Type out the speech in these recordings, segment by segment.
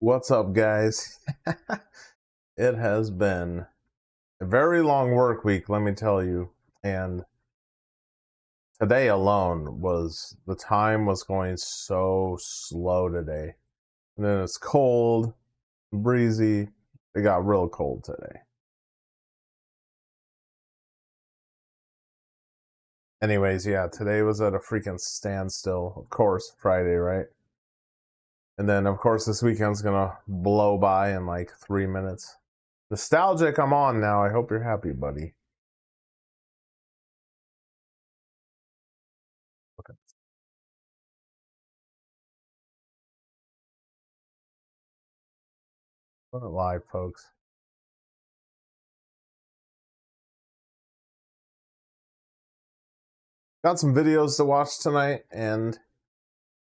What's up, guys? It has been a very long work week, let me tell you. And today alone the time was going so slow today. And then it's cold, breezy. It got real cold today. Anyways, yeah, today was at a freaking standstill. Of course, Friday, right? And then, of course, this weekend's gonna blow by in like 3 minutes. Nostalgic, I'm on now. I hope you're happy, buddy. Okay. We're live, folks. Got some videos to watch tonight, and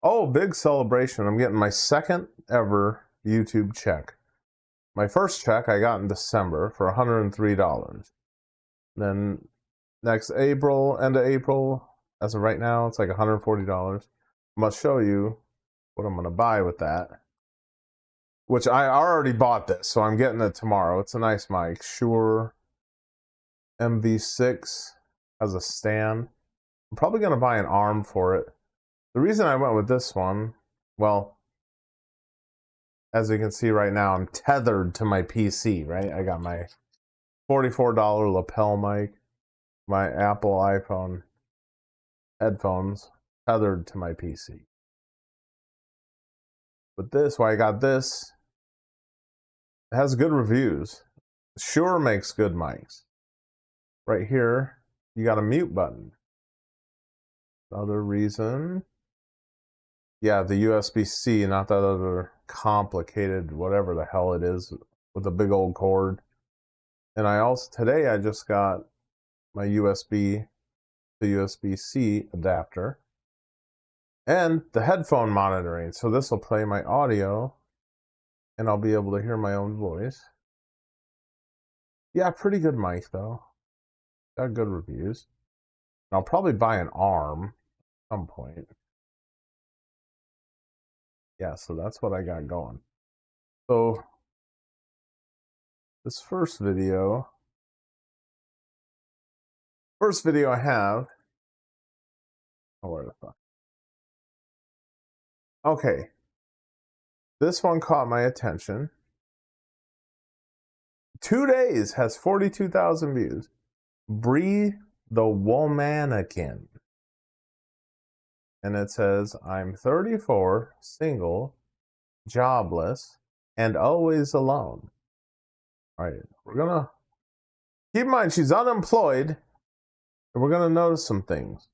oh, big celebration. I'm getting my second ever YouTube check. My first check I got in December for $103. Then next April, end of April, as of right now, it's like $140. I'm going to show you what I'm going to buy with that. Which I already bought this, so I'm getting it tomorrow. It's a nice mic. Shure MV6 has a stand. I'm probably going to buy an arm for it. The reason I went with this one, well, as you can see right now, I'm tethered to my PC, right? I got my $44 lapel mic, my Apple iPhone headphones tethered to my PC. But this, why I got this, it has good reviews. Shure makes good mics. Right here, you got a mute button. Another reason, yeah, the USB-C, not that other complicated whatever the hell it is with a big old cord. And I also, today I just got my USB to USB-C adapter and the headphone monitoring. So this will play my audio and I'll be able to hear my own voice. Yeah, pretty good mic though. Got good reviews. I'll probably buy an arm at some point. Yeah, so that's what I got going. So this first video I have, oh, where the fuck? Okay, this one caught my attention. 2 days has 42,000 views. Bree the Womanican. And it says, I'm 34, single, jobless, and always alone. All right, we're gonna keep in mind she's unemployed, and we're gonna notice some things.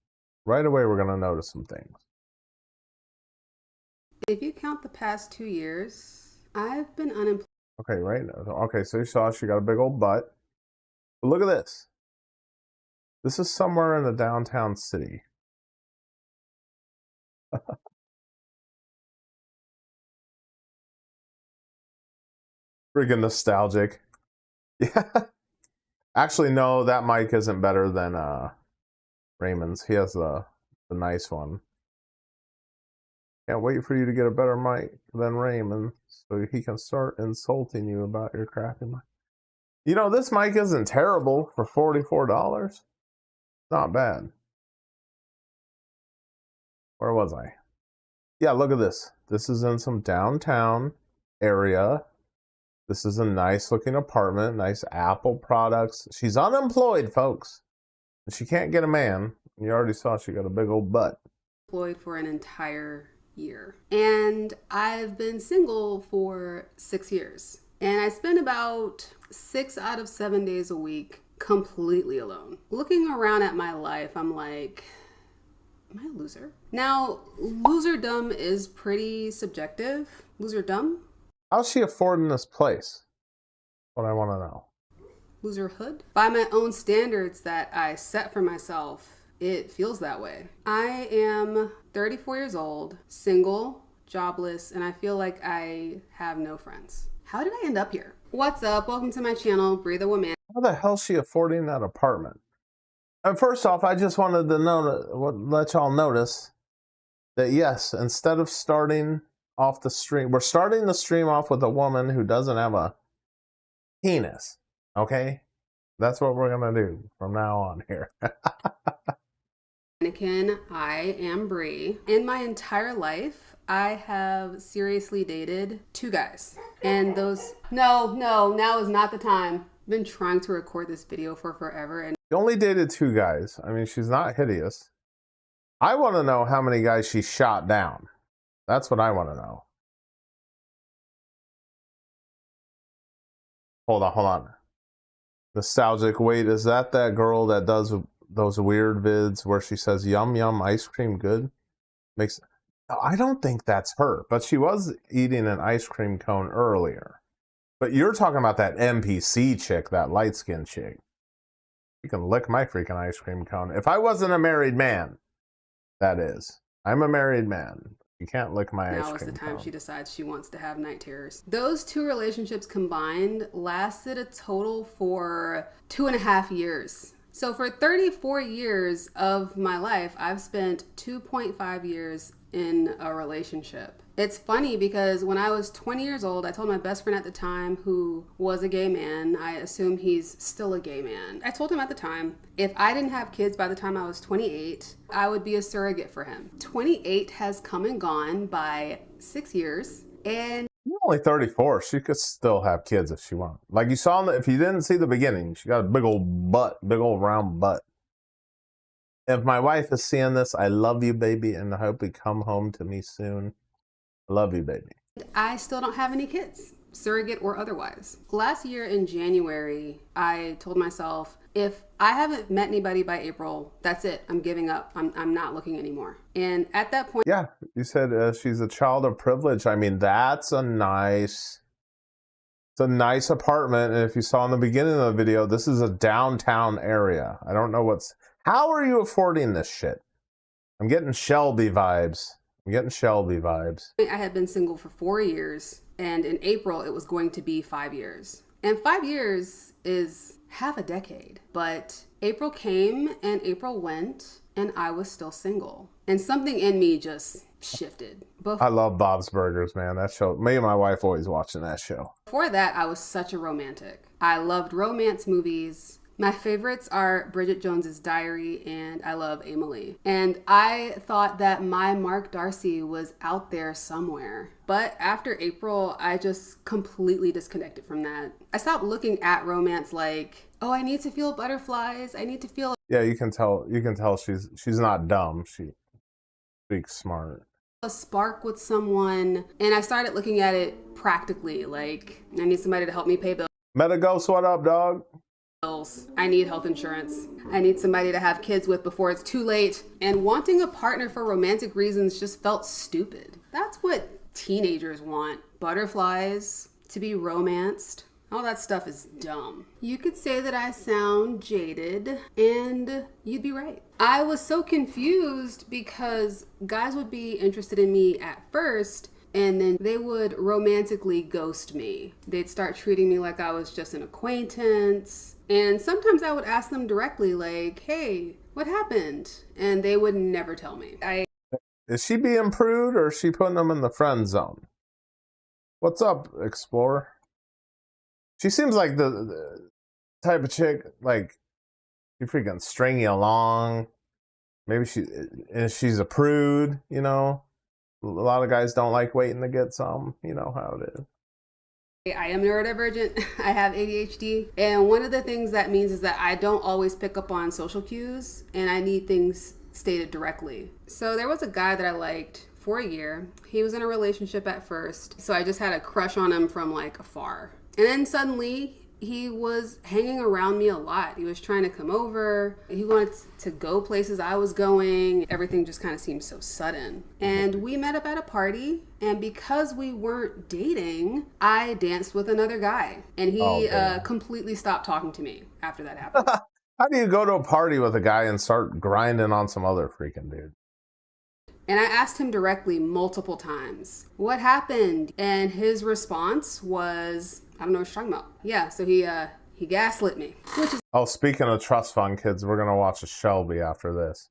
Right away, we're gonna notice some things. If you count the past 2 years, I've been unemployed. Okay, right now. Okay, so you saw she got a big old butt. But look at this. This is somewhere in the downtown city. Freaking nostalgic. Yeah. Actually, no, that mic isn't better than Raymond's. He has the nice one. Can't wait for you to get a better mic than Raymond so he can start insulting you about your crappy mic. You know, this mic isn't terrible for $44. Not bad. Where was I? Yeah, look at this. This is in some downtown area. This is a nice looking apartment, nice Apple products. She's unemployed, folks. And she can't get a man. You already saw she got a big old butt. Employed for an entire year. And I've been single for 6 years. And I spend about 6 out of 7 days a week completely alone. Looking around at my life, I'm like, am I a loser? Now, loserdom is pretty subjective. Loserdom? How's she affording this place? What I want to know. Loserhood? By my own standards that I set for myself, it feels that way. I am 34 years old, single, jobless, and I feel like I have no friends. How did I end up here? What's up? Welcome to my channel, Breathe a Woman. How the hell is she affording that apartment? And first off, I just wanted to let y'all notice that yes, instead of starting off the stream. We're starting the stream off with a woman who doesn't have a penis. Okay? That's what we're going to do from now on here. Anakin, I am Bree. In my entire life, I have seriously dated 2 guys. And those... No, now is not the time. I've been trying to record this video for forever. And You only dated 2 guys. I mean, she's not hideous. I want to know how many guys she shot down. That's what I want to know. Hold on. Nostalgic. Wait, is that girl that does those weird vids where she says, yum, yum, ice cream good? I don't think that's her, but she was eating an ice cream cone earlier. But you're talking about that NPC chick, that light-skinned chick. You can lick my freaking ice cream cone. If I wasn't a married man, that is. I'm a married man. You can't lick my ice cream cone. Now is the time she decides she wants to have night terrors. Those 2 relationships combined lasted a total for 2.5 years. So for 34 years of my life, I've spent 2.5 years in a relationship. It's funny because when I was 20 years old, I told my best friend at the time, who was a gay man, I assume he's still a gay man. I told him at the time, if I didn't have kids by the time I was 28, I would be a surrogate for him. 28 has come and gone by 6 years. And you're only 34. She could still have kids if she wanted. Like you saw, if you didn't see the beginning, she got a big old butt, big old round butt. If my wife is seeing this, I love you, baby, and I hope you come home to me soon. I love you, baby. I still don't have any kids, surrogate or otherwise. Last year in January, I told myself, if I haven't met anybody by April, that's it. I'm giving up. I'm not looking anymore. And at that point... Yeah, you said she's a child of privilege. I mean, that's a nice... It's a nice apartment. And if you saw in the beginning of the video, this is a downtown area. I don't know what's... How are you affording this shit? I'm getting Shelby vibes. I had been single for 4 years, and in April it was going to be 5 years. And 5 years is half a decade. But April came and April went, and I was still single. And something in me just shifted. I love Bob's Burgers, man. That show, me and my wife always watching that show. Before that, I was such a romantic. I loved romance movies. My favorites are Bridget Jones's Diary and I Love Emily. And I thought that my Mark Darcy was out there somewhere. But after April, I just completely disconnected from that. I stopped looking at romance like, oh, I need to feel butterflies. I need to feel... Yeah, you can tell she's not dumb. She speaks smart. A spark with someone. And I started looking at it practically. Like, I need somebody to help me pay bills. Metaghost, what up, dog? I need health insurance. I need somebody to have kids with before it's too late. And wanting a partner for romantic reasons just felt stupid. That's what teenagers want. Butterflies, to be romanced. All that stuff is dumb. You could say that I sound jaded, and you'd be right. I was so confused because guys would be interested in me at first, and then they would romantically ghost me. They'd start treating me like I was just an acquaintance. And sometimes I would ask them directly, like, hey, what happened? And they would never tell me. Is she being prude or is she putting them in the friend zone? What's up, Explorer? She seems like the type of chick, like, she freaking string you along. Maybe she's a prude, you know? A lot of guys don't like waiting to get some. You know how it is. I am neurodivergent. I have ADHD. And one of the things that means is that I don't always pick up on social cues and I need things stated directly. So there was a guy that I liked for a year. He was in a relationship at first. So I just had a crush on him from like afar. And then suddenly he was hanging around me a lot. He was trying to come over. He wanted to go places I was going. Everything just kind of seemed so sudden. And we met up at a party. And because we weren't dating, I danced with another guy. And he completely stopped talking to me after that happened. How do you go to a party with a guy and start grinding on some other freaking dude? And I asked him directly multiple times, what happened? And his response was, I don't know what you're talking about. Yeah, so he gaslit me. Which is... Oh, speaking of trust fund kids, we're going to watch a Shelby after this.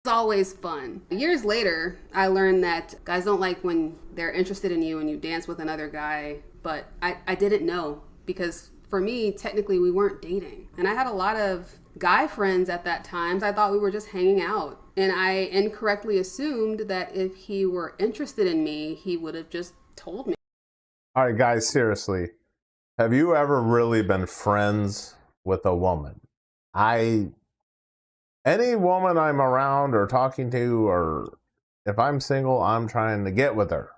It's always fun. Years later, I learned that guys don't like when they're interested in you and you dance with another guy, but I didn't know because for me, technically, we weren't dating. And I had a lot of guy friends at that time. So I thought we were just hanging out. And I incorrectly assumed that if he were interested in me, he would have just told me. All right, guys, seriously. Have you ever really been friends with a woman? Any woman I'm around or talking to, or if I'm single, I'm trying to get with her.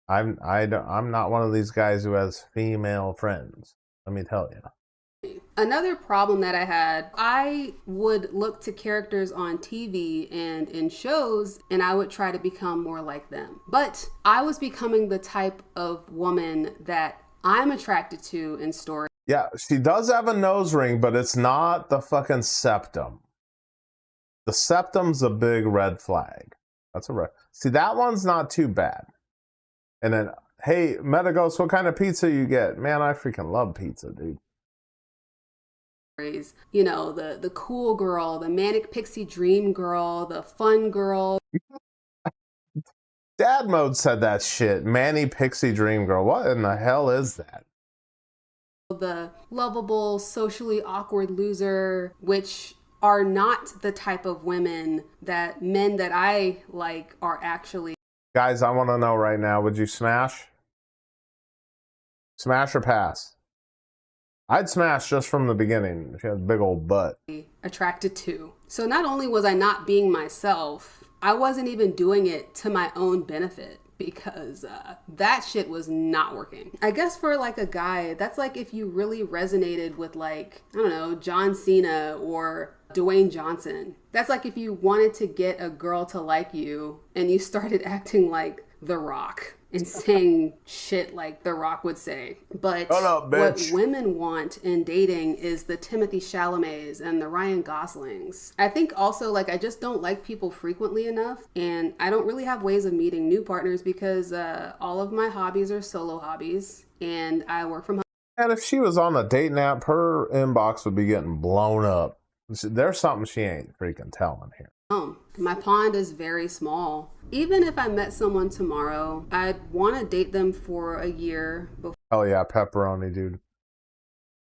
I'm not one of these guys who has female friends. Let me tell you. Another problem that I had, I would look to characters on TV and in shows, and I would try to become more like them. But I was becoming the type of woman that I'm attracted to in stories. Yeah, she does have a nose ring, but it's not the fucking septum. The septum's a big red flag. That's a red. See, that one's not too bad. And then, hey, Metagos, what kind of pizza you get? Man, I freaking love pizza, dude. You know, the cool girl, the manic pixie dream girl, the fun girl. Dad Mode said that shit. Manny Pixie Dream Girl. What in the hell is that? The lovable, socially awkward loser, which are not the type of women that men that I like are actually. Guys, I want to know right now, would you smash? Smash or pass? I'd smash just from the beginning if you had a big old butt. Attracted to. So not only was I not being myself, I wasn't even doing it to my own benefit because that shit was not working. I guess for like a guy, that's like if you really resonated with like, I don't know, John Cena or Dwayne Johnson. That's like if you wanted to get a girl to like you and you started acting like The Rock and saying shit like The Rock would say. But what women want in dating is the Timothy Chalamets and the Ryan Goslings. I think also like I just don't like people frequently enough, and I don't really have ways of meeting new partners because all of my hobbies are solo hobbies and I work from home. And if she was on a dating app, her inbox would be getting blown up. There's something she ain't freaking telling here. My pond is very small. Even if I met someone tomorrow, I'd want to date them for a year before. Oh yeah, pepperoni, dude.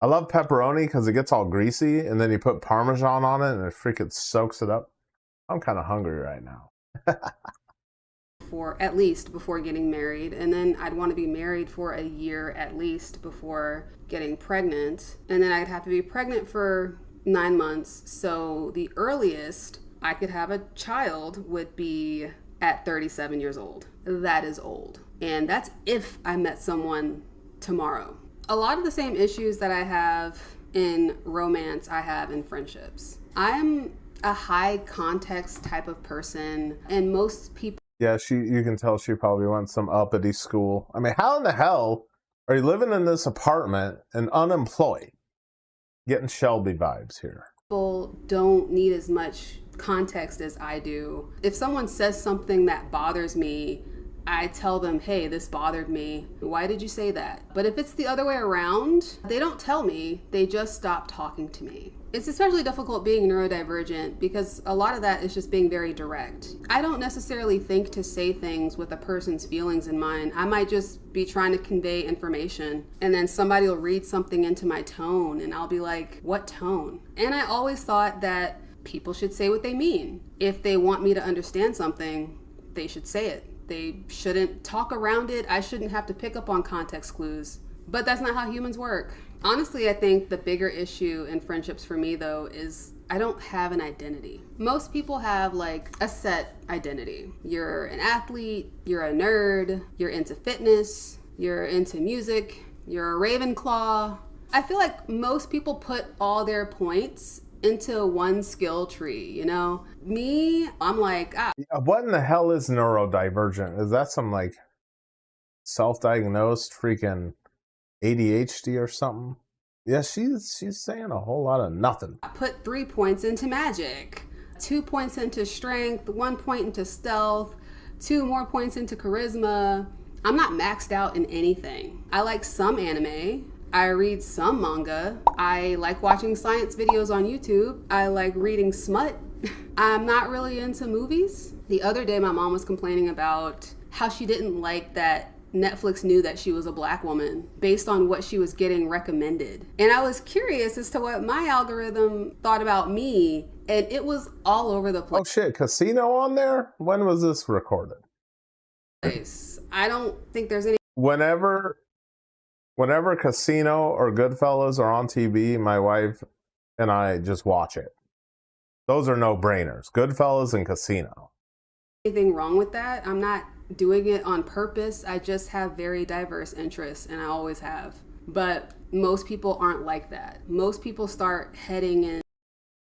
I love pepperoni because it gets all greasy, and then you put Parmesan on it, and it freaking soaks it up. I'm kind of hungry right now. At least before getting married, and then I'd want to be married for a year at least before getting pregnant, and then I'd have to be pregnant for 9 months. So the earliest I could have a child would be at 37 years old. That is old. And that's if I met someone tomorrow. A lot of the same issues that I have in romance, I have in friendships. I'm a high context type of person, and most people. Yeah, you can tell she probably went some uppity school. I mean, how in the hell are you living in this apartment and unemployed? Getting Shelby vibes here. People don't need as much context as I do. If someone says something that bothers me, I tell them, hey, this bothered me. Why did you say that? But if it's the other way around, they don't tell me, they just stop talking to me. It's especially difficult being neurodivergent because a lot of that is just being very direct. I don't necessarily think to say things with a person's feelings in mind. I might just be trying to convey information, and then somebody will read something into my tone and I'll be like, what tone? And I always thought that people should say what they mean. If they want me to understand something, they should say it. They shouldn't talk around it. I shouldn't have to pick up on context clues. But that's not how humans work. Honestly, I think the bigger issue in friendships for me, though, is I don't have an identity. Most people have like a set identity. You're an athlete, you're a nerd, you're into fitness, you're into music, you're a Ravenclaw. I feel like most people put all their points into one skill tree, you know? Me, I'm like, what in the hell is neurodivergent? Is that some like self-diagnosed freaking ADHD or something? Yeah, she's saying a whole lot of nothing. I put 3 points into magic, 2 points into strength, 1 point into stealth, 2 more points into charisma. I'm not maxed out in anything. I like some anime. I read some manga. I like watching science videos on YouTube. I like reading smut I'm not really into movies. The other day, my mom was complaining about how she didn't like that Netflix knew that she was a black woman based on what she was getting recommended. And I was curious as to what my algorithm thought about me, and it was all over the Oh shit, Casino on there? When was this recorded? place. I don't think there's any. Whenever Casino or Goodfellas are on TV, my wife and I just watch it. Those are no-brainers. Goodfellas and Casino. Anything wrong with that. I'm not doing it on purpose. I just have very diverse interests, and I always have. But most people aren't like that. Most people start heading in.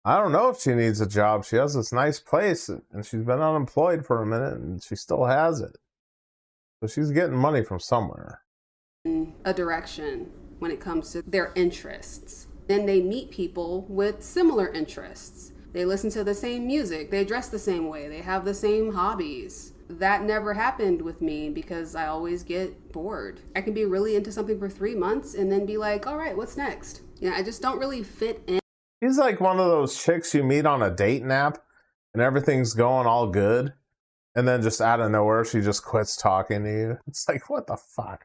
I don't know if she needs a job. She has this nice place, and she's been unemployed for a minute, and she still has it. So she's getting money from somewhere. A direction when it comes to their interests. Then they meet people with similar interests. They listen to the same music, they dress the same way, they have the same hobbies. That never happened with me because I always get bored. I can be really into something for 3 months and then be like, all right, what's next? I just don't really fit in. She's like one of those chicks you meet on a dating app and everything's going all good. And then just out of nowhere, she just quits talking to you. It's like, what the fuck?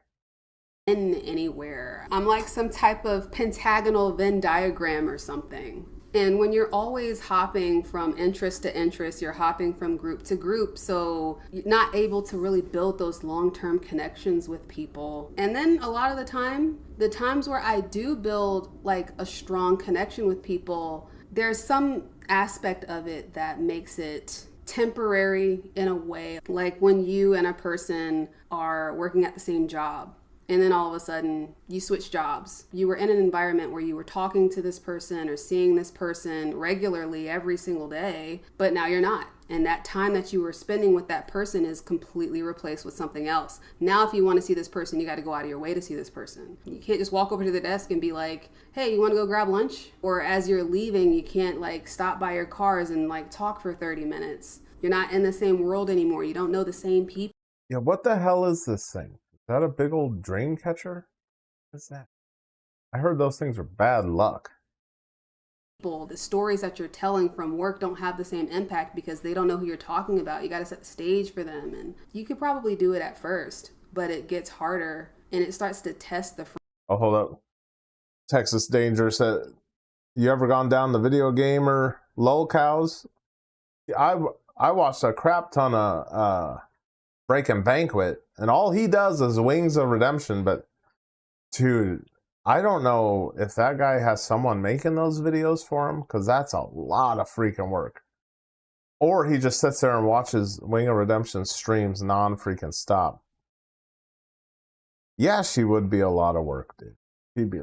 In anywhere. I'm like some type of pentagonal Venn diagram or something. And when you're always hopping from interest to interest, you're hopping from group to group, so you're not able to really build those long-term connections with people. And then a lot of the times where I do build like a strong connection with people, there's some aspect of it that makes it temporary in a way. Like when you and a person are working at the same job, and then all of a sudden you switch jobs. You were in an environment where you were talking to this person or seeing this person regularly every single day, but now you're not. And that time that you were spending with that person is completely replaced with something else. Now, if you want to see this person, you got to go out of your way to see this person. You can't just walk over to the desk and be like, hey, you want to go grab lunch? Or as you're leaving, you can't like stop by your cars and like talk for 30 minutes. You're not in the same world anymore. You don't know the same people. Yeah, what the hell is this thing? Is that a big old dream catcher? What's that? I heard those things are bad luck. The stories that you're telling from work don't have the same impact because they don't know who you're talking about. You got to set the stage for them. And you could probably do it at first, but it gets harder and it starts to test the. Oh, hold up. Texas Danger said, you ever gone down the video gamer lol cows? I watched a crap ton of Breaking Banquet, and all he does is Wings of Redemption, but dude, I don't know if that guy has someone making those videos for him, because that's a lot of freaking work. Or he just sits there and watches Wing of Redemption streams non-freaking stop. Yeah, she would be a lot of work, dude. She'd be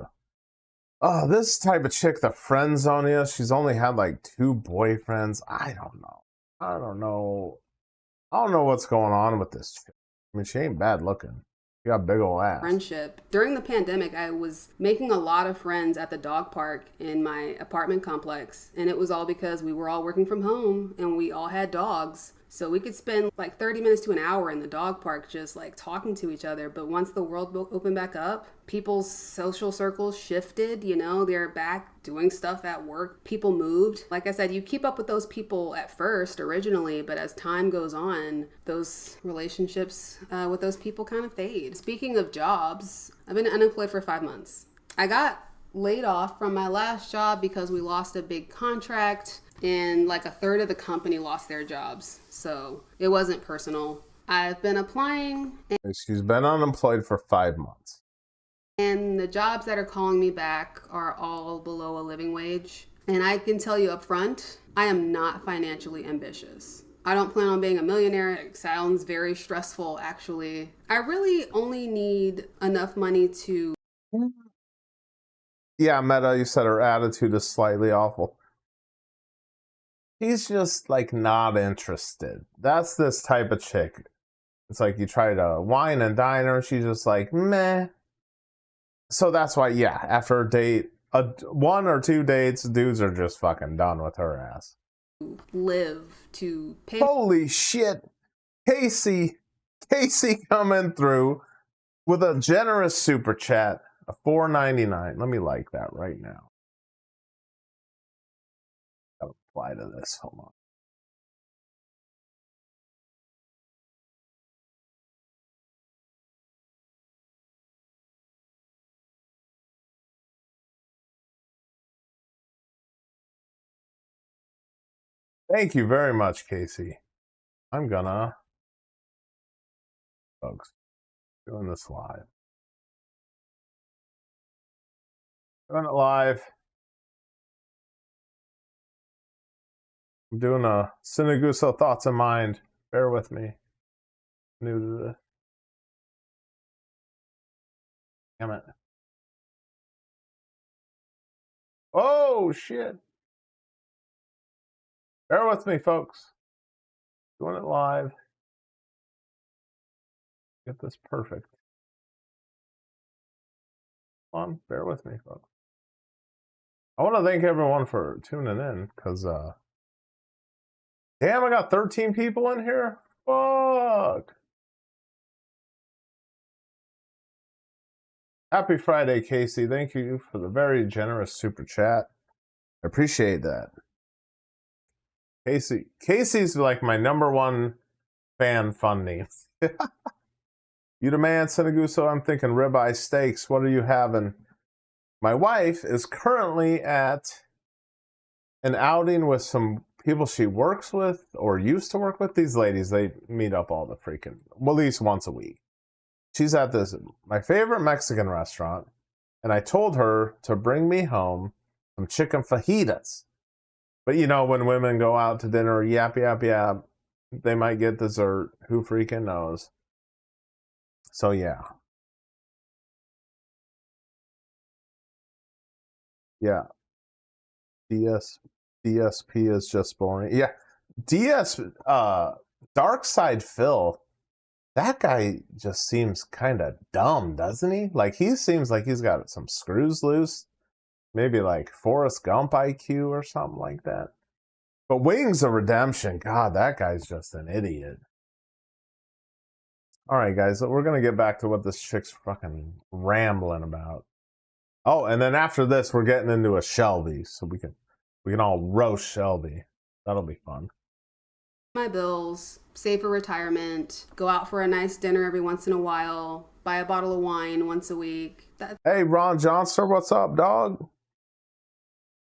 oh, this type of chick, the friend zone is, she's only had like 2 boyfriends. I don't know what's going on with this chick. I mean, she ain't bad looking. She got big ol' ass. Friendship. During the pandemic, I was making a lot of friends at the dog park in my apartment complex. And it was all because we were all working from home and we all had dogs. So we could spend like 30 minutes to an hour in the dog park just like talking to each other. But once the world opened back up, people's social circles shifted, they're back doing stuff at work. People moved. Like I said, you keep up with those people at first originally, but as time goes on, those relationships with those people kind of fade. Speaking of jobs, I've been unemployed for 5 months. I got laid off from my last job because we lost a big contract. And like a third of the company lost their jobs. So it wasn't personal. I've been applying. She's been unemployed for 5 months. And the jobs that are calling me back are all below a living wage. And I can tell you up front, I am not financially ambitious. I don't plan on being a millionaire. It sounds very stressful, actually. I really only need enough money to... Yeah, Meta, you said her attitude is slightly awful. He's just like not interested. That's this type of chick. It's like you try to wine and dine her, she's just like meh. So that's why, yeah, after a date, 1 or 2 dates, dudes are just fucking done with her ass. Live to pay. Holy shit, Casey coming through with a generous super chat of $4.99. Let me like that right now. Apply to this. Hold on. Thank you very much, Casey. I'm gonna, folks, doing this live. Doing it live. I'm doing a Sinaguso Thoughts in Mind. Bear with me. New to this. Damn it. Oh, shit. Bear with me, folks. Doing it live. Get this perfect. Come on, bear with me, folks. I want to thank everyone for tuning in, because, damn, I got 13 people in here? Fuck. Happy Friday, Casey. Thank you for the very generous super chat. I appreciate that. Casey's like my #1 fan funding. You the man, Sinaguso. I'm thinking ribeye steaks. What are you having? My wife is currently at an outing with some people she works with or used to work with. These ladies, they meet up all the freaking, well, at least once a week. She's at this, my favorite Mexican restaurant, and I told her to bring me home some chicken fajitas. But you know, when women go out to dinner, yap, yap, yap, they might get dessert. Who freaking knows? So yeah. Yeah. DSP is just boring. Yeah. Dark Side Phil, that guy just seems kind of dumb, doesn't he? Like, he seems like he's got some screws loose. Maybe like Forrest Gump IQ or something like that. But Wings of Redemption, God, that guy's just an idiot. All right, guys, we're going to get back to what this chick's fucking rambling about. Oh, and then after this, we're getting into a Shelby, so we can all roast Shelby. That'll be fun. My bills, save for retirement, go out for a nice dinner every once in a while, buy a bottle of wine once a week. Hey, Ron Johnson, what's up, dog?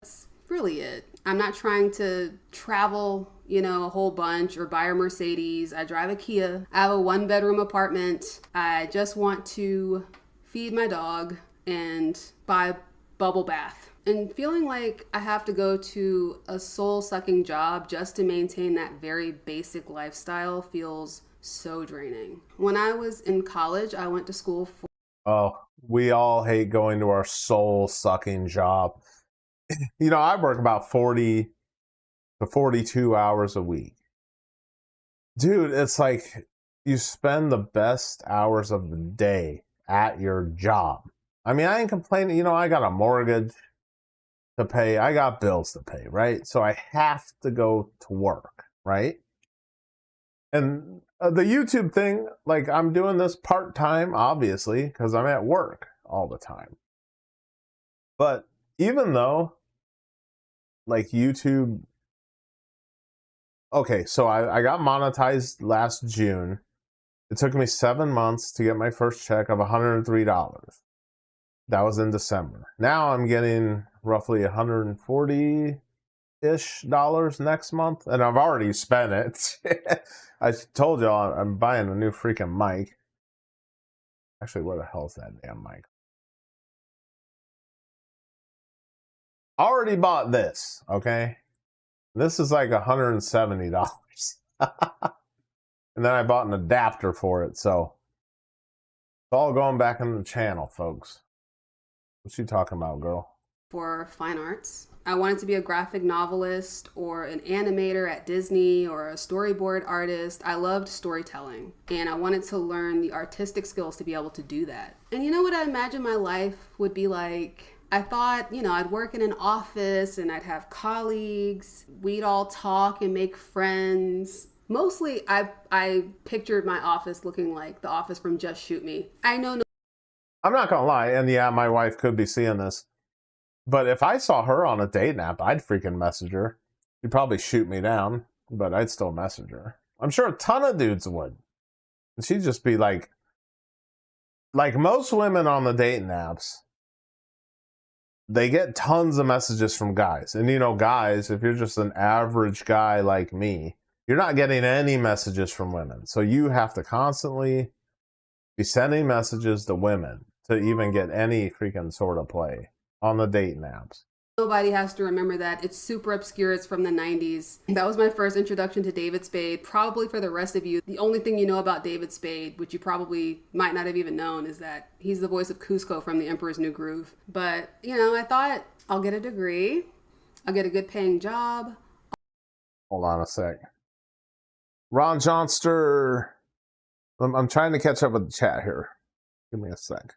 That's really it. I'm not trying to travel, a whole bunch or buy a Mercedes. I drive a Kia. I have a 1-bedroom apartment. I just want to feed my dog and buy a bubble bath. And feeling like I have to go to a soul-sucking job just to maintain that very basic lifestyle feels so draining. When I was in college, I went to school for... Oh, we all hate going to our soul-sucking job. I work about 40 to 42 hours a week. Dude, it's like you spend the best hours of the day at your job. I mean, I ain't complaining. I got a mortgage to pay. I got bills to pay, right? So I have to go to work, right? And the YouTube thing, like, I'm doing this part-time, obviously, because I'm at work all the time. But even though, like, YouTube... Okay, so I got monetized last June. It took me 7 months to get my first check of $103. That was in December. Now I'm getting roughly $140-ish next month, and I've already spent it. I told y'all I'm buying a new freaking mic. Actually, where the hell is that damn mic? Already bought this, okay? This is like $170. And then I bought an adapter for it, so it's all going back in the channel, folks. What you talking about, girl? For fine arts. I wanted to be a graphic novelist or an animator at Disney or a storyboard artist. I loved storytelling, and I wanted to learn the artistic skills to be able to do that. And you know what I imagined my life would be like? I thought, I'd work in an office and I'd have colleagues. We'd all talk and make friends. Mostly, I pictured my office looking like the office from Just Shoot Me. I'm not gonna lie, and yeah, my wife could be seeing this, but if I saw her on a dating app, I'd freaking message her. She'd probably shoot me down, but I'd still message her. I'm sure a ton of dudes would. And she'd just be like most women on the dating apps, they get tons of messages from guys. And you know, guys, if you're just an average guy like me, you're not getting any messages from women. So you have to constantly be sending messages to women to even get any freaking sort of play on the dating apps. Nobody has to remember that. It's super obscure. It's from the 90s. That was my first introduction to David Spade. Probably for the rest of you, the only thing you know about David Spade, which you probably might not have even known, is that he's the voice of Cusco from The Emperor's New Groove. But, you know, I thought I'll get a degree. I'll get a good paying job. Hold on a sec. Ron Johnster. I'm trying to catch up with the chat here. Give me a sec.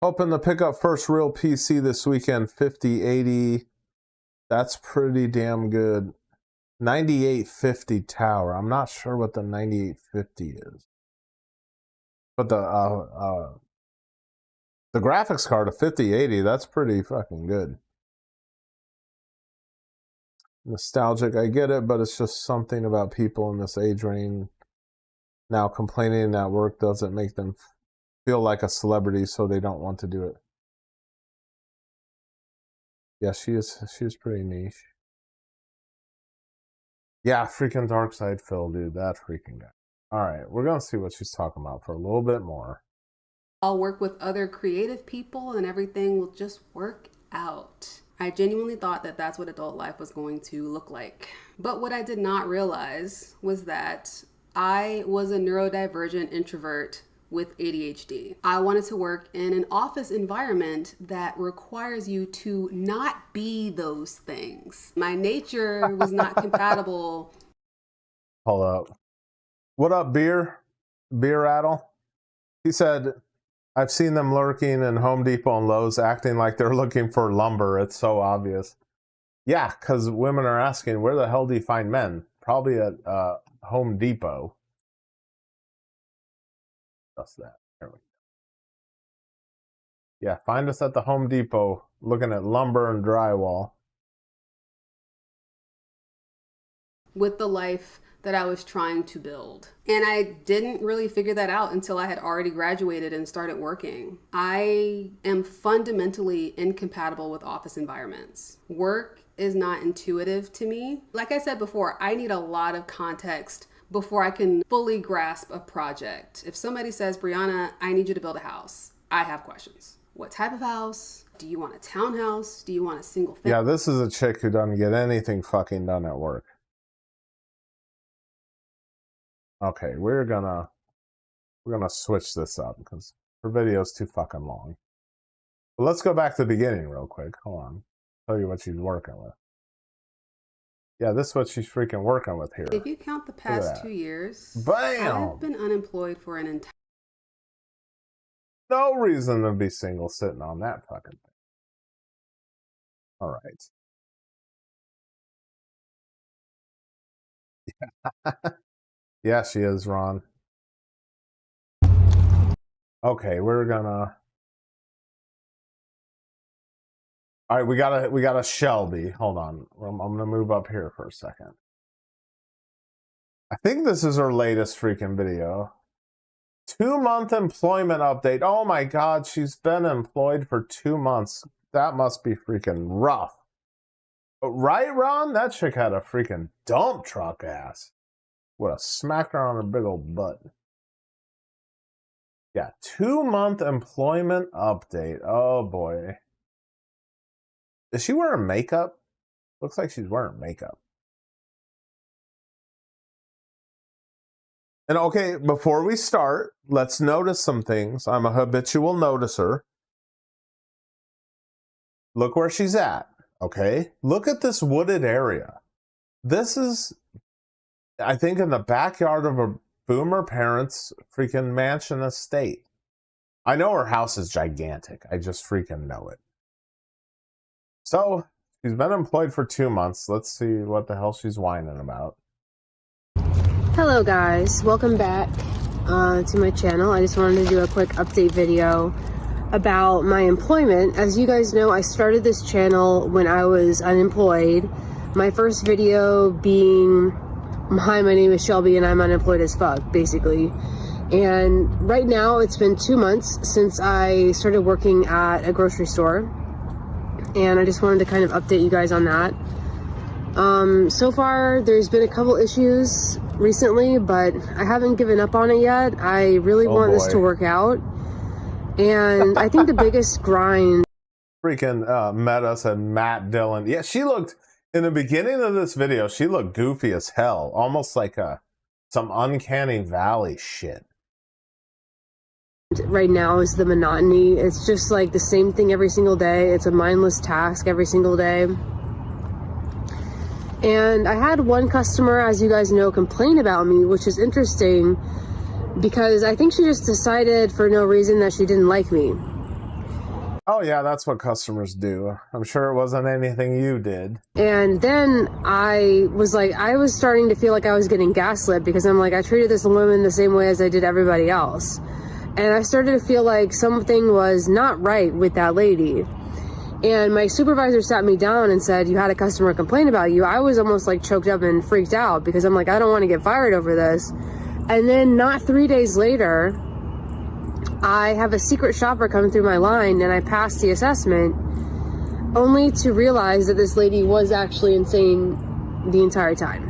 Hoping to pick up first real PC this weekend, 5080. That's pretty damn good. 9850 tower. I'm not sure what the 9850 is. But the graphics card of 5080, that's pretty fucking good. Nostalgic, I get it, but it's just something about people in this age range now complaining that work doesn't make them feel like a celebrity, so they don't want to do it. Yeah, she is pretty niche. Yeah, freaking Dark Side Phil, dude, that freaking guy. All right, we're gonna see what she's talking about for a little bit more. I'll work with other creative people and everything will just work out. I genuinely thought that that's what adult life was going to look like. But what I did not realize was that I was a neurodivergent introvert with ADHD. I wanted to work in an office environment that requires you to not be those things. My nature was not compatible. Hold up. What up, Beer Rattle? He said, I've seen them lurking in Home Depot and Lowe's acting like they're looking for lumber. It's so obvious. Yeah, because women are asking, where the hell do you find men? Probably at Home Depot. That's that. There we go. Yeah, find us at the Home Depot looking at lumber and drywall. With the life that I was trying to build. And I didn't really figure that out until I had already graduated and started working. I am fundamentally incompatible with office environments. Work is not intuitive to me. Like I said before, I need a lot of context before I can fully grasp a project. If somebody says, Brianna, I need you to build a house, I have questions. What type of house? Do you want a townhouse? Do you want a single family? Yeah, this is a chick who doesn't get anything fucking done at work. Okay, we're gonna switch this up because her video's too fucking long. But let's go back to the beginning real quick. Hold on. Tell you what she's working with. Yeah, this is what she's freaking working with here. If you count the past 2 years, bam! I've been unemployed for an entire... No reason to be single sitting on that fucking thing. All right. Yeah. Yeah, she is, Ron. Okay, we're gonna... All right, we got a Shelby. Hold on. I'm gonna move up here for a second. I think this is her latest freaking video. 2-month employment update. Oh my God, she's been employed for 2 months. That must be freaking rough. Right, Ron? That chick had a freaking dump truck ass. Would have smacked her on her big old butt. Yeah, 2-month employment update. Oh boy. Is she wearing makeup? Looks like she's wearing makeup. And okay, before we start, let's notice some things. I'm a habitual noticer. Look where she's at, okay? Look at this wooded area. This is, I think, in the backyard of a boomer parent's freaking mansion estate. I know her house is gigantic. I just freaking know it. So, she's been employed for 2 months. Let's see what the hell she's whining about. Hello guys, welcome back to my channel. I just wanted to do a quick update video about my employment. As you guys know, I started this channel when I was unemployed. My first video being, hi, my name is Shelby and I'm unemployed as fuck, basically. And right now it's been 2 months since I started working at a grocery store. and I just wanted to kind of update you guys on that. So far there's been a couple issues recently, but I haven't given up on it yet. I really want this to work out, and I think the biggest grind... Freaking Meta said Matt Dillon. Yeah, she looked, in the beginning of this video, she looked goofy as hell, almost like some uncanny valley shit. Right now is the monotony. It's just like the same thing every single day. It's a mindless task every single day. And I had one customer, as you guys know, complain about me, which is interesting because I think she just decided for no reason that she didn't like me. Oh yeah, that's what customers do. I'm sure it wasn't anything you did. And then I was starting to feel like I was getting gaslit because I'm like, I treated this woman the same way as I did everybody else. And I started to feel like something was not right with that lady. And my supervisor sat me down and said, you had a customer complain about you. I was almost like choked up and freaked out because I'm like, I don't want to get fired over this. And then not 3 days later, I have a secret shopper come through my line and I passed the assessment, only to realize that this lady was actually insane the entire time.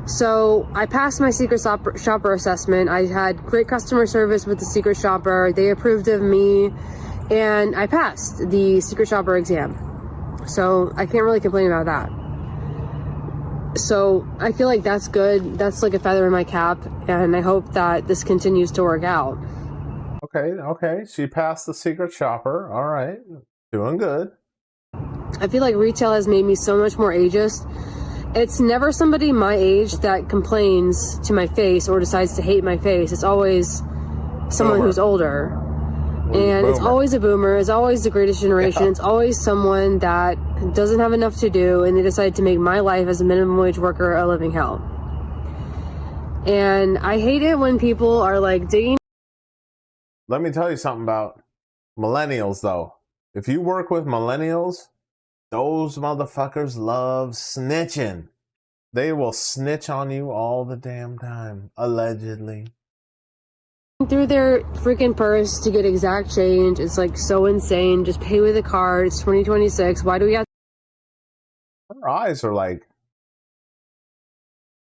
So I passed my secret shopper assessment. I had great customer service with the secret shopper. They approved of me, and I passed the secret shopper exam. So I can't really complain about that. So I feel like that's good. That's like a feather in my cap, and I hope that this continues to work out. Okay. She passed the secret shopper. All right. Doing good. I feel like retail has made me so much more ageist. It's never somebody my age that complains to my face or decides to hate my face. It's always someone who's older. And it's always a boomer. It's always the greatest generation. Yeah. It's always someone that doesn't have enough to do, and they decide to make my life as a minimum wage worker a living hell. And I hate it when people are like digging. Let me tell you something about millennials, though. If you work with millennials, those motherfuckers love snitching. They will snitch on you all the damn time, allegedly. Through their freaking purse to get exact change. It's like so insane. Just pay with a card. It's 2026. Why do we have... Her eyes are like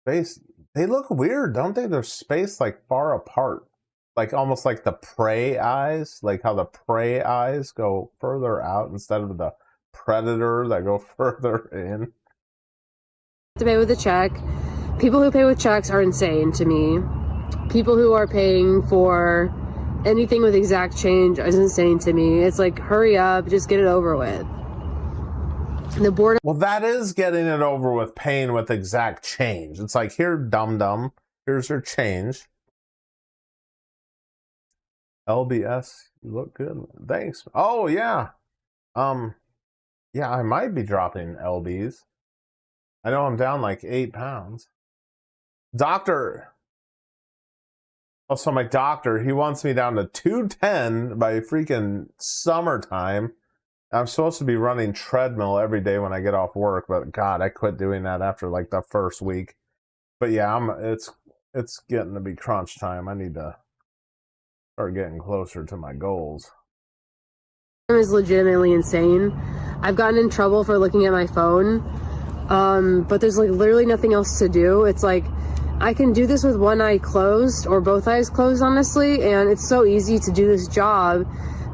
spaced. They look weird, don't they? They're spaced like far apart. Like almost like the prey eyes. Like how the prey eyes go further out instead of the predator that go further in. To pay with a check. People who pay with checks are insane to me. People who are paying for anything with exact change is insane to me. It's like, hurry up, just get it over with. The board... Well, that is getting it over with, paying with exact change. It's like, here, dum-dum, here's your change. LBS, you look good. Thanks. Oh, yeah. Yeah, I might be dropping LBs. I know I'm down like 8 pounds. Doctor... Also, my doctor, he wants me down to 210 by freaking summertime. I'm supposed to be running treadmill every day when I get off work, but God, I quit doing that after like the first week. But yeah, it's getting to be crunch time. I need to start getting closer to my goals. Is legitimately insane. I've gotten in trouble for looking at my phone, but there's like literally nothing else to do. It's like, I can do this with one eye closed or both eyes closed, honestly, and it's so easy to do this job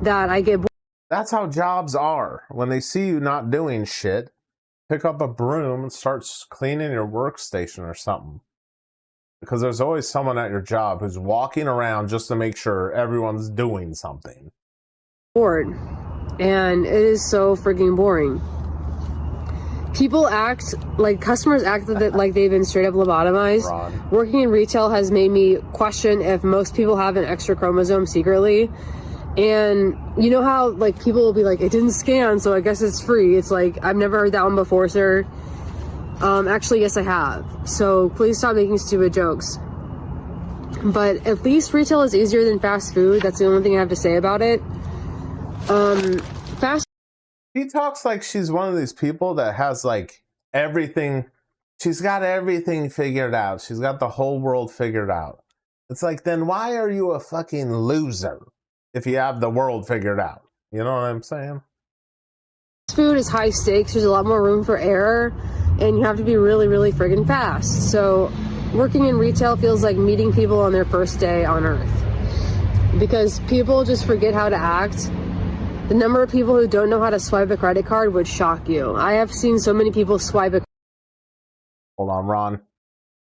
that I get bored. That's how jobs are. When they see you not doing shit, pick up a broom and start cleaning your workstation or something. Because there's always someone at your job who's walking around just to make sure everyone's doing something. Bored. And it is so freaking boring. People act like, customers act like they've been straight up lobotomized. Working in retail has made me question if most people have an extra chromosome secretly. And you know how like people will be like, it didn't scan, so I guess it's free. It's like, I've never heard that one before, sir. Actually, yes, I have. So please stop making stupid jokes. But at least retail is easier than fast food. That's the only thing I have to say about it. She talks like she's one of these people that has like everything. She's got everything figured out. She's got the whole world figured out. It's like, then why are you a fucking loser if you have the world figured out? You know what I'm saying? Food is high stakes. There's a lot more room for error, and you have to be really, really friggin' fast. So working in retail feels like meeting people on their first day on earth, because people just forget how to act. The number of people who don't know how to swipe a credit card would shock you. I have seen so many people swipe a... Hold on, Ron.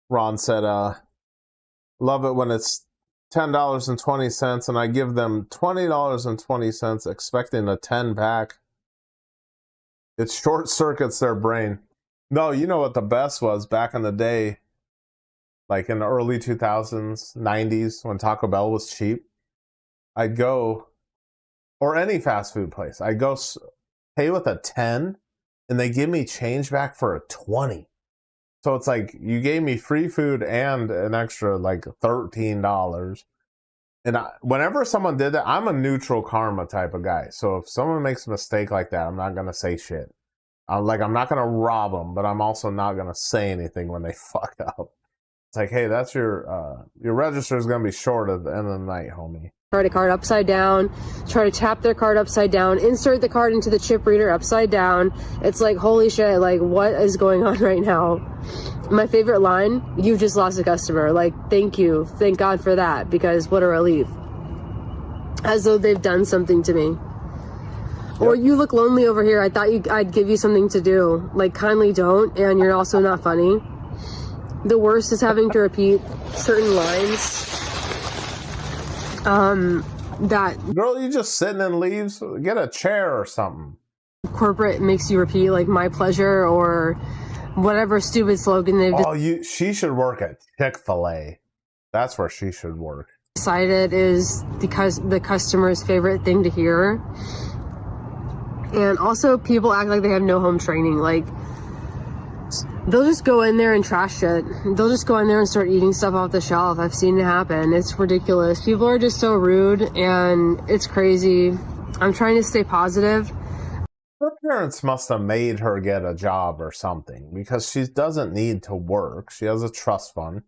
Ron said, love it when it's $10.20 and I give them $20.20 expecting a 10 back. It short circuits their brain. No, you know what the best was back in the day, like in the early 2000s, 90s, when Taco Bell was cheap? I'd go, or any fast food place, I'd go pay with a 10 and they give me change back for a 20. So it's like you gave me free food and an extra like $13. And whenever someone did that, I'm a neutral karma type of guy. So if someone makes a mistake like that, I'm not going to say shit. I'm not going to rob them, but I'm also not going to say anything when they fuck up. It's like, hey, that's your register is going to be short at the end of the night, homie. credit card upside down, try to tap their card upside down, insert the card into the chip reader upside down. It's like, holy shit, like, what is going on right now? My favorite line, you just lost a customer. Like, thank you. Thank God for that, because what a relief. As though they've done something to me. Yep. Or you look lonely over here. I thought I'd give you something to do. Like, kindly don't, and you're also not funny. The worst is having to repeat certain lines. That girl, you just sitting in leaves. Get a chair or something. Corporate makes you repeat, like, my pleasure or whatever stupid slogan they've she should work at Chick-fil-A. That's where she should work. Decided is because the customer's favorite thing to hear. And also, people act like they have no home training. Like, they'll just go in there and trash it. They'll just go in there and start eating stuff off the shelf. I've seen it happen. It's ridiculous. People are just so rude, and it's crazy. I'm trying to stay positive. Her parents must have made her get a job or something, because she doesn't need to work. She has a trust fund.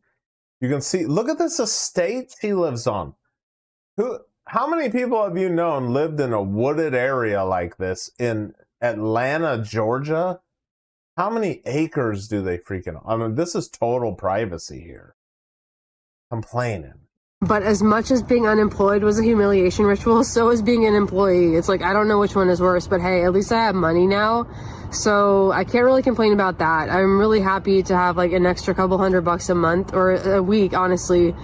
You can see, look at this estate she lives on. How many people have you known lived in a wooded area like this in Atlanta, Georgia? How many acres do they freaking... I mean, this is total privacy here. Complaining. But as much as being unemployed was a humiliation ritual, so is being an employee. It's like, I don't know which one is worse, but hey, at least I have money now. So I can't really complain about that. I'm really happy to have like an extra couple $100 a month or a week, honestly,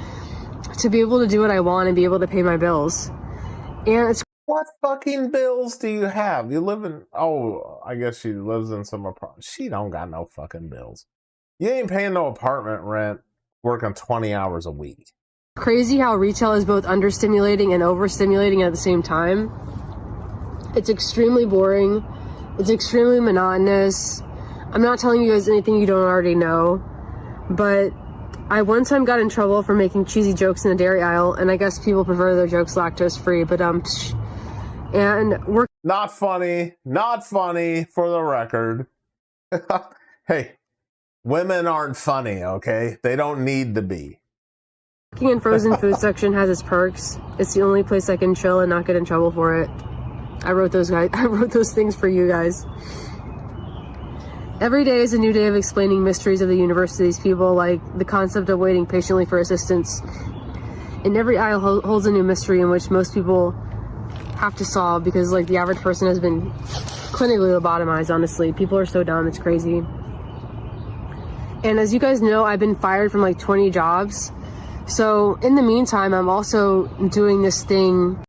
to be able to do what I want and be able to pay my bills. And it's... What fucking bills do you have? You live in... Oh, I guess she lives in some apartment. She don't got no fucking bills. You ain't paying no apartment rent working 20 hours a week. Crazy how retail is both understimulating and overstimulating at the same time. It's extremely boring. It's extremely monotonous. I'm not telling you guys anything you don't already know, but I one time got in trouble for making cheesy jokes in the dairy aisle, and I guess people prefer their jokes lactose free, but and we're not funny for the record. Hey, women aren't funny, okay? They don't need to be. Working in frozen food section has its perks. It's the only place I can chill and not get in trouble for it. I wrote those things for you guys. Every day is a new day of explaining mysteries of the universe to these people, like the concept of waiting patiently for assistance. And every aisle holds a new mystery in which most people have to solve, because like the average person has been clinically lobotomized, honestly. People are so dumb, it's crazy. And as you guys know, I've been fired from like 20 jobs. So in the meantime, I'm also doing this thing.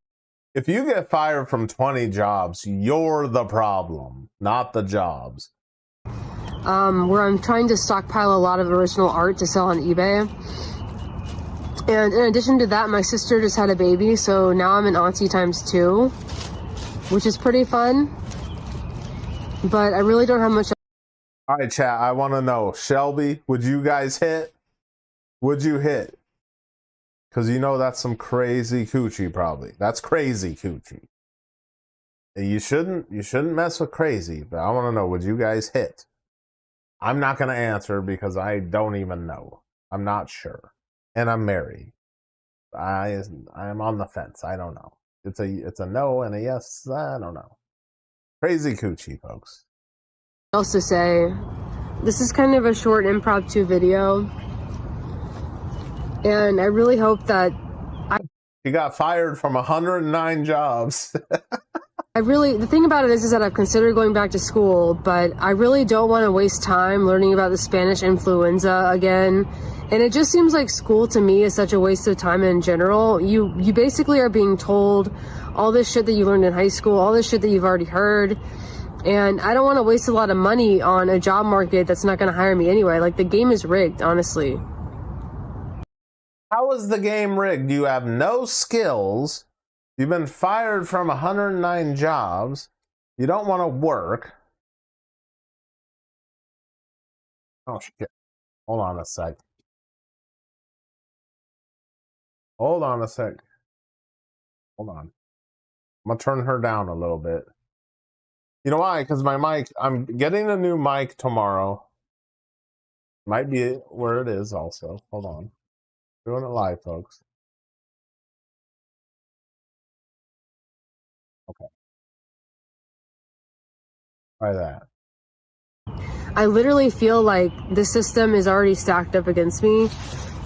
If you get fired from 20 jobs, you're the problem, not the jobs. Where I'm trying to stockpile a lot of original art to sell on eBay. And in addition to that, my sister just had a baby, so now I'm an auntie times 2, which is pretty fun. But I really don't have much. All right, chat, I want to know, Shelby, would you guys hit? Would you hit? Because you know that's some crazy coochie, probably. That's crazy coochie. You shouldn't mess with crazy, but I want to know, would you guys hit? I'm not going to answer because I don't even know. I'm not sure. And I'm married. I am on the fence. I don't know. It's a no and a yes. I don't know. Crazy coochie, folks. Else to say, this is kind of a short impromptu video, and I really hope that He got fired from 109 jobs. the thing about it is that I've considered going back to school, but I really don't want to waste time learning about the Spanish influenza again. And it just seems like school to me is such a waste of time in general. You basically are being told all this shit that you learned in high school, all this shit that you've already heard. And I don't want to waste a lot of money on a job market that's not going to hire me anyway. Like, the game is rigged, honestly. How is the game rigged? You have no skills. You've been fired from 109 jobs. You don't want to work. Oh, shit. Hold on a sec. Hold on a sec. Hold on. I'm going to turn her down a little bit. You know why? Because my mic, I'm getting a new mic tomorrow. Might be where it is also. Hold on. Doing it live, folks. Okay. Try that. I literally feel like the system is already stacked up against me,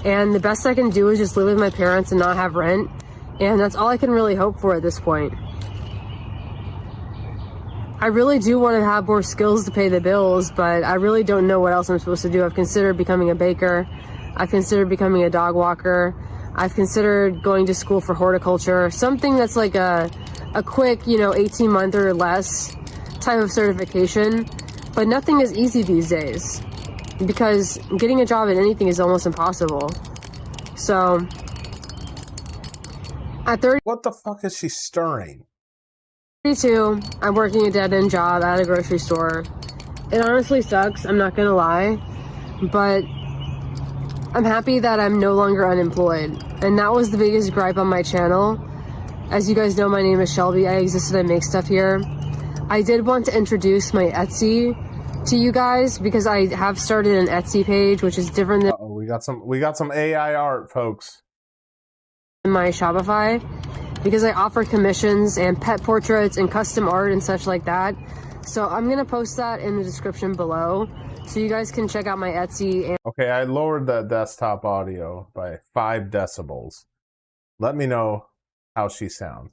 and the best I can do is just live with my parents and not have rent, and that's all I can really hope for at this point. I really do want to have more skills to pay the bills, but I really don't know what else I'm supposed to do. I've considered becoming a baker. I've considered becoming a dog walker. I've considered going to school for horticulture, something that's like a quick, 18-month or less type of certification. But nothing is easy these days because getting a job at anything is almost impossible. So at 30, What the fuck is she stirring? 32, I'm working a dead-end job at a grocery store. It honestly sucks, I'm not gonna lie, but I'm happy that I'm no longer unemployed. And that was the biggest gripe on my channel. As you guys know, my name is Shelby. I exist and I make stuff here. I did want to introduce my Etsy to you guys because I have started an Etsy page, which is different than We got some AI art, folks. my Shopify, because I offer commissions and pet portraits and custom art and such like that. So I'm gonna post that in the description below so you guys can check out my Etsy. And Okay, I lowered the desktop audio by 5 decibels. Let me know how she sounds.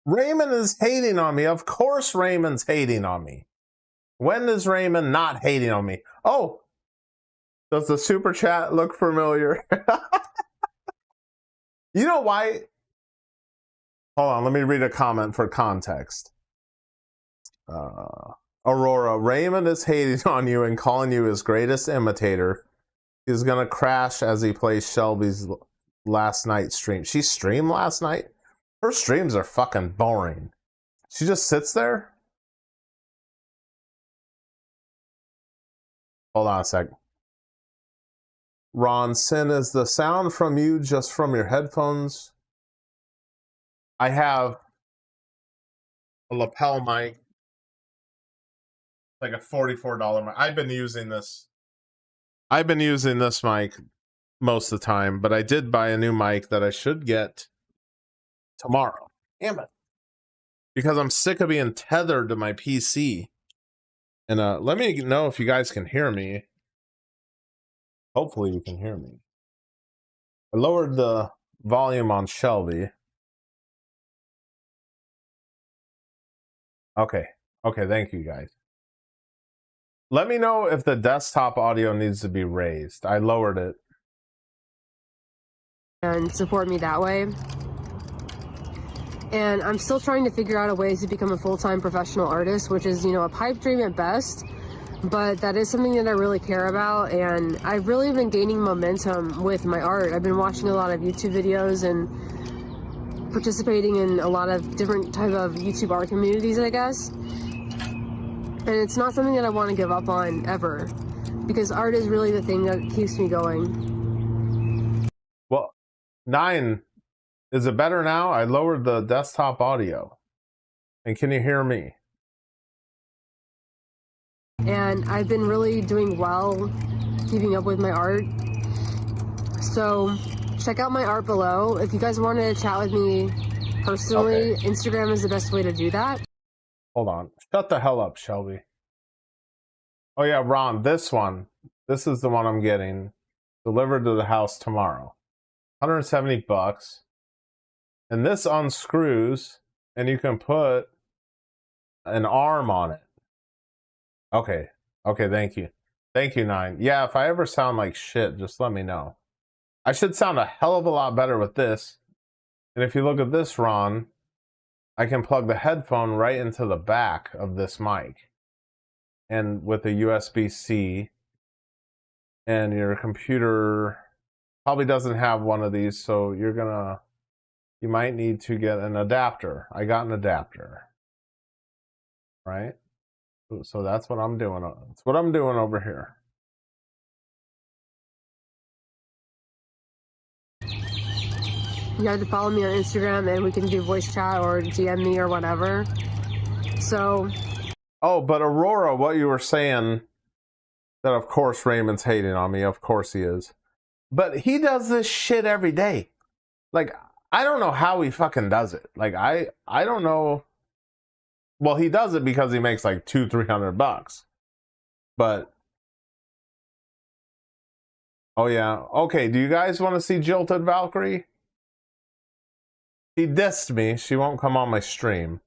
Raymond is hating on me. Of course Raymond's hating on me. When is Raymond not hating on me? Oh, does the super chat look familiar? You know why? Hold on, let me read a comment for context. Aurora, Raymond is hating on you and calling you his greatest imitator. He's gonna crash as he plays Shelby's last night stream. She streamed last night? Her streams are fucking boring. She just sits there? Hold on a sec. Ron, Sin, is the sound from you just from your headphones? I have a lapel mic. Like a $44 mic. I've been using this mic most of the time, but I did buy a new mic that I should get tomorrow. Damn it. Because I'm sick of being tethered to my PC. And let me know if you guys can hear me. Hopefully you can hear me. I lowered the volume on Shelby. Okay. Okay, thank you guys. Let me know if the desktop audio needs to be raised. I lowered it. and support me that way. And I'm still trying to figure out a way to become a full-time professional artist, which is, a pipe dream at best. But that is something that I really care about, and I've really been gaining momentum with my art. I've been watching a lot of YouTube videos and participating in a lot of different type of YouTube art communities, I guess. And it's not something that I want to give up on ever, because art is really the thing that keeps me going. Well, 9, is it better now? I lowered the desktop audio. And can you hear me? And I've been really doing well keeping up with my art. So check out my art below. If you guys wanted to chat with me personally, Instagram is the best way to do that. Hold on. Shut the hell up, Shelby. Oh yeah, Ron, this one. This is the one I'm getting delivered to the house tomorrow. 170 bucks. And this unscrews and you can put an arm on it. Okay. Okay, thank you. Thank you, Nine. Yeah, if I ever sound like shit, just let me know. I should sound a hell of a lot better with this. And if you look at this, Ron, I can plug the headphone right into the back of this mic. And with a USB-C. And your computer probably doesn't have one of these, so you might need to get an adapter. I got an adapter. Right? So that's what I'm doing. That's what I'm doing over here. You have to follow me on Instagram and we can do voice chat or DM me or whatever. So. Oh, but Aurora, what you were saying, that of course Raymond's hating on me. Of course he is. But he does this shit every day. Like, I don't know how he fucking does it. Like, I don't know. Well, he does it because he makes like $200-300 bucks. But oh yeah. Okay, do you guys want to see Jilted Valkyrie? She dissed me. She won't come on my stream.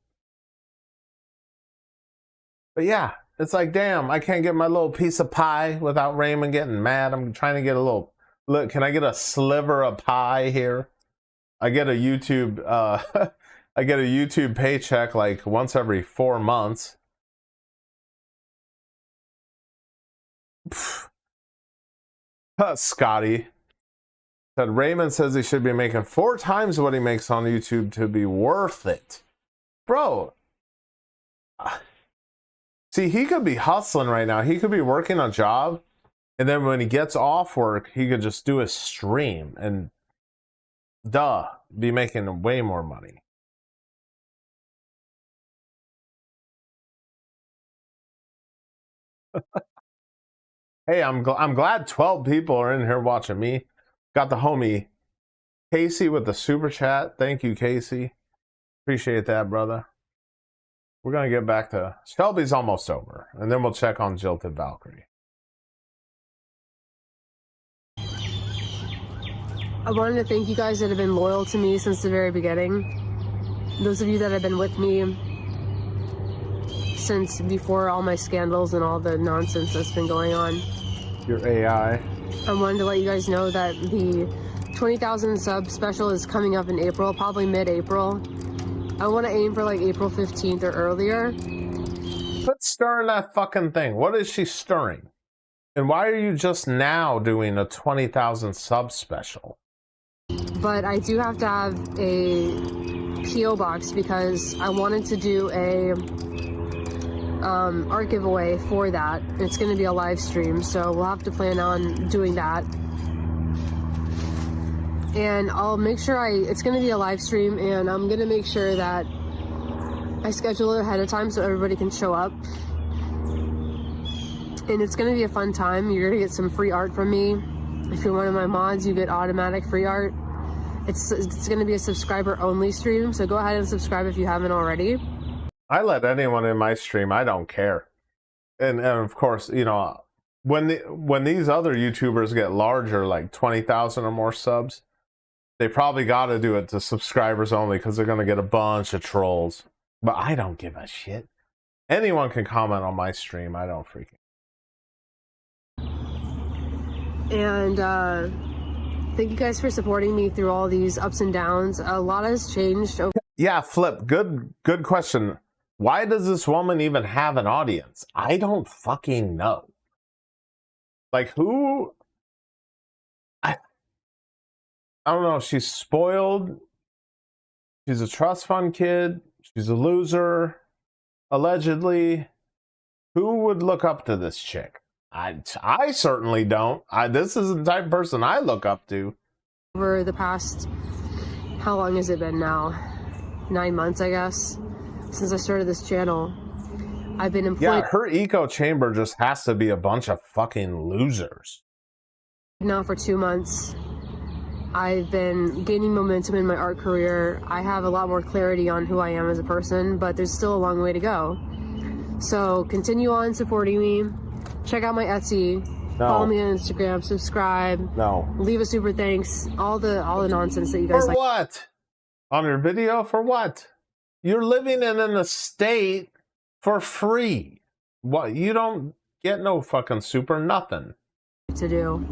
But yeah, it's like, damn, I can't get my little piece of pie without Raymond getting mad. I'm trying to get a little, look, can I get a sliver of pie here? I get a YouTube I get a YouTube paycheck like once every 4 months. Scotty said Raymond says he should be making 4 times what he makes on YouTube to be worth it. Bro. See, he could be hustling right now. He could be working a job. And then when he gets off work, he could just do a stream and be making way more money. Hey, I'm glad 12 people are in here watching me. Got the homie Casey with the super chat. Thank you, Casey. Appreciate that, brother. We're going to get back to Shelby's almost over, and then we'll check on Jilted Valkyrie. I wanted to thank you guys that have been loyal to me since the very beginning. Those of you that have been with me since before all my scandals and all the nonsense that's been going on. Your AI. I wanted to let you guys know that the 20,000 sub special is coming up in April, probably mid-April. I want to aim for like April 15th or earlier. Quit stirring that fucking thing. What is she stirring? And why are you just now doing a 20,000 sub special? But I do have to have a PO box because I wanted to do a art giveaway for that. It's going to be a live stream, so we'll have to plan on doing that. And I'll make sure it's going to be a live stream, and I'm going to make sure that I schedule it ahead of time so everybody can show up. And it's going to be a fun time. You're going to get some free art from me. If you're one of my mods, you get automatic free art. It's going to be a subscriber only stream, so go ahead and subscribe if you haven't already. I let anyone in my stream. I don't care. And of course, you know, when these other YouTubers get larger, like 20,000 or more subs, they probably got to do it to subscribers only because they're going to get a bunch of trolls. But I don't give a shit. Anyone can comment on my stream. I don't freaking. And thank you guys for supporting me through all these ups and downs. A lot has changed. Yeah, Flip. Good question. Why does this woman even have an audience? I don't fucking know. Like, who? I don't know. She's spoiled. She's a trust fund kid. She's a loser. Allegedly. Who would look up to this chick? I certainly don't. This is the type of person I look up to. Over the past, how long has it been now? 9 months, I guess, since I started this channel. I've been employed. Yeah, her echo chamber just has to be a bunch of fucking losers. Now for 2 months. I've been gaining momentum in my art career. I have a lot more clarity on who I am as a person, but there's still a long way to go. So continue on supporting me. Check out my Etsy. No. Follow me on Instagram. Subscribe. No. Leave a super thanks. All the nonsense that you guys For like. what? On your video? For what? You're living in an estate for free. What? You don't get no fucking super nothing. To do.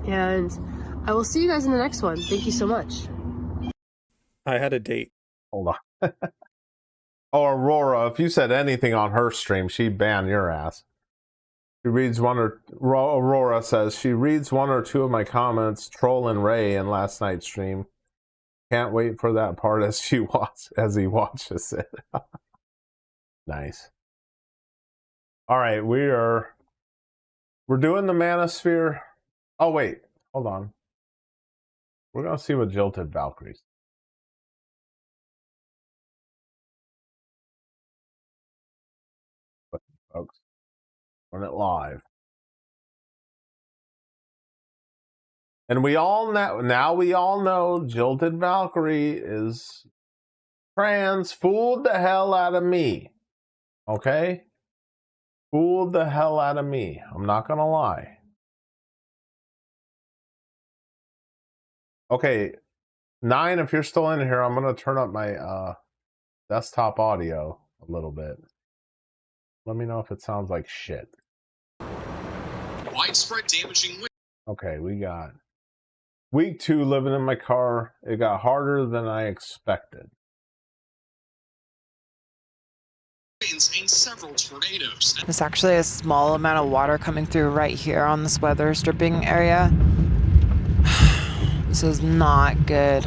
And I will see you guys in the next one. Thank you so much. I had a date. Hold on. Oh, Aurora, if you said anything on her stream, she'd ban your ass. She reads Aurora says, she reads one or two of my comments, trolling Ray in last night's stream. Can't wait for that part as he watches it. Nice. All right, we're doing the Manosphere. Oh, wait. Hold on. We're going to see what Jilted Valkyries. Folks, run it live. And we all know, now we all know Jilted Valkyrie is trans. Fooled the hell out of me. Okay? Fooled the hell out of me. I'm not going to lie. Okay, 9, if you're still in here, I'm going to turn up my desktop audio a little bit. Let me know if it sounds like shit. Widespread damaging. Okay, we got week 2 living in my car. It got harder than I expected. Winds and several tornadoes. There's actually a small amount of water coming through right here on this weather stripping area. This is not good.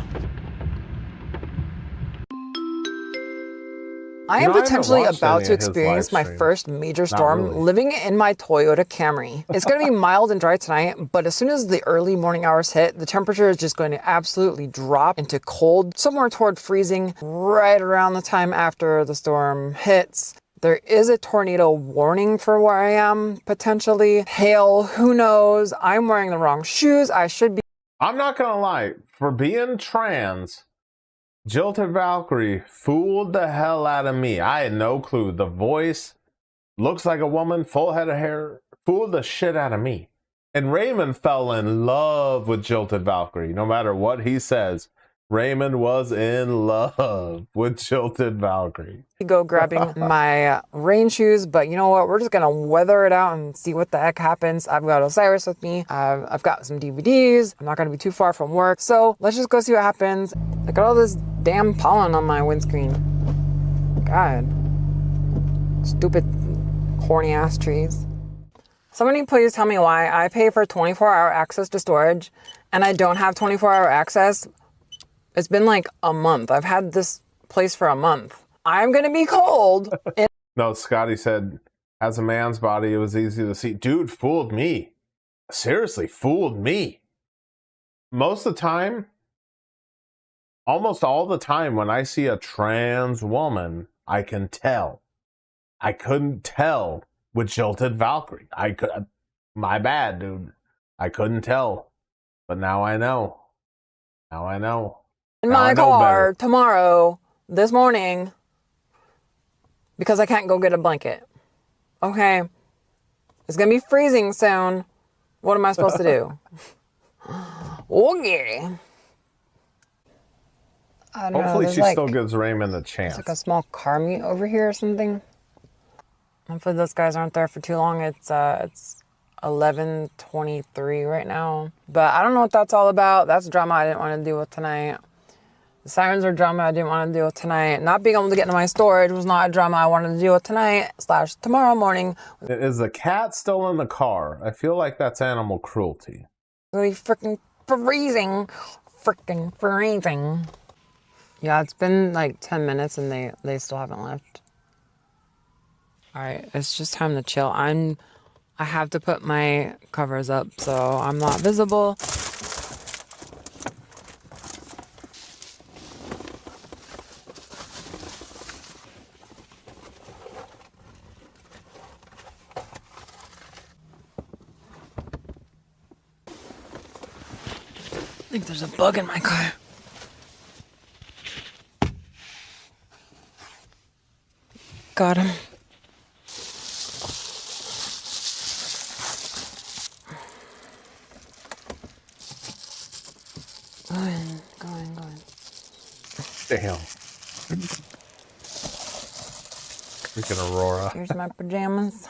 I am potentially about to experience my first major storm living in my Toyota Camry. It's going to be mild and dry tonight, but as soon as the early morning hours hit, the temperature is just going to absolutely drop into cold, somewhere toward freezing right around the time after the storm hits. There is a tornado warning for where I am, potentially. Hail, who knows? I'm wearing the wrong shoes. I should be. I'm not going to lie. For being trans, Jilted Valkyrie fooled the hell out of me. I had no clue. The voice looks like a woman, full head of hair, fooled the shit out of me. And Raymond fell in love with Jilted Valkyrie. No matter what he says, Raymond was in love with Jilted Valkyrie. Go grabbing my rain shoes, but you know what? We're just gonna weather it out and see what the heck happens. I've got Osiris with me. I've got some DVDs. I'm not gonna be too far from work, so let's just go see what happens. I got all this damn pollen on my windscreen. God, stupid, horny ass trees. Somebody please tell me why I pay for 24-hour access to storage and I don't have 24-hour access. It's been like a month. I've had this place for a month. I'm going to be cold. No, Scotty said, as a man's body, it was easy to see. Dude, fooled me. Seriously, fooled me. Most of the time, almost all the time, when I see a trans woman, I can tell. I couldn't tell with Jilted Valkyrie. My bad, dude. I couldn't tell. But now I know. Now I know. In my car tomorrow, this morning, because I can't go get a blanket. Okay. It's going to be freezing soon. What am I supposed to do? Okay. I don't Hopefully know, she still gives Raymond a chance. It's like a small car meet over here or something. Hopefully those guys aren't there for too long. It's 11:23 right now. But I don't know what that's all about. That's drama I didn't want to deal with tonight. The sirens are drama I didn't want to deal with tonight. Not being able to get into my storage was not a drama I wanted to deal with tonight / tomorrow morning. Is the cat still in the car? I feel like that's animal cruelty. Really freaking freezing. Freaking freezing. Yeah, it's been like 10 minutes and they still haven't left. All right, it's just time to chill. I have to put my covers up so I'm not visible. think there's a bug in my car. Got him. Going. Damn. Freaking Aurora. Here's my pajamas.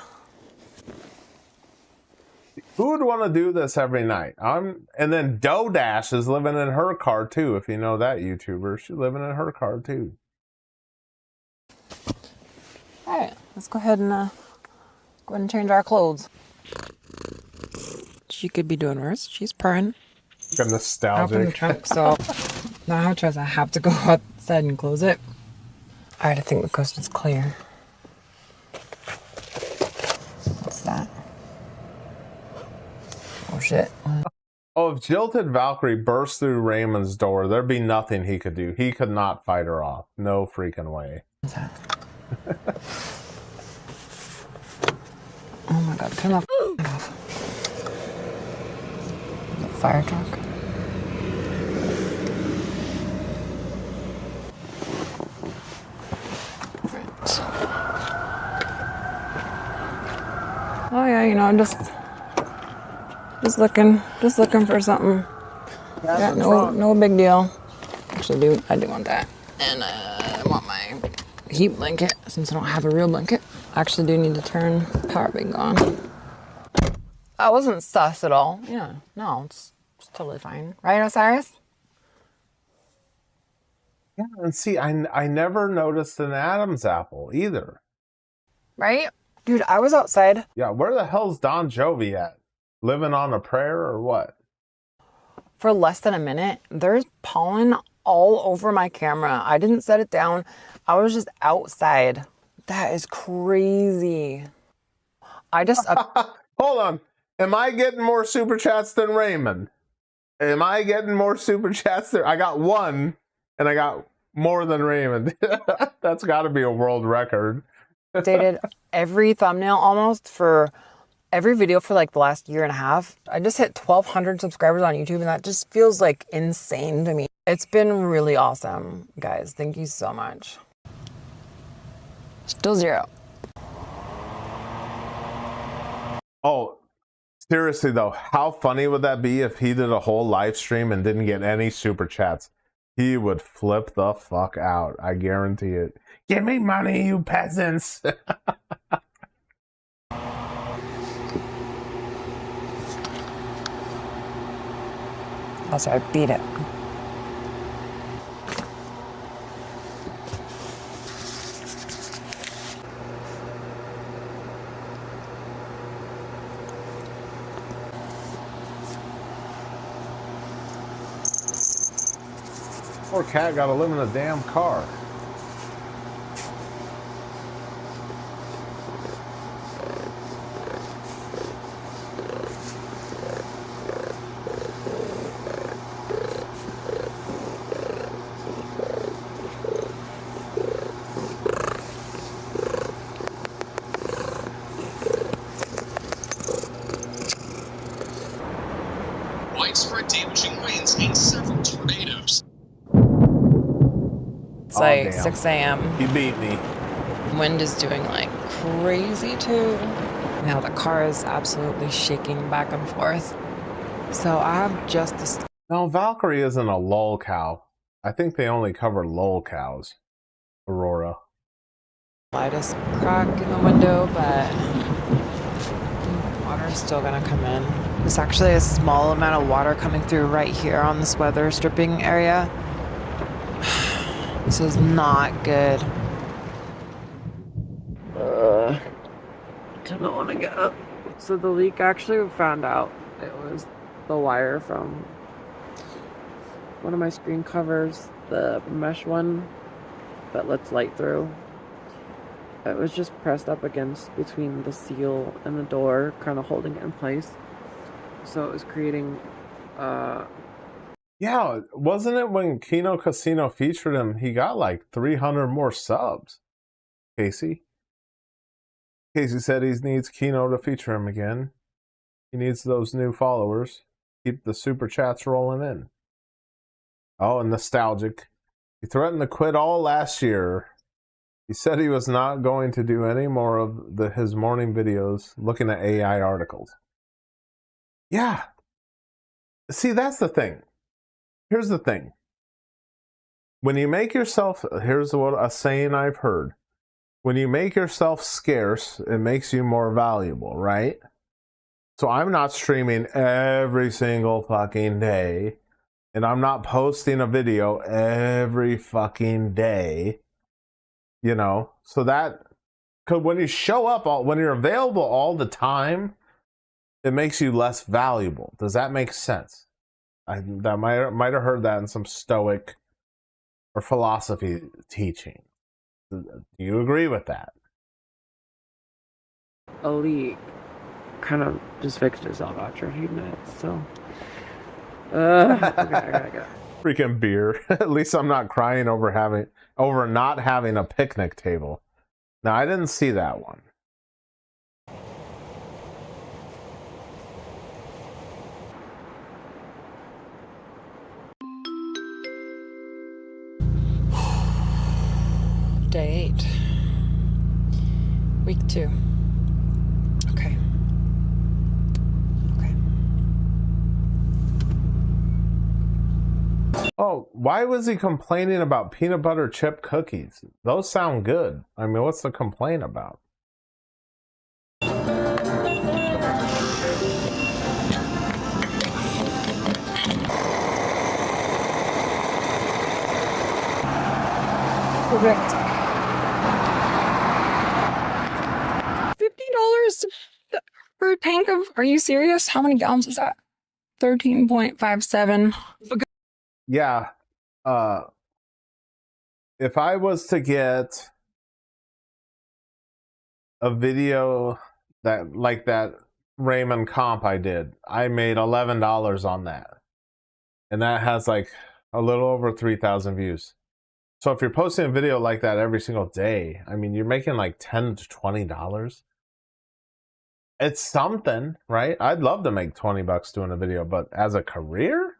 Who would want to do this every night? And then Dodash is living in her car too. If you know that YouTuber, she's living in her car too. All right, let's go ahead and change our clothes. She could be doing worse. She's purring. Got I opened the nostalgic. trunk, so now I have a choice. I have to go outside and close it. All right, I think the coast is clear. What's that? Oh shit. Oh, if Jilted Valkyrie burst through Raymond's door, there'd be nothing he could do. He could not fight her off. No freaking way. What's that? Oh my god, turn off. The fire truck. Oh yeah, you know, just looking for something. Yeah, no big deal. Actually, I do want that, and I want my heat blanket since I don't have a real blanket. I actually do need to turn power bank on. I wasn't sus at all. Yeah, no, it's totally fine, right, Osiris? Yeah, and see, I never noticed an Adam's apple either. Right, dude. I was outside. Yeah, where the hell's Don Jovi at? Living on a prayer or what? For less than a minute. There's pollen all over my camera. I didn't set it down. I was just outside. That is crazy. I just... Hold on. Am I getting more super chats than Raymond? Am I getting more super chats than... I got one, and I got more than Raymond. That's got to be a world record. updated every thumbnail almost for... every video for like the last year and a half. I just hit 1,200 subscribers on YouTube, and that just feels like insane to me. It's been really awesome, guys. Thank you so much. Still 0. Oh, seriously though, how funny would that be if he did a whole live stream and didn't get any super chats? He would flip the fuck out. I guarantee it. Give me money, you peasants. Oh, sorry, beat it. Poor cat gotta live in a damn car. Widespread damaging winds and several tornadoes. It's like damn. 6 a.m. He beat me. Wind is doing like crazy too. Now the car is absolutely shaking back and forth. So I have just this. No, Valkyrie isn't a lol cow. I think they only cover lol cows. Aurora. Slightest crack in the window, but water's still gonna come in. There's actually a small amount of water coming through right here on this weather stripping area. This is not good. Don't want to get up. So the leak actually, we found out it was the wire from one of my screen covers, the mesh one that lets light through. It was just pressed up against between the seal and the door, kind of holding it in place. So it was creating Yeah, wasn't it when Kino Casino featured him, he got like 300 more subs? Casey said he needs Kino to feature him again. He needs those new followers. Keep the super chats rolling in. Oh, nostalgic. He threatened to quit all last year. He said he was not going to do any more of his morning videos looking at AI articles. Yeah. See, that's the thing. Here's the thing. When you make yourself, here's what a saying I've heard. When you make yourself scarce, it makes you more valuable, right? So I'm not streaming every single fucking day. And I'm not posting a video every fucking day. You know? So that, because when you show up, when you're available all the time, it makes you less valuable. Does that make sense? I might have heard that in some Stoic or philosophy teaching. Do you agree with that? A leak kind of just fixed itself after a few minutes, so. Okay, I gotta go. Freaking beer. At least I'm not crying over not having a picnic table. Now, I didn't see that one. Day 8. Week 2. Okay. Oh, why was he complaining about peanut butter chip cookies? Those sound good. I mean, what's the complaint about? Perfect. $50 for a tank of, are you serious? How many gallons is that? 13.57. Yeah. If I was to get a video that like that Raymond comp I did, I made $11 on that. And that has like a little over 3,000 views. So if you're posting a video like that every single day, I mean, you're making like $10 to $20. It's something, right? I'd love to make 20 bucks doing a video, but as a career,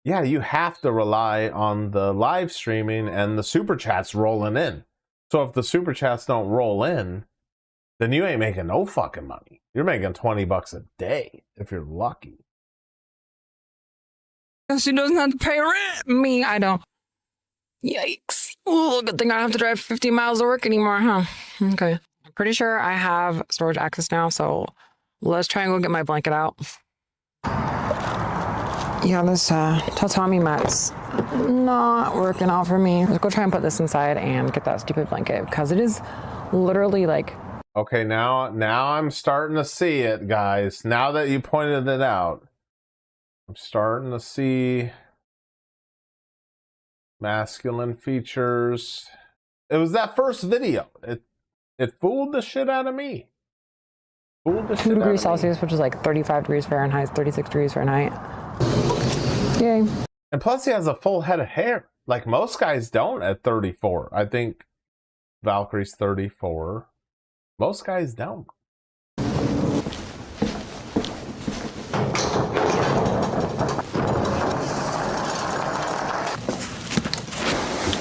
yeah, you have to rely on the live streaming and the super chats rolling in. So if the super chats don't roll in, then you ain't making no fucking money. You're making 20 bucks a day if you're lucky. She doesn't have to pay rent. Me, I don't. Yikes. Oh, good thing I don't have to drive 50 miles to work anymore, huh? Okay. I'm pretty sure I have storage access now, so let's try and go get my blanket out. Yeah, this tatami mat's not working out for me. Let's go try and put this inside and get that stupid blanket because it is literally like... Okay, now I'm starting to see it, guys. Now that you pointed it out, I'm starting to see masculine features. It was that first video. It fooled the shit out of me. Fooled the 2 degrees Celsius, which is like 35 degrees Fahrenheit, 36 degrees Fahrenheit. Yay. And plus he has a full head of hair. Like most guys don't at 34. I think Valkyrie's 34. Most guys don't.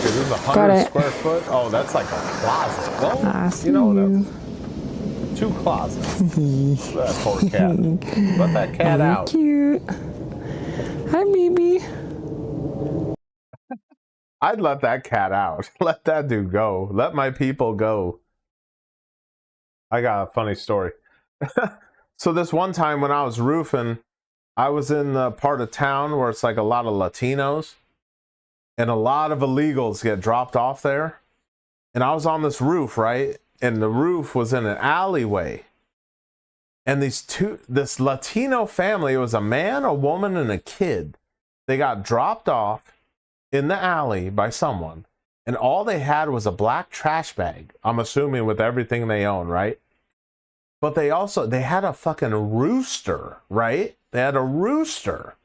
This is 100 square foot. Oh, that's like a closet. Well, you know, that's 2 closets. That poor cat. Let that cat out. Cute. Hi, baby. I'd let that cat out. Let that dude go. Let my people go. I got a funny story. So this one time when I was roofing, I was in the part of town where it's like a lot of Latinos. And a lot of illegals get dropped off there. And I was on this roof, right? And the roof was in an alleyway. And this Latino family, it was a man, a woman, and a kid. They got dropped off in the alley by someone. And all they had was a black trash bag. I'm assuming with everything they own, right? But they had a fucking rooster, right? They had a rooster.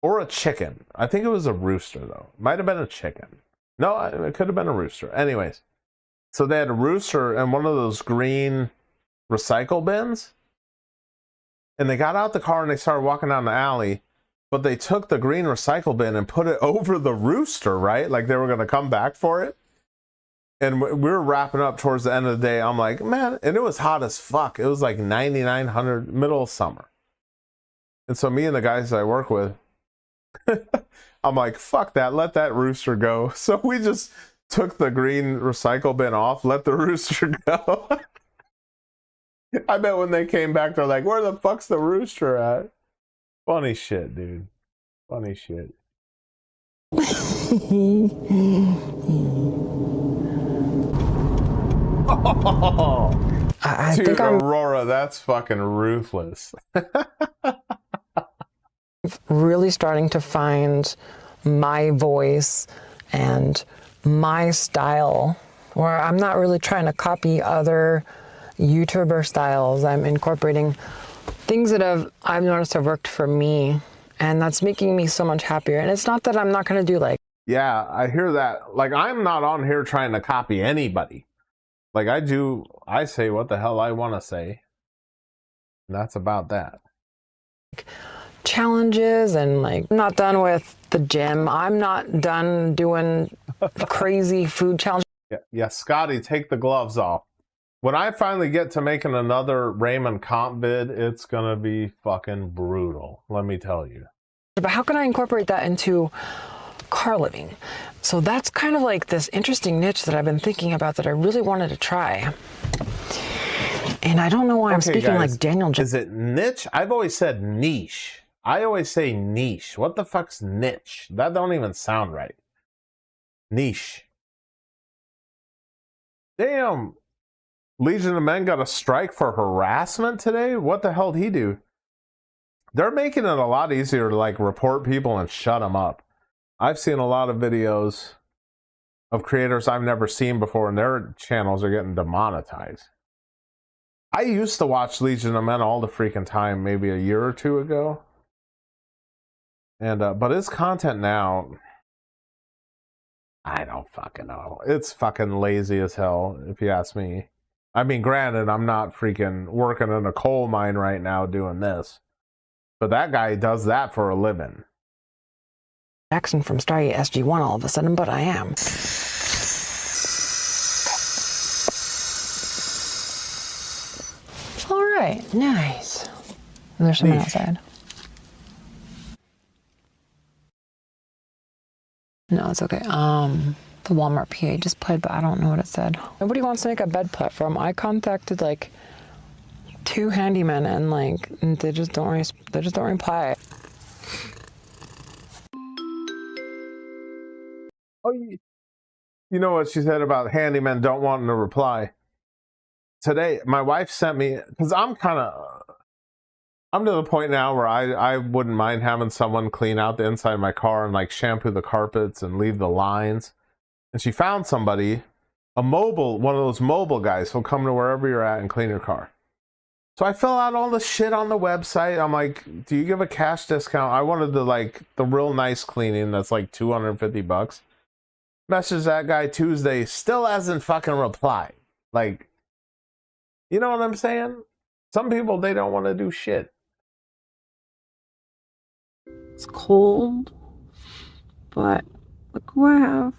Or a chicken. I think it was a rooster, though. Might have been a chicken. No, it could have been a rooster. Anyways, so they had a rooster in one of those green recycle bins. And they got out the car and they started walking down the alley. but they took the green recycle bin and put it over the rooster, right? Like they were going to come back for it. And we were wrapping up towards the end of the day. I'm like, man, and it was hot as fuck. It was like 9,900, middle of summer. And so me and the guys I work with, I'm like, fuck that, let that rooster go. So we just took the green recycle bin off, let the rooster go. I bet when they came back, they're like, where the fuck's the rooster at? Funny shit, dude. Funny shit. I Dude, think I'm Aurora, that's fucking ruthless. really starting to find my voice and my style, where I'm not really trying to copy other YouTuber styles. I'm incorporating things that I've noticed have worked for me, and that's making me so much happier. And it's not that I'm not going to do like, Yeah, I hear that. Like, I'm not on here trying to copy anybody. Like, I say what the hell I want to say. And that's about that. challenges, and like, I'm not done with the gym. I'm not done doing crazy food challenges. Yeah, Scotty, take the gloves off. When I finally get to making another Raymond comp vid, it's gonna be fucking brutal, let me tell you. But how can I incorporate that into car living? So that's kind of like this interesting niche that I've been thinking about that I really wanted to try. And I don't know why I'm speaking guys, like Daniel. Is it niche? I've always said niche. I always say niche. What the fuck's niche? That don't even sound right. Niche. Damn. Legion of Men got a strike for harassment today? What the hell did he do? They're making it a lot easier to like report people and shut them up. I've seen a lot of videos of creators I've never seen before, and their channels are getting demonetized. I used to watch Legion of Men all the freaking time, maybe a year or two ago. And but his content now, I don't fucking know. It's fucking lazy as hell, if you ask me. I mean, granted, I'm not freaking working in a coal mine right now doing this. But that guy does that for a living. Jackson from Starry SG1 all of a sudden, but I am. All right, nice. There's someone outside. No, it's okay. The Walmart PA just played, but I don't know what it said. Nobody wants to make a bed platform. I contacted like 2 handymen, and like they just don't reply. Oh, you know what she said about handymen don't want to reply? Today, my wife sent me, because I'm to the point now where I wouldn't mind having someone clean out the inside of my car and like shampoo the carpets and leave the lines. And she found somebody, one of those mobile guys who'll come to wherever you're at and clean your car. So I fill out all the shit on the website. I'm like, do you give a cash discount? I wanted the real nice cleaning that's like $250. Message that guy Tuesday, still hasn't fucking replied. Like, you know what I'm saying? Some people, they don't want to do shit. It's cold, but look who I have.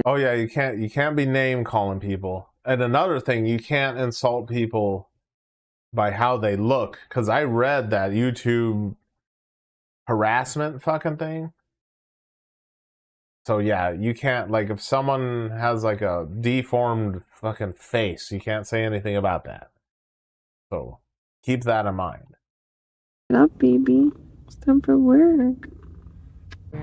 Oh yeah, you can't be name calling people. And another thing, you can't insult people by how they look, because I read that YouTube harassment fucking thing. So yeah, you can't, like, if someone has like a deformed fucking face, you can't say anything about that. So keep that in mind. Get up, baby. It's time for work. I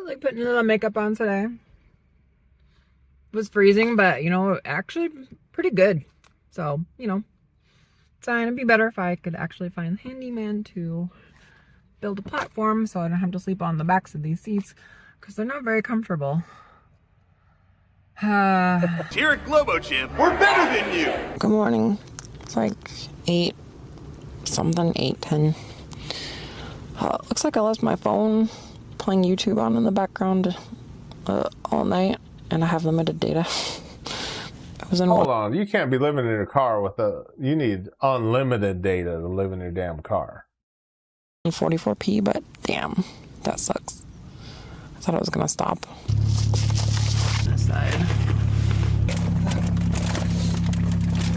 like putting a little makeup on today. It was freezing, but you know, actually pretty good. So, you know, it'd be better if I could actually find a handyman to build a platform so I don't have to sleep on the backs of these seats because they're not very comfortable. Here at Globo Champ, we're better than you! Good morning. It's like 8:10. Looks like I left my phone playing YouTube on in the background all night, and I have limited data. Hold on, you can't be living in your car with you need unlimited data to live in your damn car. 44p, but damn, that sucks. I thought it was gonna stop. This side.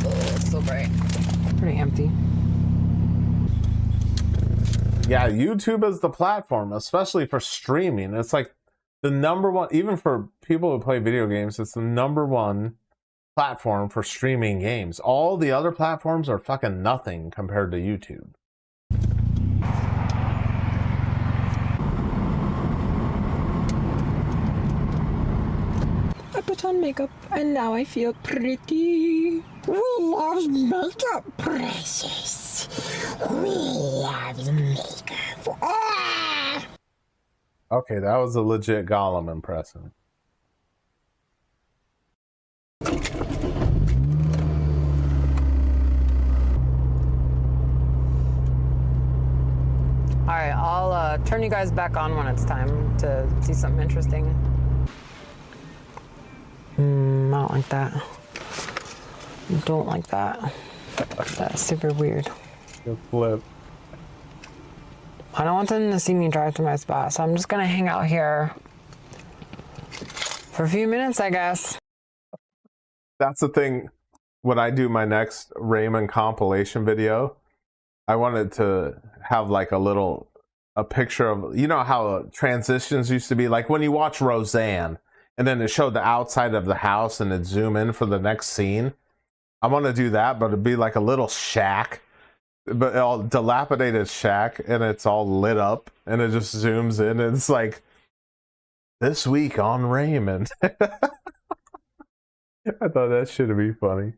Oh, it's so bright. Pretty empty. Yeah, YouTube is the platform, especially for streaming. It's like the number one, even for people who play video games, it's the number one platform for streaming games. All the other platforms are fucking nothing compared to YouTube. I put on makeup and now I feel pretty. We love makeup, precious. We love makeup. Ah! Okay, that was a legit Gollum impression. Alright, I'll turn you guys back on when it's time to see something interesting. I don't like that. Don't like that. That's super weird. Good flip. I don't want them to see me drive to my spot, so I'm just gonna hang out here for a few minutes, I guess. That's the thing. When I do my next Raymond compilation video, I wanted to have like a picture of, you know how transitions used to be, like when you watch Roseanne and then it showed the outside of the house and it zoom in for the next scene. I want to do that, but it'd be like a little shack, but all dilapidated shack, and it's all lit up and it just zooms in and it's like, this week on Raymond. I thought that should be funny.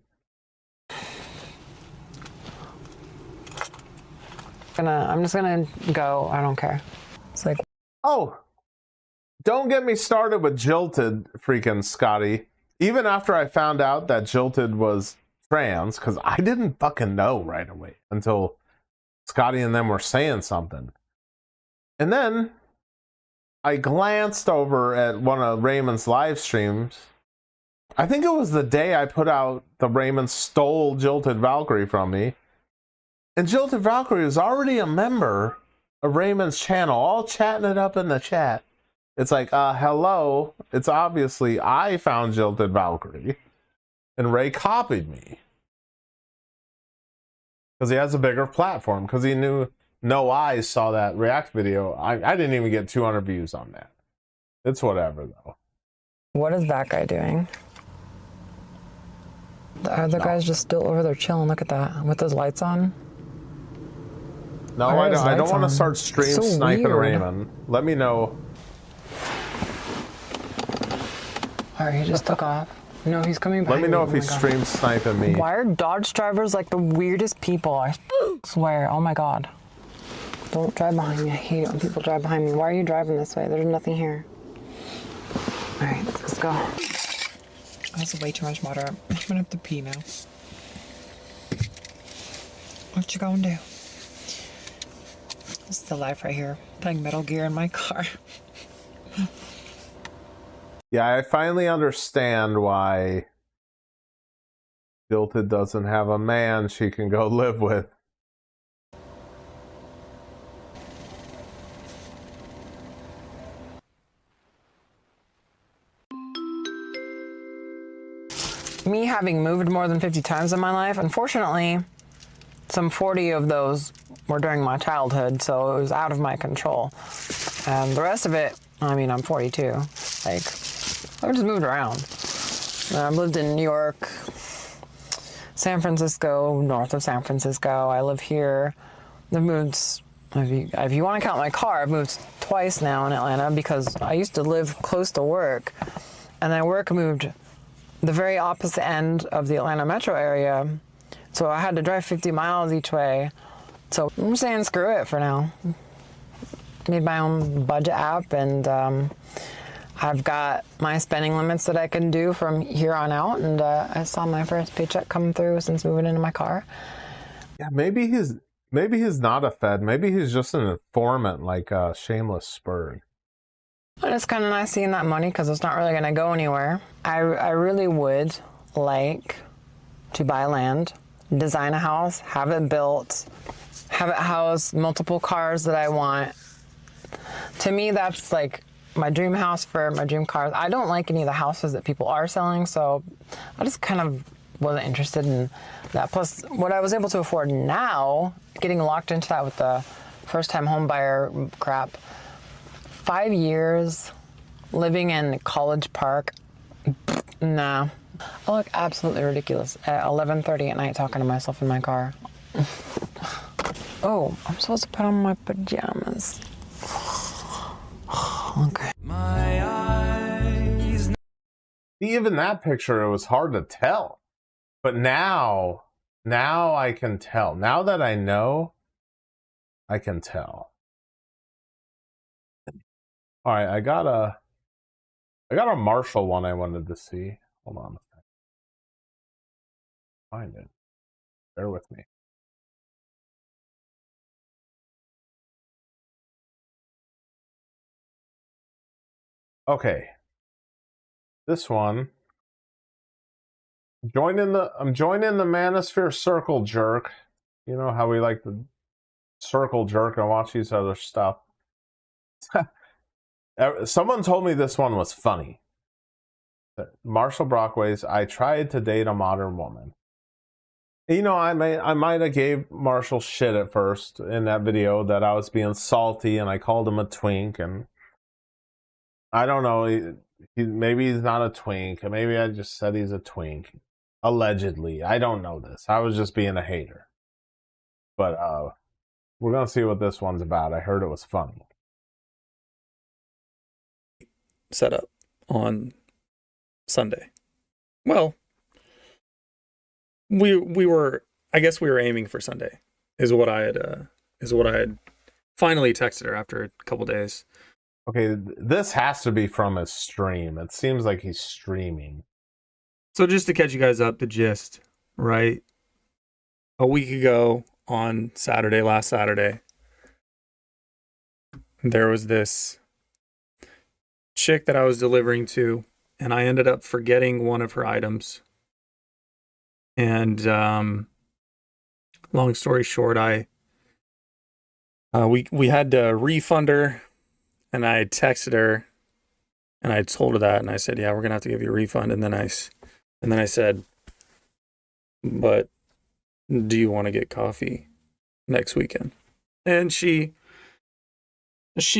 I'm just gonna go. I don't care. It's like, oh, don't get me started with Jilted, freaking Scotty. Even after I found out that Jilted was trans, because I didn't fucking know right away until Scotty and them were saying something. And then I glanced over at one of Raymond's live streams. I think it was the day I put out the Raymond stole Jilted Valkyrie from me. And Jilted Valkyrie is already a member of Raymond's channel, all chatting it up in the chat. It's like, hello. It's obviously I found Jilted Valkyrie. And Ray copied me. Because he has a bigger platform. Because he knew no eyes saw that React video. I didn't even get 200 views on that. It's whatever, though. what is that guy doing? The other guy's just still over there chilling. Look at that. With his lights on. No, I don't want to start stream so sniping weird. Raymond. Let me know. Alright, he just took off. No, he's coming back. Let me know if he streams sniping me. Why are Dodge drivers like the weirdest people? I swear. Oh my god. Don't drive behind me. I hate it when people drive behind me. Why are you driving this way? There's nothing here. Alright, let's go. That's way too much water. I'm gonna have to pee now. What you gonna do? This is the life right here. Playing Metal Gear in my car. Yeah, I finally understand why Jilted doesn't have a man she can go live with. Me having moved more than 50 times in my life, unfortunately, some 40 of those were during my childhood, so it was out of my control. And the rest of it, I mean, I'm 42. Like, I've just moved around. I've lived in New York, San Francisco, north of San Francisco. I live here. I've moved, if you want to count my car, I've moved twice now in Atlanta because I used to live close to work. And then work moved the very opposite end of the Atlanta metro area. So I had to drive 50 miles each way. So I'm saying screw it for now. Made my own budget app, and I've got my spending limits that I can do from here on out, and I saw my first paycheck come through since moving into my car. Yeah, maybe he's not a Fed. Maybe he's just an informant like Shameless Spurred. And it's kind of nice seeing that money because it's not really going to go anywhere. I really would like to buy land, design a house, have it built, have it house multiple cars that I want. To me, that's like my dream house for my dream cars. I don't like any of the houses that people are selling, so I just kind of wasn't interested in that. Plus, what I was able to afford now, getting locked into that with the first-time home buyer crap, 5 years living in College Park, nah. I look absolutely ridiculous at 11:30 at night talking to myself in my car. Oh, I'm supposed to put on my pajamas. Okay. My eyes. Even that picture, it was hard to tell. But now I can tell. Now that I know, I can tell. All right, I got a Marshall one I wanted to see. Hold on a second. Find it. Bear with me. Okay. This one. I'm joining the Manosphere Circle Jerk. You know how we like the circle jerk and watch these other stuff. Someone told me this one was funny. Marshall Brockway's I Tried to Date a Modern Woman. You know, I might have gave Marshall shit at first in that video that I was being salty and I called him a twink, and I don't know, maybe he's not a twink, maybe I just said he's a twink. Allegedly. I don't know this. I was just being a hater. But we're gonna see what this one's about. I heard it was funny. Set up on Sunday. Well, we were, I guess we were aiming for Sunday is what I had finally texted her after a couple days. Okay, this has to be from his stream. It seems like he's streaming. So just to catch you guys up, the gist, right? A week ago on Saturday, last Saturday, there was this chick that I was delivering to, and I ended up forgetting one of her items. And long story short, we had to refund her, and I had texted her, and I told her that, and I said, yeah, we're gonna have to give you a refund. And then I said, but do you want to get coffee next weekend? And she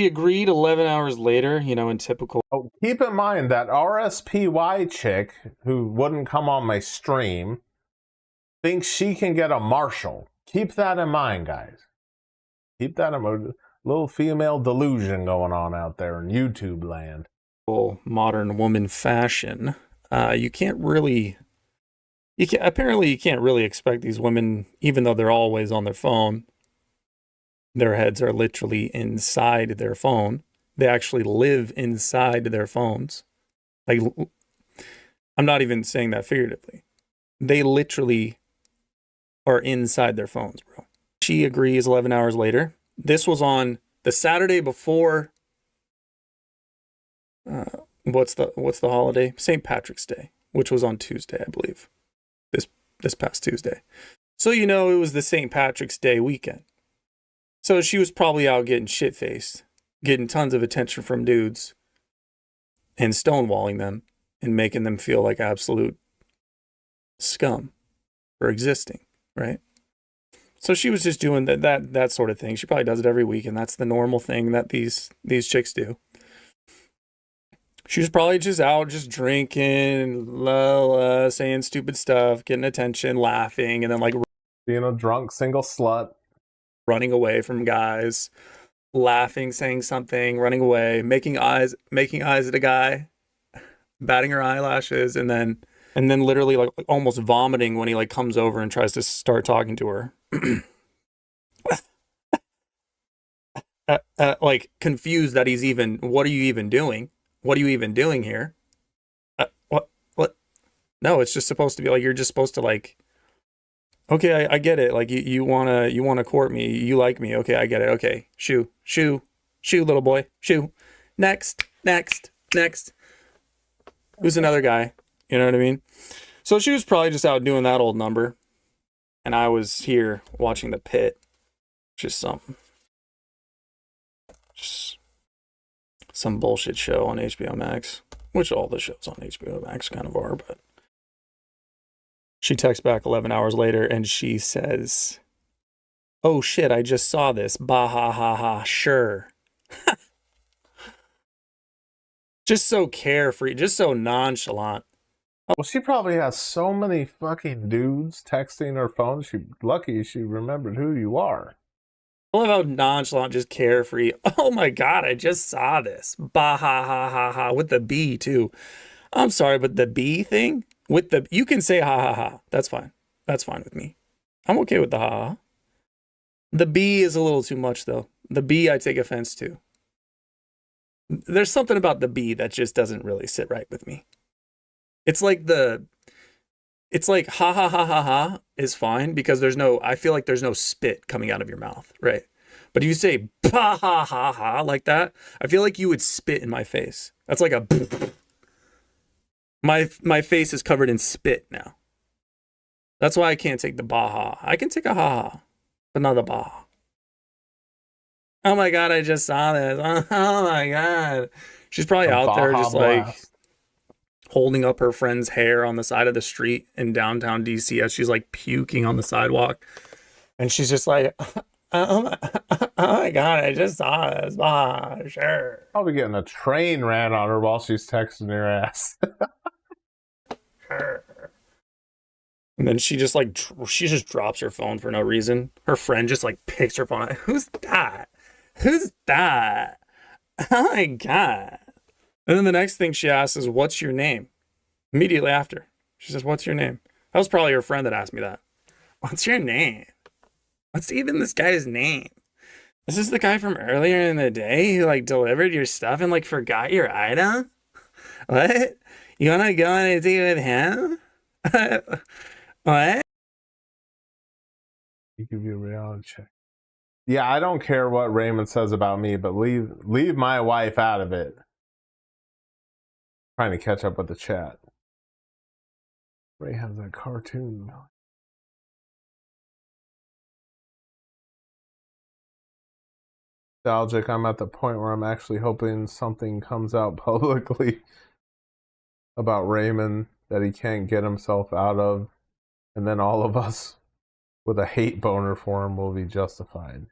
agreed 11 hours later, you know, in typical. Oh, keep in mind that RSPY chick who wouldn't come on my stream thinks she can get a Marshall. Keep that in mind, guys. Keep that in mind. Little female delusion going on out there in YouTube land. Modern woman fashion. Apparently you can't really expect these women, even though they're always on their phone, their heads are literally inside their phone. They actually live inside their phones. Like, I'm not even saying that figuratively. They literally are inside their phones, bro. She agrees 11 hours later. This was on the Saturday before, what's the holiday? St. Patrick's Day, which was on Tuesday, I believe. This past Tuesday. So, you know, it was the St. Patrick's Day weekend. So she was probably out getting shit-faced, getting tons of attention from dudes, and stonewalling them and making them feel like absolute scum for existing, right? So she was just doing that sort of thing. She probably does it every week, and that's the normal thing that these chicks do. She was probably just out, just drinking, saying stupid stuff, getting attention, laughing, and then like being a drunk single slut, running away from guys, laughing, saying something, running away, making eyes at a guy, batting her eyelashes, and then literally like almost vomiting when he like comes over and tries to start talking to her. Like confused that he's even, what are you even doing? What are you even doing here? What? No, it's just supposed to be like, you're just supposed to like, okay, I get it. Like you wanna court me. You like me. Okay, I get it. Okay. Shoo, little boy. Shoo. Next. Who's another guy? You know what I mean? So she was probably just out doing that old number. And I was here watching The Pit. Just some bullshit show on HBO Max. Which all the shows on HBO Max kind of are, but she texts back 11 hours later and she says, "Oh shit, I just saw this. Bah ha ha ha, sure." Just so carefree, just so nonchalant. Well, she probably has so many fucking dudes texting her phone. Lucky she remembered who you are. I love how nonchalant, just carefree. Oh my god, I just saw this. Bah ha ha ha ha, with the B too. I'm sorry, but the B thing with the, you can say ha ha ha. That's fine. That's fine with me. I'm okay with the ha ha. The B is a little too much though. The B I take offense to. There's something about the B that just doesn't really sit right with me. It's like ha ha ha ha ha is fine because I feel like there's no spit coming out of your mouth, right? But if you say bah ha ha ha like that, I feel like you would spit in my face. That's like a my face is covered in spit now. That's why I can't take the bah ha. I can take a ha ha, but not the bah. Oh my god, I just saw this. Oh my god. She's probably out there just like holding up her friend's hair on the side of the street in downtown DC as she's like puking on the sidewalk. And she's just like, oh my god, I just saw this. Ah, sure. Probably getting a train ran on her while she's texting her ass. Sure. And then she just drops her phone for no reason. Her friend just like picks her phone up. Who's that? Who's that? Oh my god. And then the next thing she asks is, "What's your name?" Immediately after. She says, "What's your name?" That was probably her friend that asked me that. What's your name? What's even this guy's name? Is this the guy from earlier in the day who like delivered your stuff and like forgot your item? What? You want to go on a date with him? What? You give you a reality check. Yeah, I don't care what Raymond says about me, but leave my wife out of it. Trying to catch up with the chat. Ray has that cartoon. Nostalgic. I'm at the point where I'm actually hoping something comes out publicly about Raymond that he can't get himself out of, and then all of us with a hate boner for him will be justified.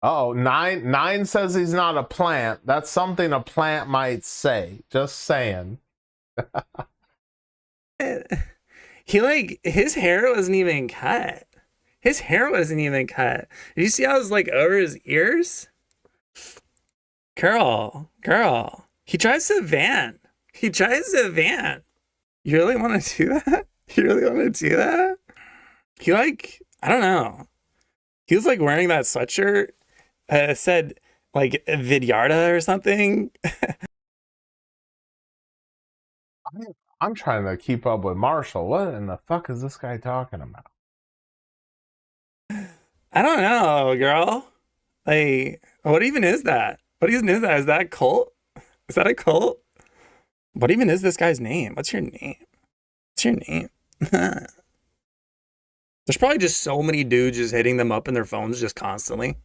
Oh, nine says he's not a plant. That's something a plant might say. Just saying. He like, his hair wasn't even cut. His hair wasn't even cut. Did you see how it was like over his ears? Girl. He tries to van. You really want to do that? You really want to do that? He like, I don't know. He was like wearing that sweatshirt. Said like Vidyarda or something. I'm trying to keep up with Marshall. What in the fuck is this guy talking about? I don't know, girl. Like, what even is that? What even is that? Is that a cult? Is that a cult? What even is this guy's name? What's your name? What's your name? There's probably just so many dudes just hitting them up in their phones just constantly.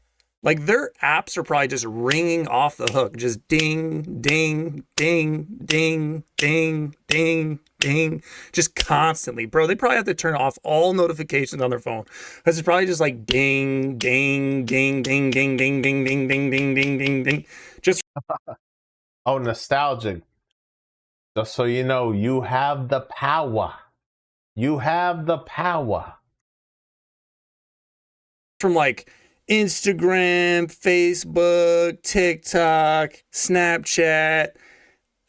Like, their apps are probably just ringing off the hook. Just ding, ding, ding, ding, ding, ding, ding. Just constantly. Bro, they probably have to turn off all notifications on their phone. Because it's probably just like ding, ding, ding, ding, ding, ding, ding, ding, ding, ding, ding, ding, ding. Just oh, nostalgic. Just so you know, you have the power. You have the power. From like Instagram, Facebook, TikTok, Snapchat,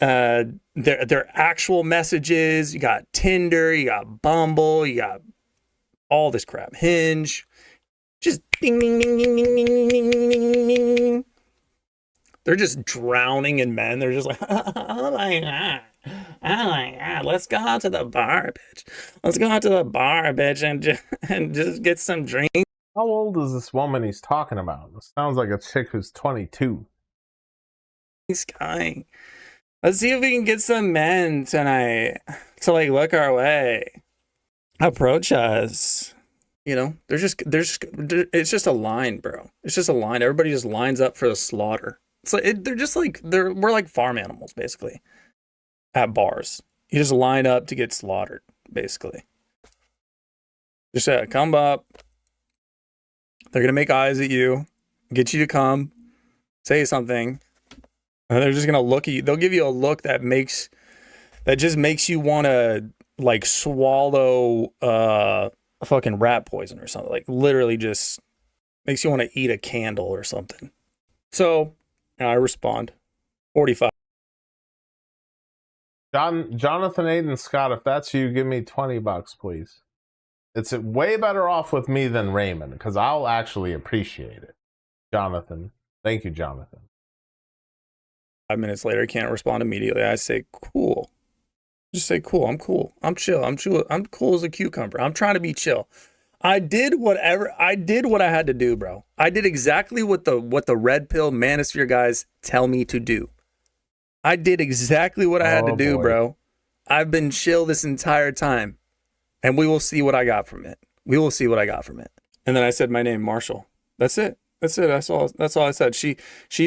their actual messages. You got Tinder, you got Bumble, you got all this crap. Hinge. Just ding, ding, ding, ding, ding, ding, ding, ding, ding, ding. They're just drowning in men. They're just like, oh my god. Oh my god, let's go out to the bar, bitch. Let's go out to the bar, bitch, and just get some drinks. How old is this woman he's talking about? This sounds like a chick who's 22. Sky. Let's see if we can get some men tonight to like look our way. Approach us. You know, it's just a line, bro. It's just a line. Everybody just lines up for the slaughter. It's like we're like farm animals basically at bars. You just line up to get slaughtered, basically. Just come up. They're gonna make eyes at you, get you to come, say something, and they're just gonna look at you. They'll give you a look that just makes you want to like swallow fucking rat poison or something. Like literally just makes you want to eat a candle or something. So I respond, 45. Jonathan Aiden Scott, if that's you, give me $20, please. It's way better off with me than Raymond, because I'll actually appreciate it. Jonathan. Thank you, Jonathan. 5 minutes later, can't respond immediately. I say, cool. Just say, cool. I'm cool. I'm chill. I'm cool as a cucumber. I'm trying to be chill. I did what I had to do, bro. I did exactly what the red pill manosphere guys tell me to do. I did exactly what I had to do, bro. I've been chill this entire time. And we will see what I got from it. We will see what I got from it. And then I said my name, Marshall. That's it. That's all I said. She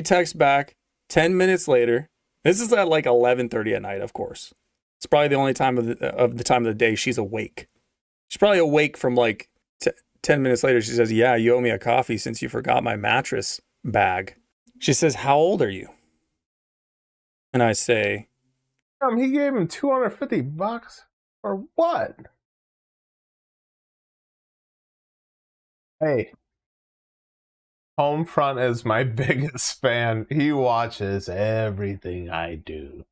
texts back 10 minutes later. This is at like 11:30 at night, of course. It's probably the only time of the day she's awake. She's probably awake from like 10 minutes later. She says, yeah, you owe me a coffee since you forgot my mattress bag. She says, how old are you? And I say, he gave him $250 for what? Hey, Homefront is my biggest fan. He watches everything I do.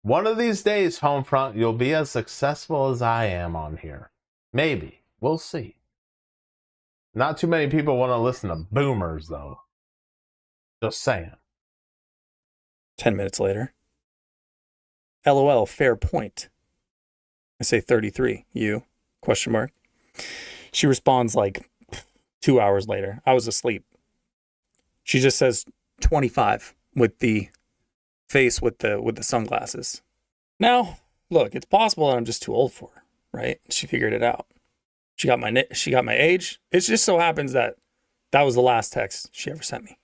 One of these days, Homefront, you'll be as successful as I am on here. Maybe. We'll see. Not too many people want to listen to boomers, though. Just saying. 10 minutes later. LOL, fair point. I say 33. You? Question mark. She responds like 2 hours later. I was asleep. She just says 25 with the face with the sunglasses. Now, look, it's possible that I'm just too old for her, right? She figured it out. She got my age. It just so happens that was the last text she ever sent me.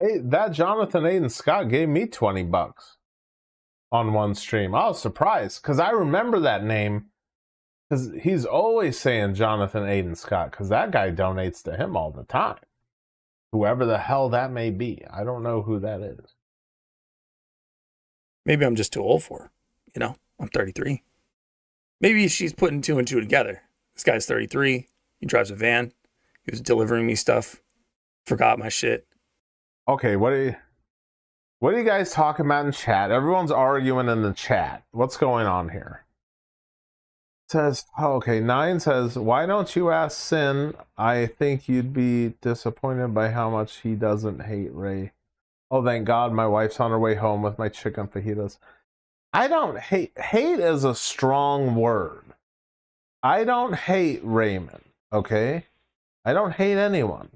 Hey, that Jonathan Aiden Scott gave me $20 on one stream. I was surprised because I remember that name because he's always saying Jonathan Aiden Scott because that guy donates to him all the time. Whoever the hell that may be. I don't know who that is. Maybe I'm just too old for her. You know, I'm 33. Maybe she's putting two and two together. This guy's 33. He drives a van. He was delivering me stuff. Forgot my shit. Okay, what are you guys talking about in chat? Everyone's arguing in the chat. What's going on here? It says, okay, 9 says, why don't you ask Sin? I think you'd be disappointed by how much he doesn't hate Ray. Oh, thank God my wife's on her way home with my chicken fajitas. I don't hate. Hate is a strong word. I don't hate Raymond, okay? I don't hate anyone.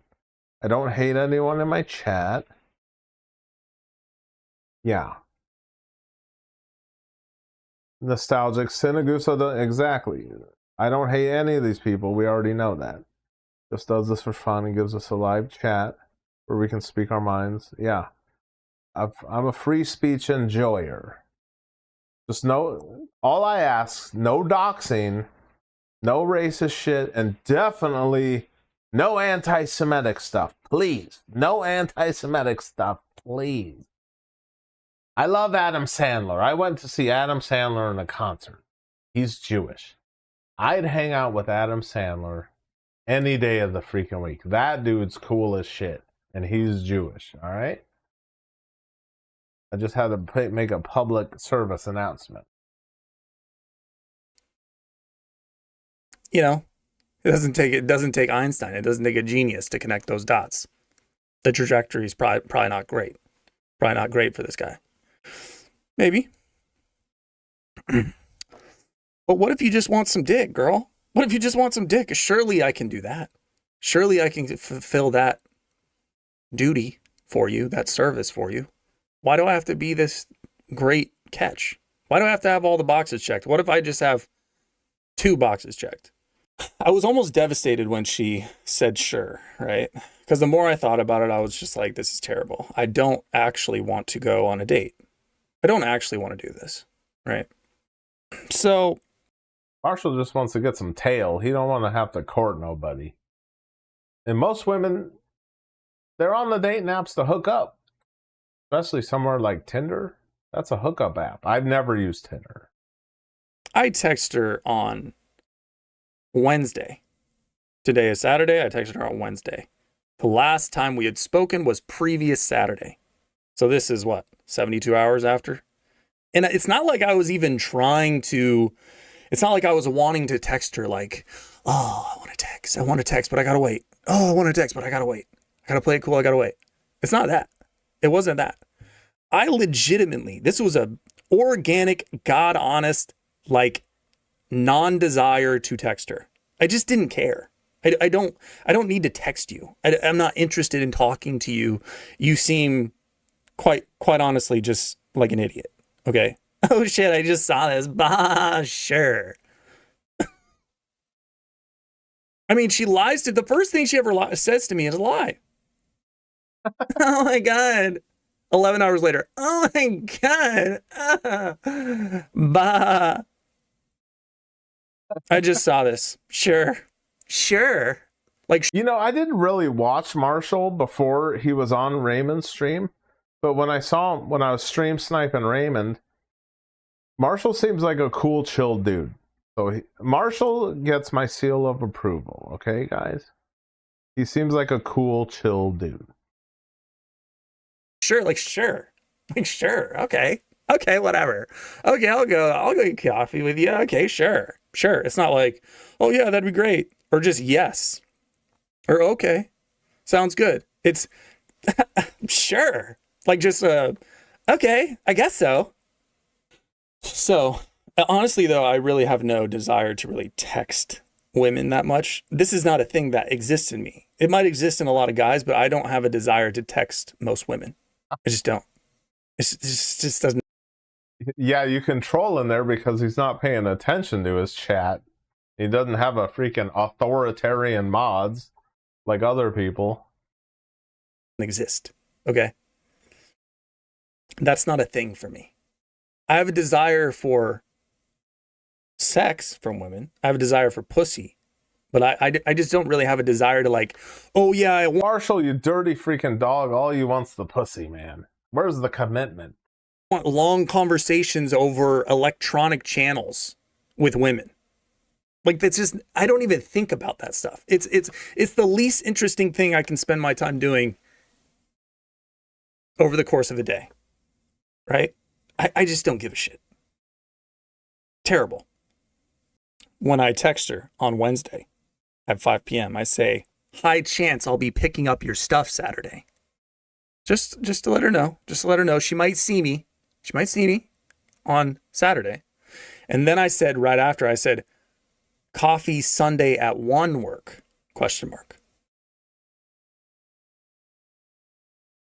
I don't hate anyone in my chat. Yeah. Nostalgic. Sinaguso, exactly. I don't hate any of these people. We already know that. Just does this for fun. He gives us a live chat where we can speak our minds. Yeah. I'm a free speech enjoyer. Just all I ask, no doxing, no racist shit, and definitely no anti-Semitic stuff, please. No anti-Semitic stuff, please. I love Adam Sandler. I went to see Adam Sandler in a concert. He's Jewish. I'd hang out with Adam Sandler any day of the freaking week. That dude's cool as shit, and he's Jewish, all right? I just had to make a public service announcement. You know, it doesn't take Einstein. It doesn't take a genius to connect those dots. The trajectory is probably not great. Probably not great for this guy. Maybe. But what if you just want some dick, girl? What if you just want some dick? Surely I can do that. Surely I can fulfill that duty for you, that service for you. Why do I have to be this great catch? Why do I have to have all the boxes checked? What if I just have 2 boxes checked? I was almost devastated when she said sure, right? Because the more I thought about it, I was just like, this is terrible. I don't actually want to go on a date. I don't actually want to do this, right? So Marshall just wants to get some tail. He don't want to have to court nobody. And most women, they're on the dating apps to hook up. Especially somewhere like Tinder. That's a hookup app. I've never used Tinder. I text her on Wednesday. Today is Saturday. I texted her on Wednesday. The last time we had spoken was previous Saturday. So this is what, 72 hours after? And it's not like I was even trying to, it's not like I was wanting to text her like, oh, I want to text, but I gotta wait. Oh, I want to text, but I gotta wait. I gotta play it cool, I gotta wait. It's not that. It wasn't that. I legitimately, this was a organic, God honest, like non-desire to text her. I just didn't care. I don't need to text you. I'm not interested in talking to you. You seem quite honestly just like an idiot. Okay. Oh shit, I just saw this. Bah, sure. I mean, she lies to the first thing she ever says to me is a lie. Oh my God. 11 hours later. Oh my God. Bah. I just saw this. Sure. Like, You know, I didn't really watch Marshall before he was on Raymond's stream. But when I saw him, when I was stream sniping Raymond, Marshall seems like a cool, chill dude. So Marshall gets my seal of approval. Okay, guys? He seems like a cool, chill dude. sure. Okay, whatever. Okay, I'll go get coffee with you. Okay, sure. It's not like, oh yeah, that'd be great, or just yes, or okay, sounds good. It's sure, like just okay, I guess so. So honestly, though, I really have no desire to really text women that much. This is not a thing that exists in me. It might exist in a lot of guys, but I don't have a desire to text most women. I just don't. It just doesn't. Yeah, you can troll in there because he's not paying attention to his chat. He doesn't have a freaking authoritarian mods like other people. Exist. Okay. That's not a thing for me. I have a desire for sex from women. I have a desire for pussy, but I just don't really have a desire to like, oh yeah, I Marshall, you dirty freaking dog. All you want's the pussy, man. Where's the commitment? want long conversations over electronic channels with women. Like that's just, I don't even think about that stuff. It's the least interesting thing I can spend my time doing over the course of a day. Right? I just don't give a shit. Terrible. When I text her on Wednesday at 5 p.m., I say, high chance I'll be picking up your stuff Saturday. Just to let her know. Just to let her know she might see me. She might see me on Saturday. And then I said, right after, I said, coffee Sunday at 1 work? Question mark.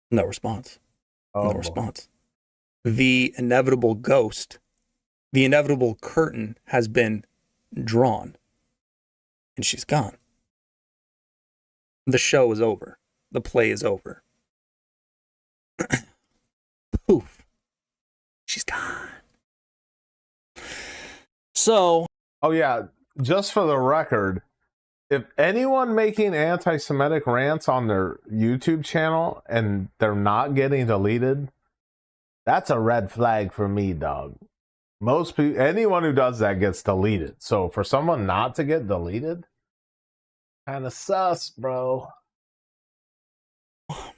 No response. Oh, No response. The inevitable ghost, the inevitable curtain has been drawn. And she's gone. The show is over. The play is over. Poof. She's gone. So. Oh, yeah. Just for the record, if anyone making anti-Semitic rants on their YouTube channel and they're not getting deleted, that's a red flag for me, dog. Most people, anyone who does that gets deleted. So for someone not to get deleted, kind of sus, bro. Of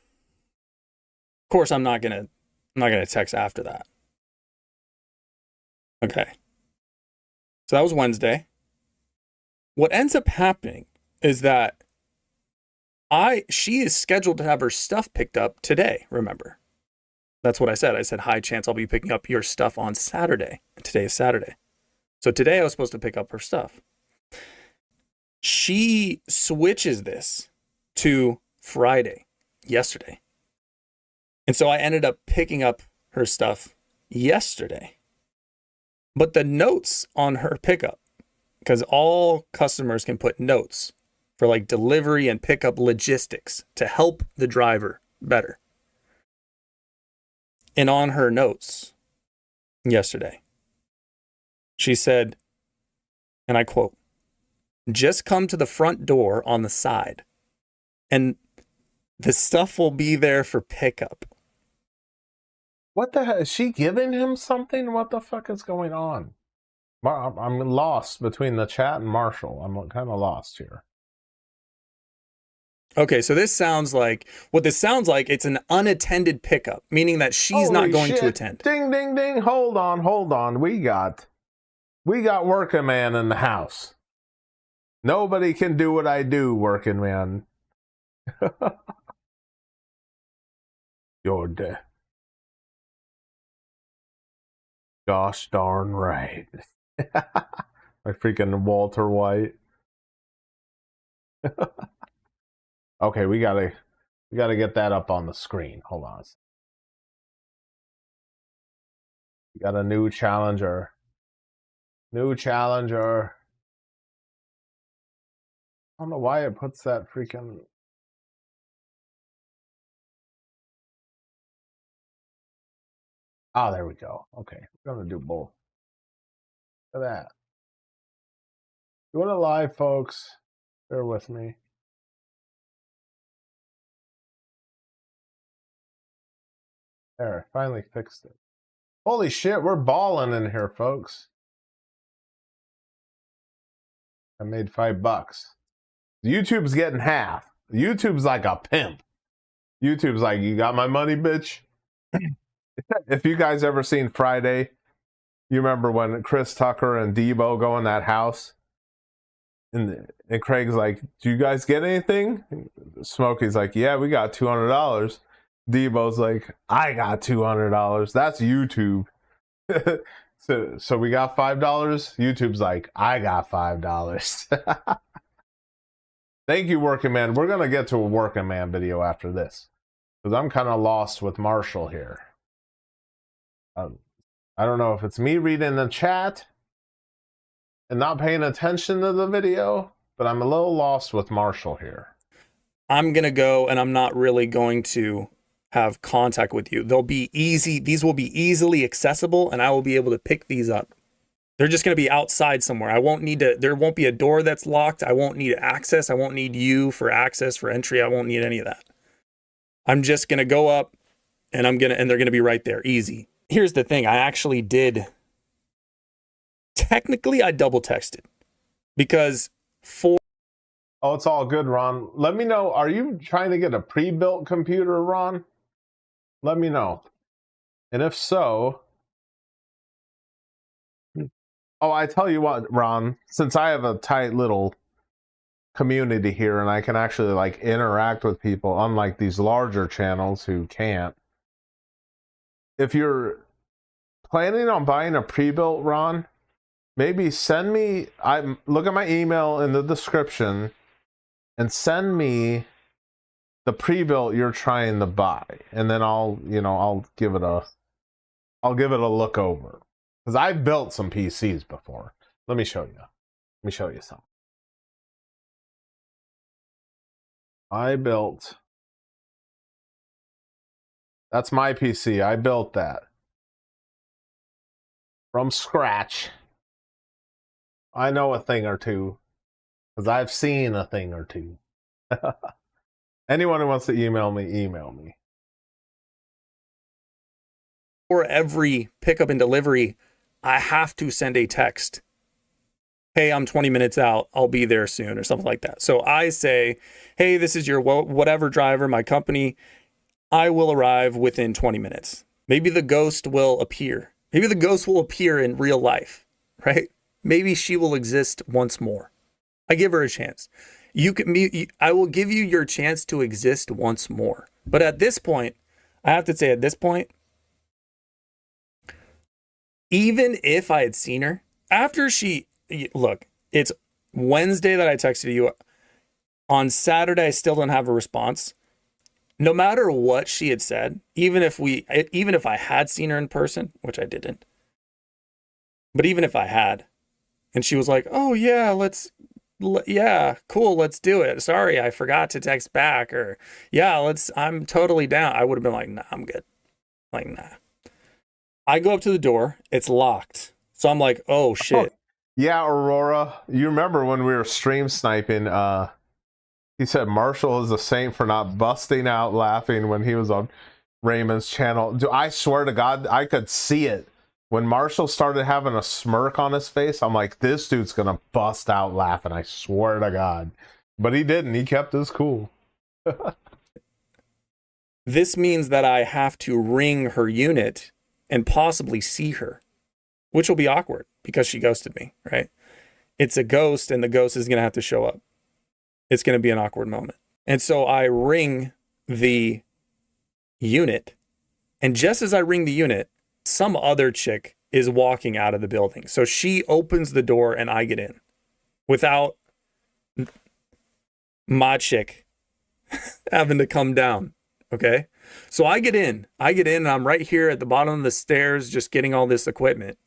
course, I'm not gonna text after that. Okay. So that was Wednesday. What ends up happening is that she is scheduled to have her stuff picked up today, remember. That's what I said. I said, high chance I'll be picking up your stuff on Saturday. And today is Saturday. So today I was supposed to pick up her stuff. She switches this to Friday, yesterday. And so I ended up picking up her stuff yesterday. But the notes on her pickup, because all customers can put notes for like delivery and pickup logistics to help the driver better. And on her notes yesterday, she said, and I quote, "Just come to the front door on the side and the stuff will be there for pickup." What the hell? Is she giving him something? What the fuck is going on? I'm lost between the chat and Marshall. I'm kind of lost here. Okay, so this sounds like, it's an unattended pickup, meaning that she's not going to attend. Ding, ding, ding. Hold on. We got working man in the house. Nobody can do what I do, working man. You're dead. Gosh darn right. My freaking Walter White. Okay, we gotta get that up on the screen. Hold on. We got a new challenger. I don't know why it puts that freaking. Oh, there we go. Okay, we're gonna do both. Look at that. Doing it live, folks. Bear with me. There, finally fixed it. Holy shit, we're balling in here, folks. I made $5. YouTube's getting half. YouTube's like a pimp. YouTube's like, you got my money, bitch? If you guys ever seen Friday, you remember when Chris Tucker and Debo go in that house? And Craig's like, do you guys get anything? Smokey's like, yeah, we got $200. Debo's like, I got $200. That's YouTube. So we got $5. YouTube's like, I got $5. Thank you, working man. We're gonna get to a working man video after this because I'm kind of lost with Marshall here. I don't know if it's me reading the chat and not paying attention to the video, but I'm a little lost with Marshall here. I'm gonna go and I'm not really going to have contact with you. These will be easily accessible and I will be able to pick these up. They're just going to be outside somewhere. There won't be a door that's locked. I won't need access. I won't need you for access, for entry. I won't need any of that. I'm just going to go up and they're going to be right there. Easy. Here's the thing. Technically I double texted because Oh, it's all good, Ron. Let me know. Are you trying to get a pre-built computer, Ron? Let me know. And if so, oh, I tell you what, Ron, since I have a tight little community here and I can actually like interact with people, unlike these larger channels who can't. If you're planning on buying a pre-built, Ron, maybe send me, look at my email in the description and send me the pre-built you're trying to buy, and then I'll give it a look over. Because I've built some PCs before. Let me show you some. That's my PC. I built that from scratch. I know a thing or two because I've seen a thing or two. Anyone who wants to email me, email me. For every pickup and delivery, I have to send a text. Hey, I'm 20 minutes out. I'll be there soon or something like that. So I say, hey, this is your whatever driver, my company. I will arrive within 20 minutes. Maybe the ghost will appear. Maybe the ghost will appear in real life, right? Maybe she will exist once more. I give her a chance. I will give you your chance to exist once more. But at this point, I have to say even if I had seen her after look, it's Wednesday that I texted you. On Saturday, I still don't have a response. no matter what she had said, even if I had seen her in person, which I didn't, but even if I had, and she was like, "Oh yeah, yeah, cool, let's do it. Sorry, I forgot to text back," or "Yeah, I'm totally down," I would have been like, "Nah, I'm good." Like, nah. I go up to the door, it's locked. So I'm like, "Oh shit." Yeah, Aurora, you remember when we were stream sniping, he said Marshall is a saint for not busting out laughing when he was on Raymond's channel. I swear to God, I could see it. When Marshall started having a smirk on his face, I'm like, this dude's gonna bust out laughing. I swear to God. But he didn't. He kept his cool. This means that I have to ring her unit and possibly see her, which will be awkward because she ghosted me, right? It's a ghost and the ghost is going to have to show up. It's going to be an awkward moment. And so I ring the unit, and just as I ring the unit, some other chick is walking out of the building. So she opens the door and I get in without my chick having to come down. Okay. So I get in and I'm right here at the bottom of the stairs, just getting all this equipment,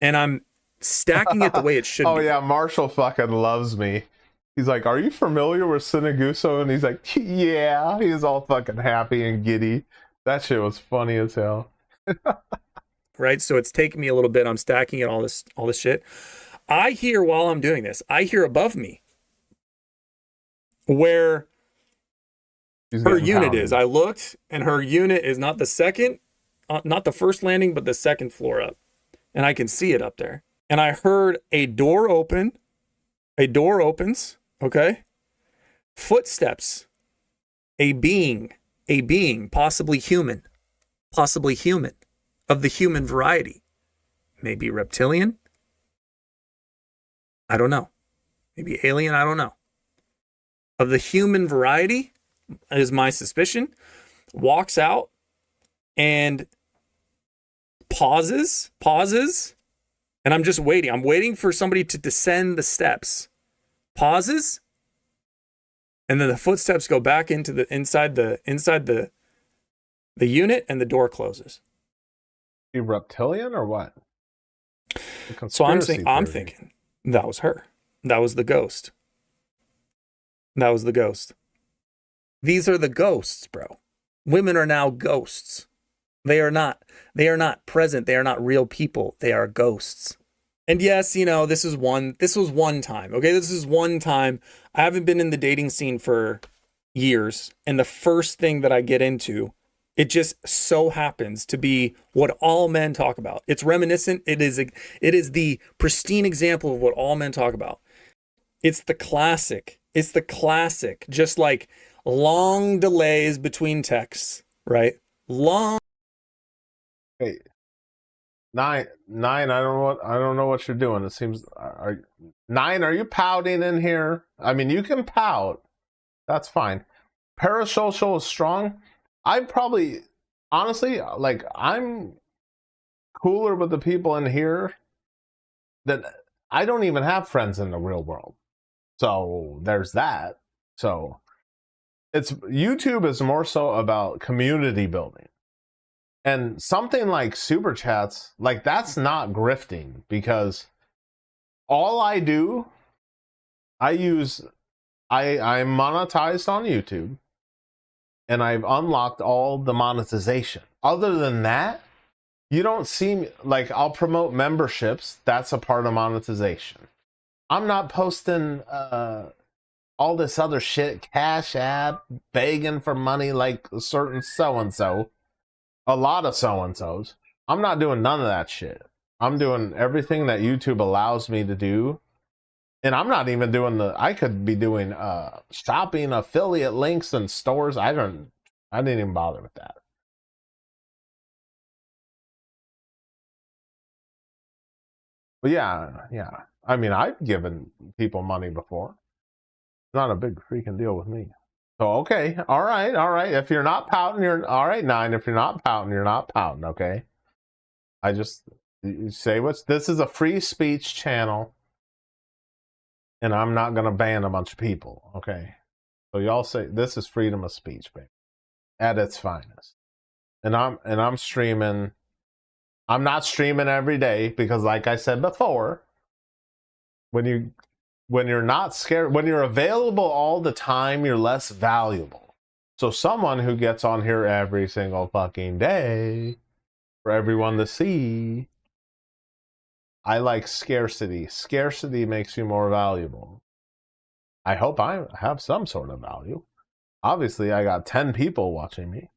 and I'm stacking it the way it should be. Oh yeah, Marshall fucking loves me. He's like, "Are you familiar with Sinaguso?" And he's like, "Yeah." He's all fucking happy and giddy. That shit was funny as hell. Right? So it's taking me a little bit. I'm stacking it, all this shit. I hear while I'm doing this, I hear above me where her unit is. I looked, and her unit is not the first landing, but the second floor up. And I can see it up there. And I heard a door open. A door opens. Okay. Footsteps. A being, possibly human, of the human variety. Maybe reptilian. I don't know. Maybe alien. I don't know. Of the human variety is my suspicion. Walks out and pauses. And I'm just waiting. I'm waiting for somebody to descend the steps. Pauses. And then the footsteps go back into the inside the unit, and the door closes. You reptilian or what? So I'm thinking that was her. That was the ghost. These are the ghosts, bro. Women are now ghosts. They are not present. They are not real people. They are ghosts. And yes, this was one time. Okay, this is one time. I haven't been in the dating scene for years, and the first thing that I get into, it just so happens to be what all men talk about. It's reminiscent. It is the pristine example of what all men talk about. It's the classic. Just like long delays between texts, right? Long. Hey, Nine. I don't know what you're doing. It seems. Nine, are you pouting in here? I mean, you can pout. That's fine. Parasocial is strong. I probably, honestly, like, I'm cooler with the people in here that I don't even have friends in the real world. So there's that. So YouTube is more so about community building. And something like super chats, like, that's not grifting, because all I do, I'm monetized on YouTube, and I've unlocked all the monetization. Other than that, you don't see me, like, I'll promote memberships. That's a part of monetization. I'm not posting all this other shit, Cash App, begging for money like a certain so-and-so. A lot of so-and-sos. I'm not doing none of that shit. I'm doing everything that YouTube allows me to do. And I'm not even doing I could be doing shopping, affiliate links, and stores. I didn't even bother with that. But yeah. I mean, I've given people money before. It's not a big freaking deal with me. So, okay, all right. If you're not pouting, you're all right. Nine. If you're not pouting, you're not pouting. Okay. I just say this is a free speech channel, and I'm not gonna ban a bunch of people. Okay. So y'all say this is freedom of speech, baby. at its finest. And I'm streaming. I'm not streaming every day because, like I said before, when you're not scared, when you're available all the time, you're less valuable. So someone who gets on here every single fucking day for everyone to see, I like scarcity. Scarcity makes you more valuable. I hope I have some sort of value. Obviously, I got 10 people watching me,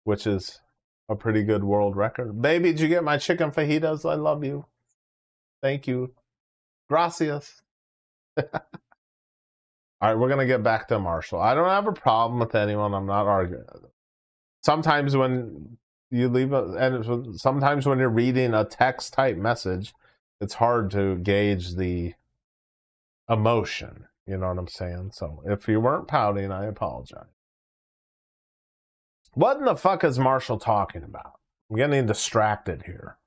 which is a pretty good world record. Baby, did you get my chicken fajitas? I love you. Thank you. Gracias. All right, we're going to get back to Marshall. I don't have a problem with anyone. I'm not arguing. Sometimes when you leave and sometimes when you're reading a text type message, it's hard to gauge the emotion. You know what I'm saying? So if you weren't pouting, I apologize. What in the fuck is Marshall talking about? I'm getting distracted here.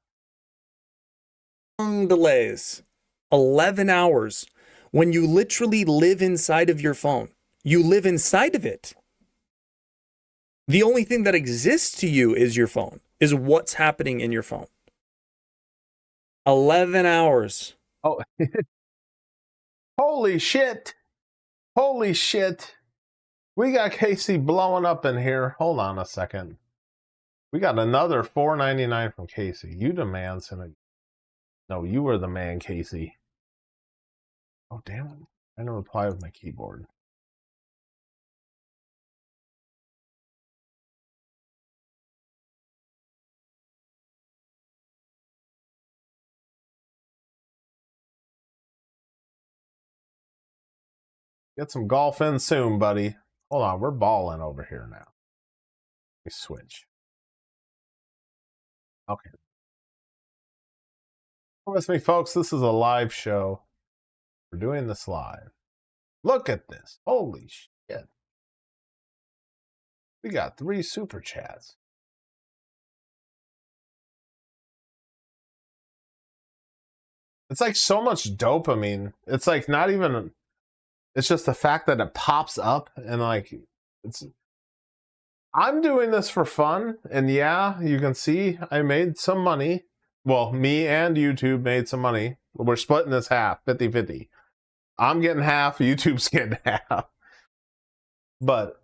Delays. 11 hours. When you literally live inside of your phone. You live inside of it. The only thing that exists to you is your phone. Is what's happening in your phone. 11 hours. Oh. Holy shit. Holy shit. We got Casey blowing up in here. Hold on a second. We got another $4.99 from Casey. You the man, Sinaguso. No, you were the man, Casey. Oh, damn it. I didn't reply with my keyboard. Get some golf in soon, buddy. Hold on, we're balling over here now. We switch. Okay. With me, folks. This is a live show. We're doing this live. Look at this. Holy shit. We got 3 super chats. It's like so much dopamine. It's like not even, it's just the fact that it pops up and like, I'm doing this for fun. And yeah, you can see I made some money. Well, me and YouTube made some money. We're splitting this half, 50-50. I'm getting half, YouTube's getting half. But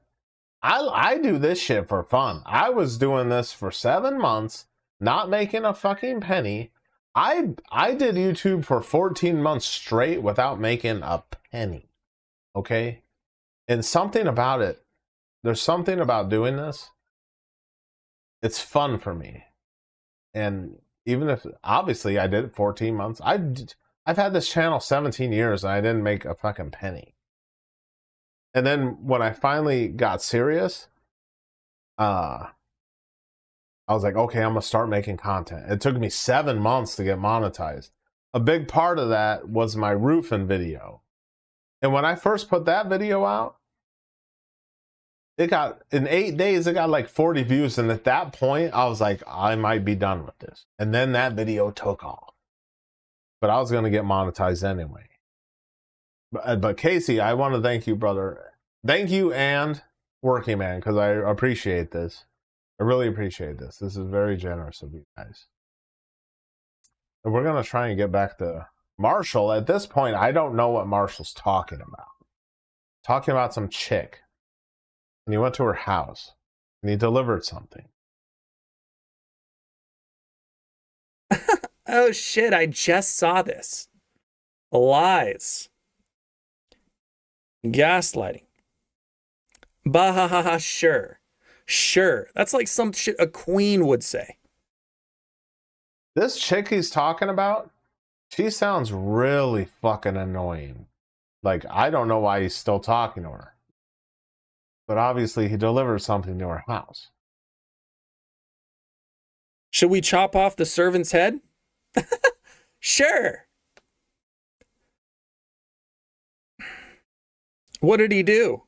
I do this shit for fun. I was doing this for 7 months, not making a fucking penny. I did YouTube for 14 months straight without making a penny. Okay? And something about it, there's something about doing this. It's fun for me. And even if, obviously, I did it 14 months. I've had this channel 17 years and I didn't make a fucking penny. And then when I finally got serious, I was like, okay, I'm going to start making content. It took me 7 months to get monetized. A big part of that was my roofing video. And when I first put that video out, it got, in 8 days, it got like 40 views. And at that point, I was like, I might be done with this. And then that video took off. But I was going to get monetized anyway. But Casey, I want to thank you, brother. Thank you and Working Man, because I appreciate this. I really appreciate this. This is very generous of you guys. And we're going to try and get back to Marshall. At this point, I don't know what Marshall's talking about. Talking about some chick. And he went to her house. And he delivered something. Oh shit, I just saw this. Lies. Gaslighting. Bah, sure. Sure. That's like some shit a queen would say. This chick he's talking about, she sounds really fucking annoying. Like, I don't know why he's still talking to her. But obviously he delivered something to her house. Should we chop off the servant's head? Sure. What did he do?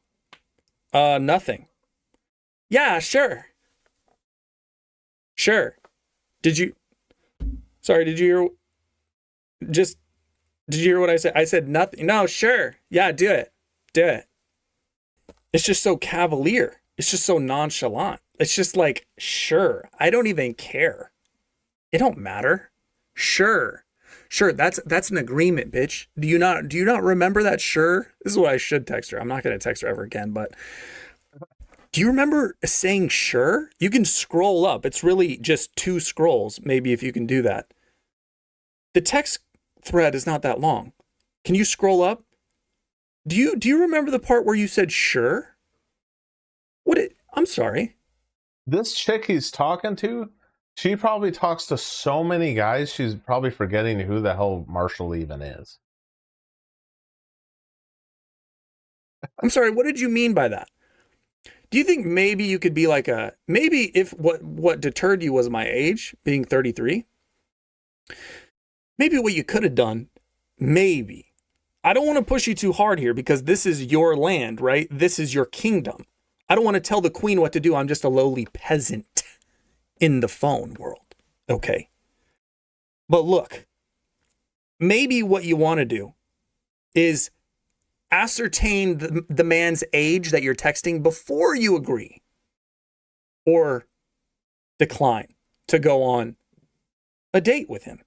Nothing. Yeah, sure. Sure. Did you hear what I said? I said nothing. No, sure. Yeah, do it. Do it. It's just so cavalier. It's just so nonchalant. It's just like, sure, I don't even care. It don't matter. Sure. Sure, that's an agreement, bitch. Do you not remember that? Sure. This is what I should text her. I'm not going to text her ever again, but do you remember saying sure? You can scroll up. It's really just 2 scrolls, maybe, if you can do that. The text thread is not that long. Can you scroll up? Do you remember the part where you said sure? I'm sorry. This chick he's talking to, she probably talks to so many guys, she's probably forgetting who the hell Marshall even is. I'm sorry, what did you mean by that? Do you think maybe you could be like maybe if what deterred you was my age, being 33? Maybe what you could have done, maybe. I don't want to push you too hard here because this is your land, right? This is your kingdom. I don't want to tell the queen what to do. I'm just a lowly peasant in the phone world. Okay. But look, maybe what you want to do is ascertain the man's age that you're texting before you agree or decline to go on a date with him.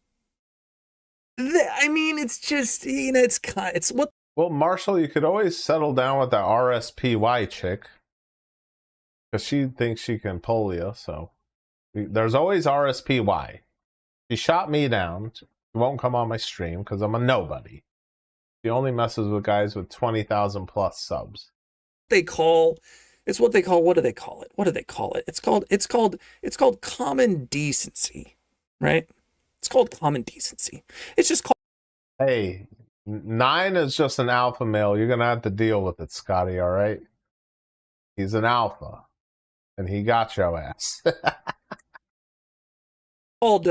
I mean, it's just, it's what. Well, Marshall, you could always settle down with the RSPY chick because she thinks she can pull you. So there's always RSPY. She shot me down. She won't come on my stream because I'm a nobody. She only messes with guys with 20,000 plus subs. What do they call it? It's called common decency, right? It's called common decency. It's just called. Hey, 9 is just an alpha male. You're going to have to deal with it, Scotty, all right? He's an alpha, and he got your ass. Called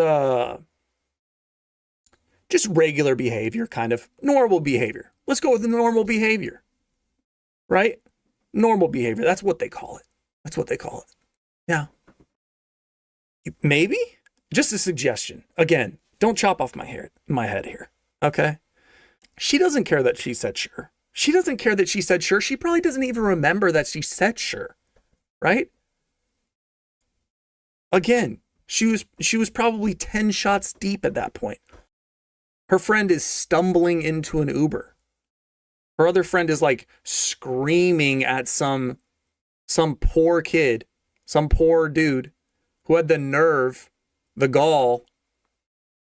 just regular behavior, kind of normal behavior. Let's go with the normal behavior, right? Normal behavior. That's what they call it. Yeah. Maybe just a suggestion. Again, don't chop off my head here. Okay. She doesn't care that she said sure. She doesn't care that she said sure. She probably doesn't even remember that she said sure. Right? Again, she was probably 10 shots deep at that point. Her friend is stumbling into an Uber. Her other friend is like screaming at some poor kid, some poor dude who had the nerve, the gall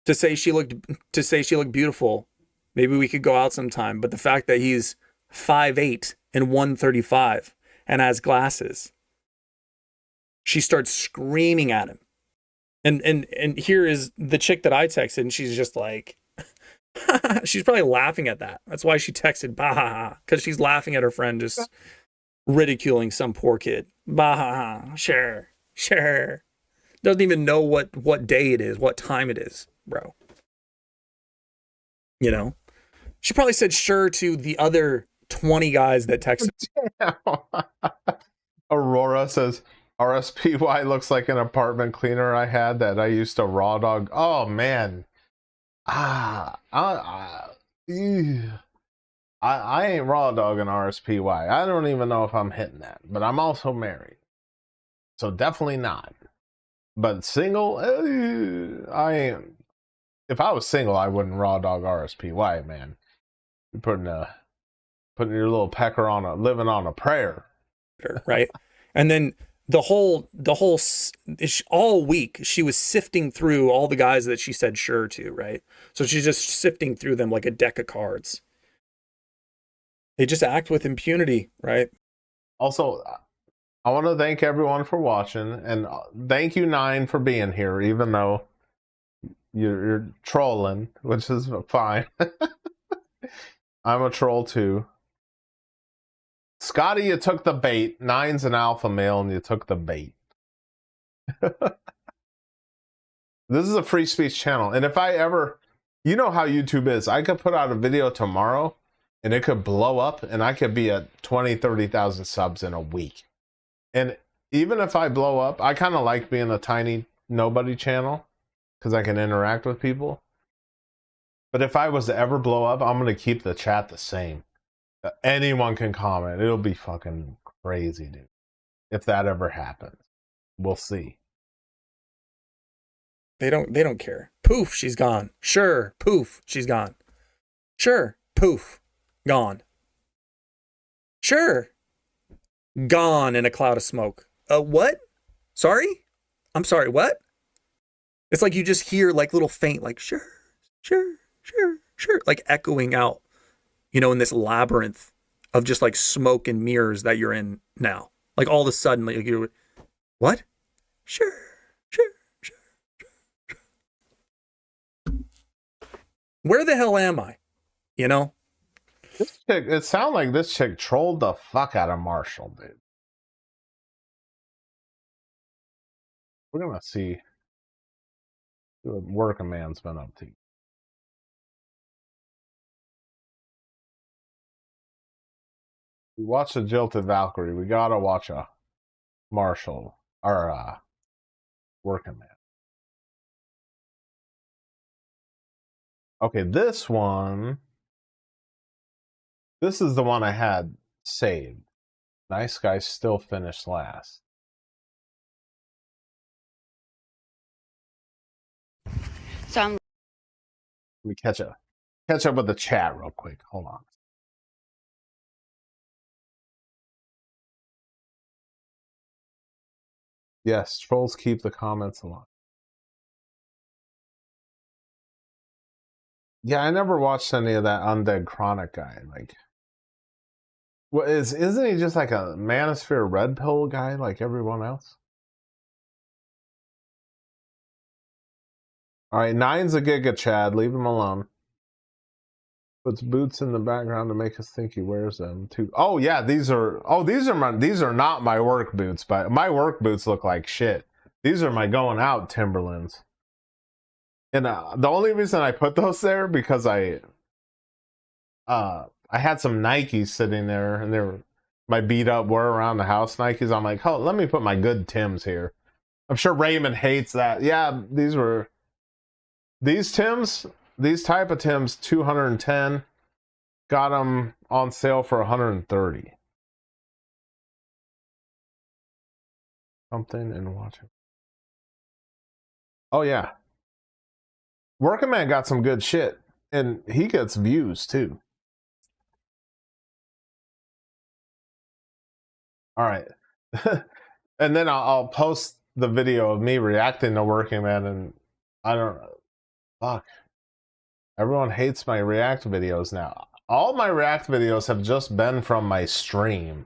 to say she looked beautiful. Maybe we could go out sometime. But the fact that he's 5'8" and 135 and has glasses, she starts screaming at him. And here is the chick that I texted, and she's just like, she's probably laughing at that. That's why she texted bah, because she's laughing at her friend just ridiculing some poor kid. Bah, sure. Doesn't even know what day it is, what time it is, bro. You know? She probably said sure to the other 20 guys that texted. Aurora says, RSPY looks like an apartment cleaner I had that I used to raw dog. Oh, man. I ain't raw dogging RSPY. I don't even know if I'm hitting that, but I'm also married, so definitely not. But single, I ain't. If I was single, I wouldn't raw dog RSPY, man. You're putting your little pecker on living on a prayer, right? And then all week she was sifting through all the guys that she said sure to, right? So she's just sifting through them like a deck of cards. They just act with impunity, right? Also, I want to thank everyone for watching, and thank you 9 for being here, even though you're trolling, which is fine. I'm a troll too. Scotty, you took the bait. 9's an alpha male, and you took the bait. This is a free speech channel, and if I ever, you know how YouTube is, I could put out a video tomorrow, and it could blow up, and I could be at 20, 30,000 subs in a week. And even if I blow up, I kind of like being a tiny nobody channel, because I can interact with people. But if I was to ever blow up, I'm going to keep the chat the same. Anyone can comment. It'll be fucking crazy, dude. if that ever happens. We'll see. They don't care. Poof, she's gone. Sure, poof, she's gone. Sure, poof, gone. Sure, gone in a cloud of smoke. What? Sorry? I'm sorry, what? It's like you just hear like little faint, like, sure, sure, sure, sure, like echoing out, in this labyrinth of just like smoke and mirrors that you're in now. Like all of a sudden, like you're, what? Sure, sure, sure, sure, sure. Where the hell am I? This chick, it sounded like this chick trolled the fuck out of Marshall, dude. We're gonna see what working man's been up to. We watched a Jilted Valkyrie. We gotta watch a Marshall or working man. Okay, this one. This is the one I had saved. Nice guy still finished last. So I'm. Let me catch up with the chat real quick. Hold on. Yes, trolls keep the comments alive. Yeah, I never watched any of that Undead Chronic guy. Like, what isn't he just like a Manosphere Red Pill guy like everyone else? All right, 9's a Giga Chad. Leave him alone. Puts boots in the background to make us think he wears them too. Oh yeah, these are not my work boots, but my work boots look like shit. These are my going out Timberlands. And the only reason I put those there because I had some Nikes sitting there, and they were my beat up wear around the house Nikes. I'm like, oh, let me put my good Tims here. I'm sure Raymond hates that. Yeah, these Tims, these type of Tims, 210. Got them on sale for 130. Something and watch it. Oh yeah. Working Man got some good shit, and he gets views too. All right. And then I'll post the video of me reacting to Working Man, and I don't fuck. Everyone hates my react videos now. All my react videos have just been from my stream.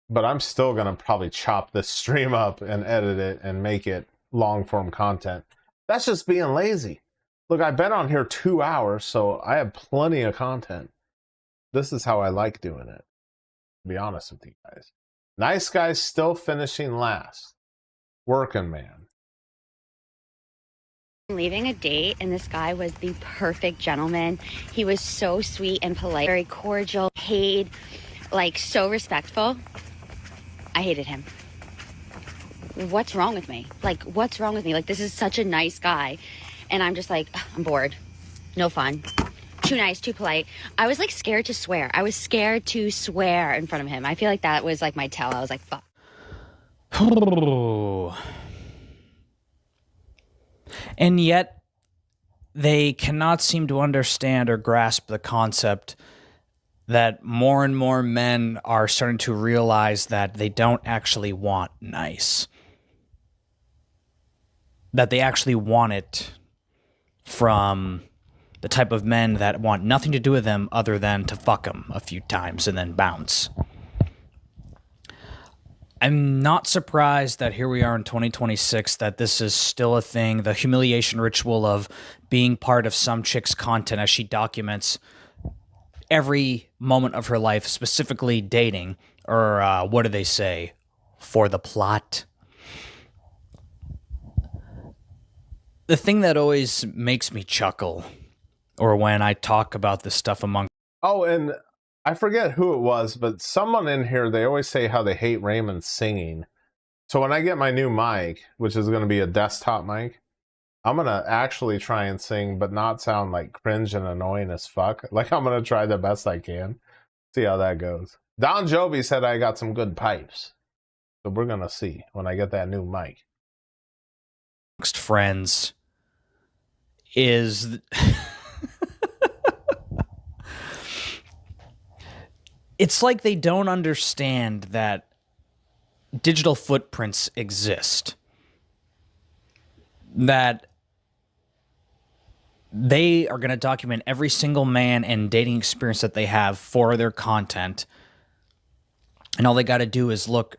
But I'm still gonna probably chop this stream up and edit it and make it long form content. That's just being lazy. Look, I've been on here 2 hours, so I have plenty of content. This is how I like doing it, to be honest with you guys. Nice guy's still finishing last. Working man. Leaving a date, and this guy was the perfect gentleman. He was so sweet and polite, very cordial, paid, like so respectful. I hated him. What's wrong with me? Like, what's wrong with me? Like, this is such a nice guy. And I'm just like, I'm bored. No fun. Too nice, too polite. I was like scared to swear. I was scared to swear in front of him. I feel like that was like my tell. I was like, fuck. And yet, they cannot seem to understand or grasp the concept that more and more men are starting to realize that they don't actually want nice. That they actually want it from the type of men that want nothing to do with them other than to fuck them a few times and then bounce. I'm not surprised that here we are in 2026 that this is still a thing. The humiliation ritual of being part of some chick's content as she documents every moment of her life, specifically dating, or what do they say? For the plot. The thing that always makes me chuckle, or when I talk about this stuff among... Oh, and I forget who it was, but someone in here, they always say how they hate Raymond singing. So when I get my new mic, which is going to be a desktop mic, I'm going to actually try and sing, but not sound like cringe and annoying as fuck. Like, I'm going to try the best I can. See how that goes. Don Jovi said I got some good pipes. So we're going to see when I get that new mic. Amongst friends is it's like they don't understand that digital footprints exist, that they are going to document every single man and dating experience that they have for their content, and all they got to do is look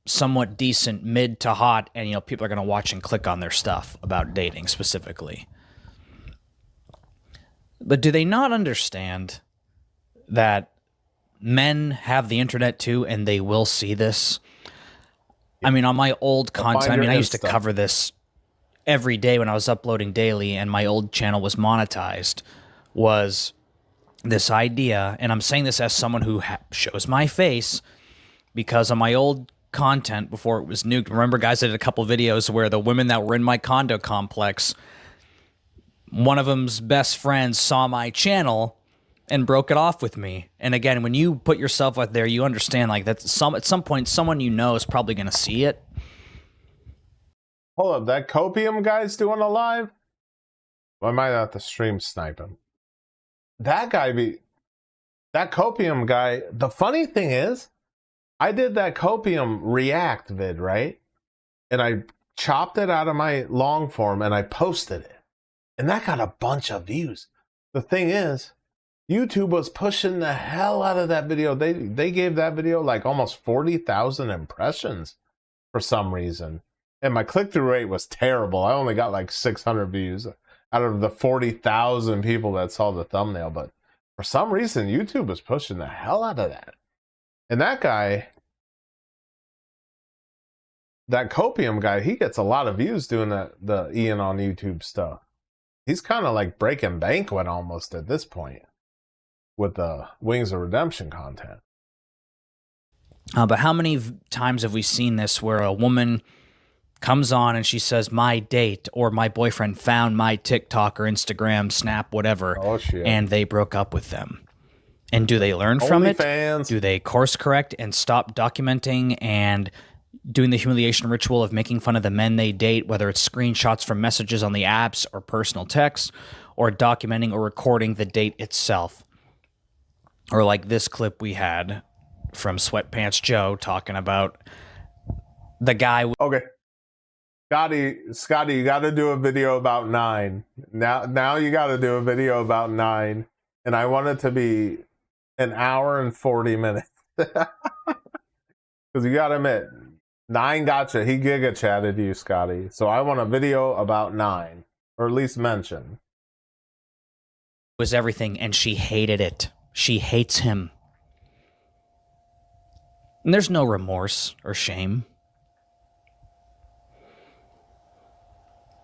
somewhat decent, mid to hot, and people are going to watch and click on their stuff about dating specifically. But do they not understand that men have the internet too, and they will see this? I mean, on my old content, I used to cover this every day when I was uploading daily, and my old channel was monetized, was this idea, and I'm saying this as someone who shows my face, because on my old content before it was nuked, remember guys, I did a couple videos where the women that were in my condo complex, one of them's best friends saw my channel and broke it off with me. And again, when you put yourself out there, you understand like that at some point someone is probably going to see it. Hold up, that Copium guy's doing a live? Well, I might have to stream snipe him. That Copium guy, the funny thing is, I did that Copium React vid, right? And I chopped it out of my long form and I posted it. And that got a bunch of views. The thing is, YouTube was pushing the hell out of that video. They gave that video like almost 40,000 impressions for some reason. And my click-through rate was terrible. I only got like 600 views out of the 40,000 people that saw the thumbnail. But for some reason, YouTube was pushing the hell out of that. And that guy, that Copium guy, he gets a lot of views doing the Ian on YouTube stuff. He's kind of like breaking banquet almost at this point with the Wings of Redemption content. But how many times have we seen this where a woman comes on and she says, my date or my boyfriend found my TikTok or Instagram, Snap, whatever, and they broke up with them? And do they learn from it? Do they course correct and stop documenting and doing the humiliation ritual of making fun of the men they date, whether it's screenshots from messages on the apps or personal texts, or documenting or recording the date itself? Or like this clip we had from Sweatpants Joe talking about the guy. Okay. Scotty, you got to do a video about 9. Now you got to do a video about 9. And I want it to be an hour and 40 minutes. Because you got to admit, 9 gotcha. He giga chatted you, Scotty. So I want a video about 9. Or at least mention. Was everything, and she hated it. She hates him. And there's no remorse or shame.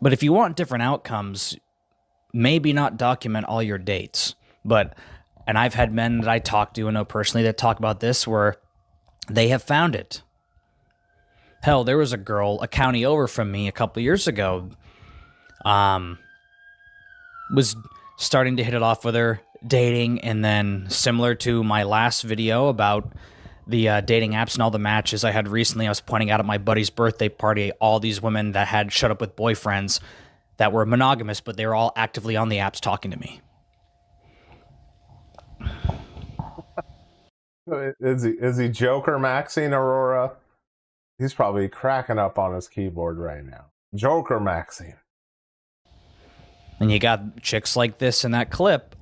But if you want different outcomes, maybe not document all your dates. And I've had men that I talk to and know personally that talk about this where they have found it. Hell, there was a girl a county over from me a couple years ago, was starting to hit it off with her, dating, and then similar to my last video about the dating apps and all the matches I had recently, I was pointing out at my buddy's birthday party all these women that had shut up with boyfriends that were monogamous, but they were all actively on the apps talking to me. Is he Joker Maxine Aurora? He's probably cracking up on his keyboard right now. Joker Maxine. And you got chicks like this in that clip.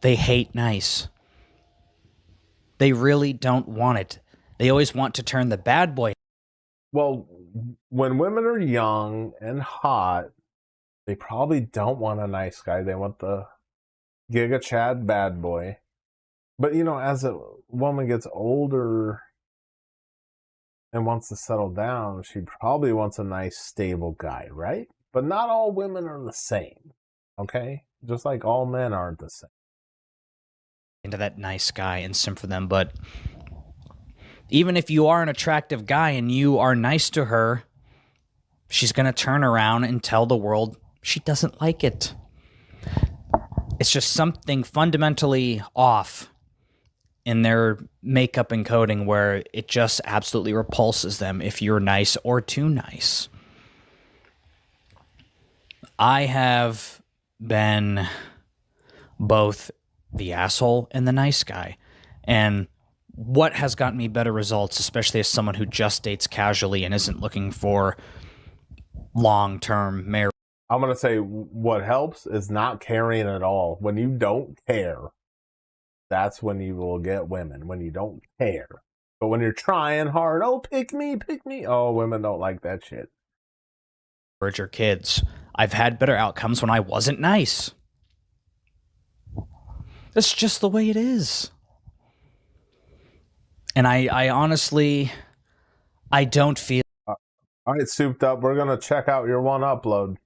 They hate nice. They really don't want it. They always want to turn the bad boy. Well, when women are young and hot, they probably don't want a nice guy. They want the Giga Chad bad boy. But, as a woman gets older and wants to settle down, she probably wants a nice, stable guy, right? But not all women are the same, okay? Just like all men aren't the same. Into that nice guy and simp for them, but even if you are an attractive guy and you are nice to her, she's going to turn around and tell the world she doesn't like it. It's just something fundamentally off in their makeup and coding where it just absolutely repulses them if you're nice or too nice. I have been both the asshole and the nice guy. And what has gotten me better results, especially as someone who just dates casually and isn't looking for long-term marriage? I'm going to say what helps is not caring at all. When you don't care, that's when you will get women, when you don't care. But when you're trying hard, oh, pick me, oh, women don't like that shit. Or kids. I've had better outcomes when I wasn't nice. That's just the way it is. And I honestly, I don't feel... All right, Souped Up, we're going to check out your one upload.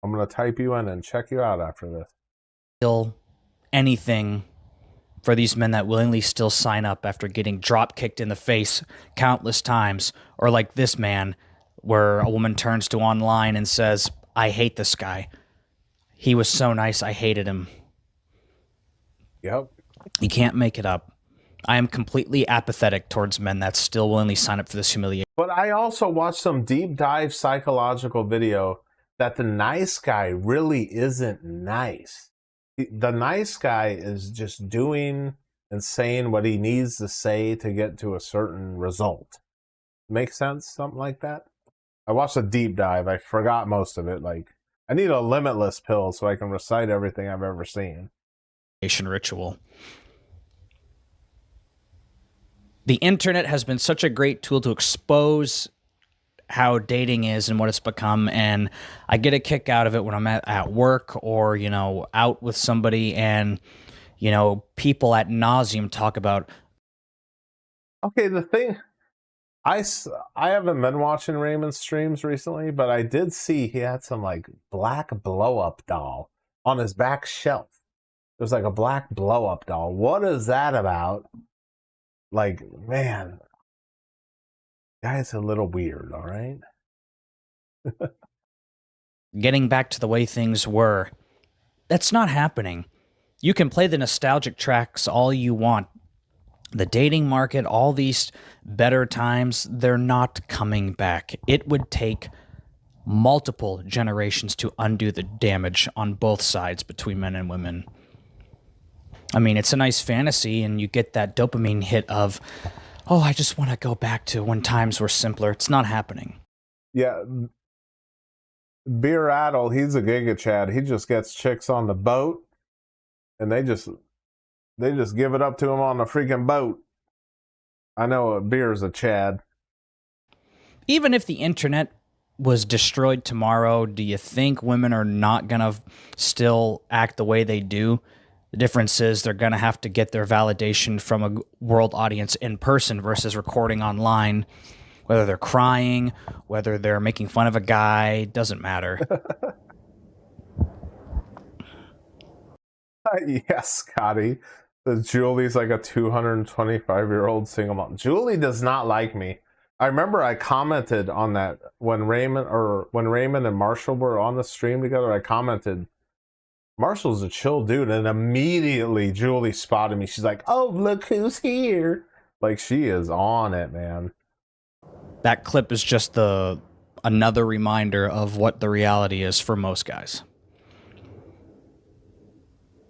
I'm going to type you in and check you out after this. Feel anything for these men that willingly still sign up after getting drop kicked in the face countless times, or like this man, where a woman turns to online and says, I hate this guy. He was so nice, I hated him. Yep. You can't make it up. I am completely apathetic towards men that still willingly sign up for this humiliation. But I also watched some deep dive psychological video that the nice guy really isn't nice. The nice guy is just doing and saying what he needs to say to get to a certain result. Make sense? Something like that? I watched a deep dive. I forgot most of it. Like, I need a limitless pill so I can recite everything I've ever seen. Ritual. The internet has been such a great tool to expose how dating is and what it's become, and I get a kick out of it when I'm at work or, you know, out with somebody, and, you know, people ad nauseum talk about... Okay, the thing... I haven't been watching Raymond's streams recently, but I did see he had some, like, black blow-up doll on his back shelf. There's, like, a black blow-up doll. What is that about? Like, man... Guy's a little weird, all right? Getting back to the way things were, that's not happening. You can play the nostalgic tracks all you want. The dating market, all these better times, they're not coming back. It would take multiple generations to undo the damage on both sides between men and women. I mean, it's a nice fantasy, and you get that dopamine hit of, oh, I just want to go back to when times were simpler. It's not happening. Yeah. Beer Addle, he's a Giga Chad. He just gets chicks on the boat, and they just give it up to him on the freaking boat. I know Beer's a Chad. Even if the internet was destroyed tomorrow, do you think women are not going to still act the way they do? The difference is they're going to have to get their validation from a world audience in person versus recording online. Whether they're crying, whether they're making fun of a guy, doesn't matter. Yes, Scotty. Julie's like a 225-year-old single mom. Julie does not like me. I remember I commented on that when Raymond and Marshall were on the stream together. I commented, Marshall's a chill dude, and immediately Julie spotted me. She's like, oh, look who's here. Like, she is on it, man. That clip is just another reminder of what the reality is for most guys.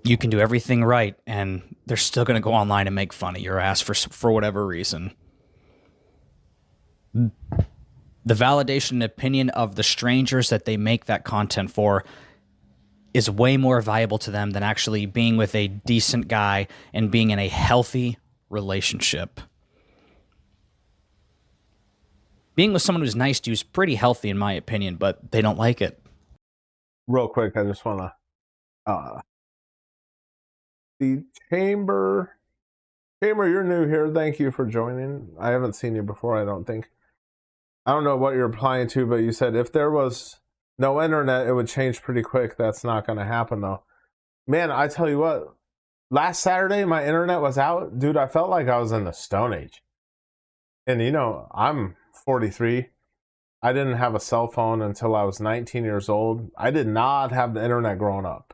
You can do everything right, and they're still going to go online and make fun of your ass for whatever reason. The validation and opinion of the strangers that they make that content for is way more valuable to them than actually being with a decent guy and being in a healthy relationship. Being with someone who's nice to you is pretty healthy in my opinion, but they don't like it. Real quick, I just want to... the Chamber, you're new here. Thank you for joining. I haven't seen you before, I don't think. I don't know what you're applying to, but you said if there was no internet, it would change pretty quick. That's not going to happen, though. Man, I tell you what, last Saturday, my internet was out. Dude, I felt like I was in the Stone Age. And, you know, I'm 43. I didn't have a cell phone until I was 19 years old. I did not have the internet growing up.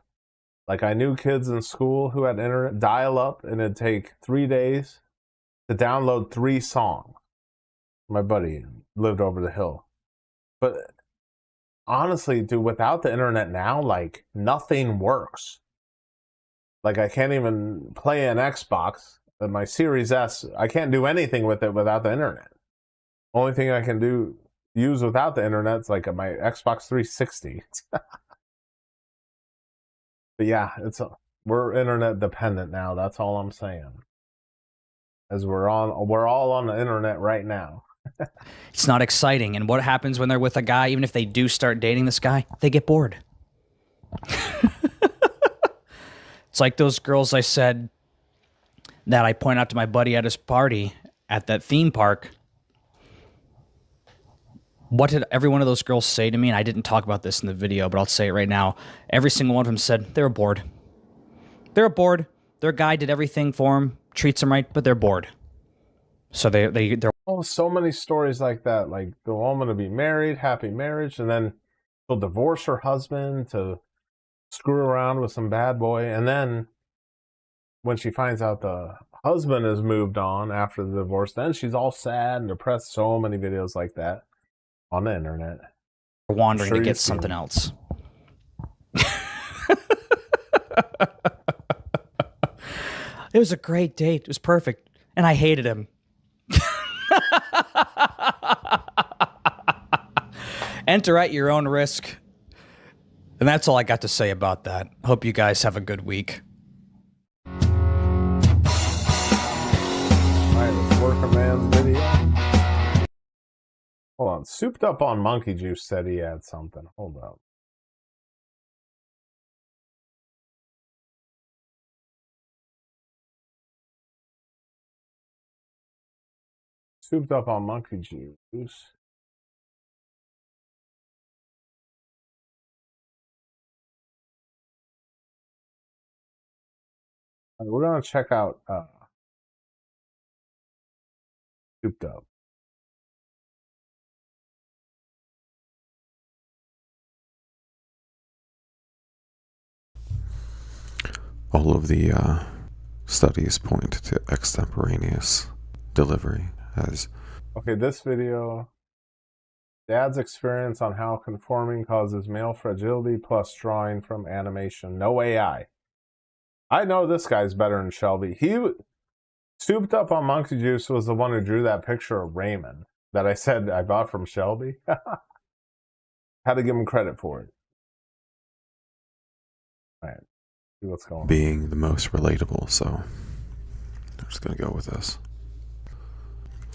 Like, I knew kids in school who had internet dial-up, and it'd take 3 days to download 3 songs. My buddy lived over the hill. But honestly, dude, without the internet now, like, nothing works. Like, I can't even play an Xbox. My Series S, I can't do anything with it without the internet. Only thing I can use without the internet is like my Xbox 360. But yeah, we're internet dependent now. That's all I'm saying. As we're all on the internet right now. It's not exciting. And what happens when they're with a guy, even if they do start dating this guy, they get bored. It's like those girls I said that I point out to my buddy at his party at that theme park. What did every one of those girls say to me? And I didn't talk about this in the video, but I'll say it right now. Every single one of them said they were bored. They're bored. Their guy did everything for them, treats them right, but they're bored. So they're so many stories like that. Like the woman to be married, happy marriage, and then she'll divorce her husband to screw around with some bad boy, and then when she finds out the husband has moved on after the divorce, then she's all sad and depressed. So many videos like that on the internet. Wandering to get something else. It was a great date. It was perfect. And I hated him. Enter at your own risk. And that's all I got to say about that. Hope you guys have a good week. Alright, let's work a man's video. Hold on. Souped Up on Monkey Juice said he had something. Hold up. Souped Up on Monkey Juice. We're going to check out Souped Up. All of the studies point to extemporaneous delivery as... Okay, this video, Dad's experience on how conforming causes male fragility plus drawing from animation. No AI. I know this guy's better than Shelby. Souped Up on Monkey Juice was the one who drew that picture of Raymond that I said I bought from Shelby. Had to give him credit for it. All right, see what's going on. Being the most relatable, so I'm just going to go with this.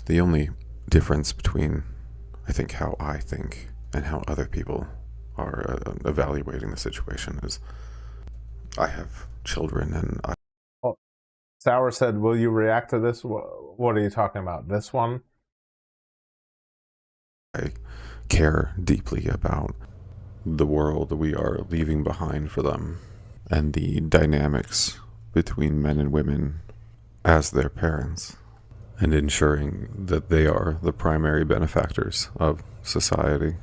The only difference between, I think, how I think and how other people are evaluating the situation is I have children and I... Oh, Sour said, will you react to this? What are you talking about? This one? I care deeply about the world we are leaving behind for them and the dynamics between men and women as their parents, and ensuring that they are the primary benefactors of society,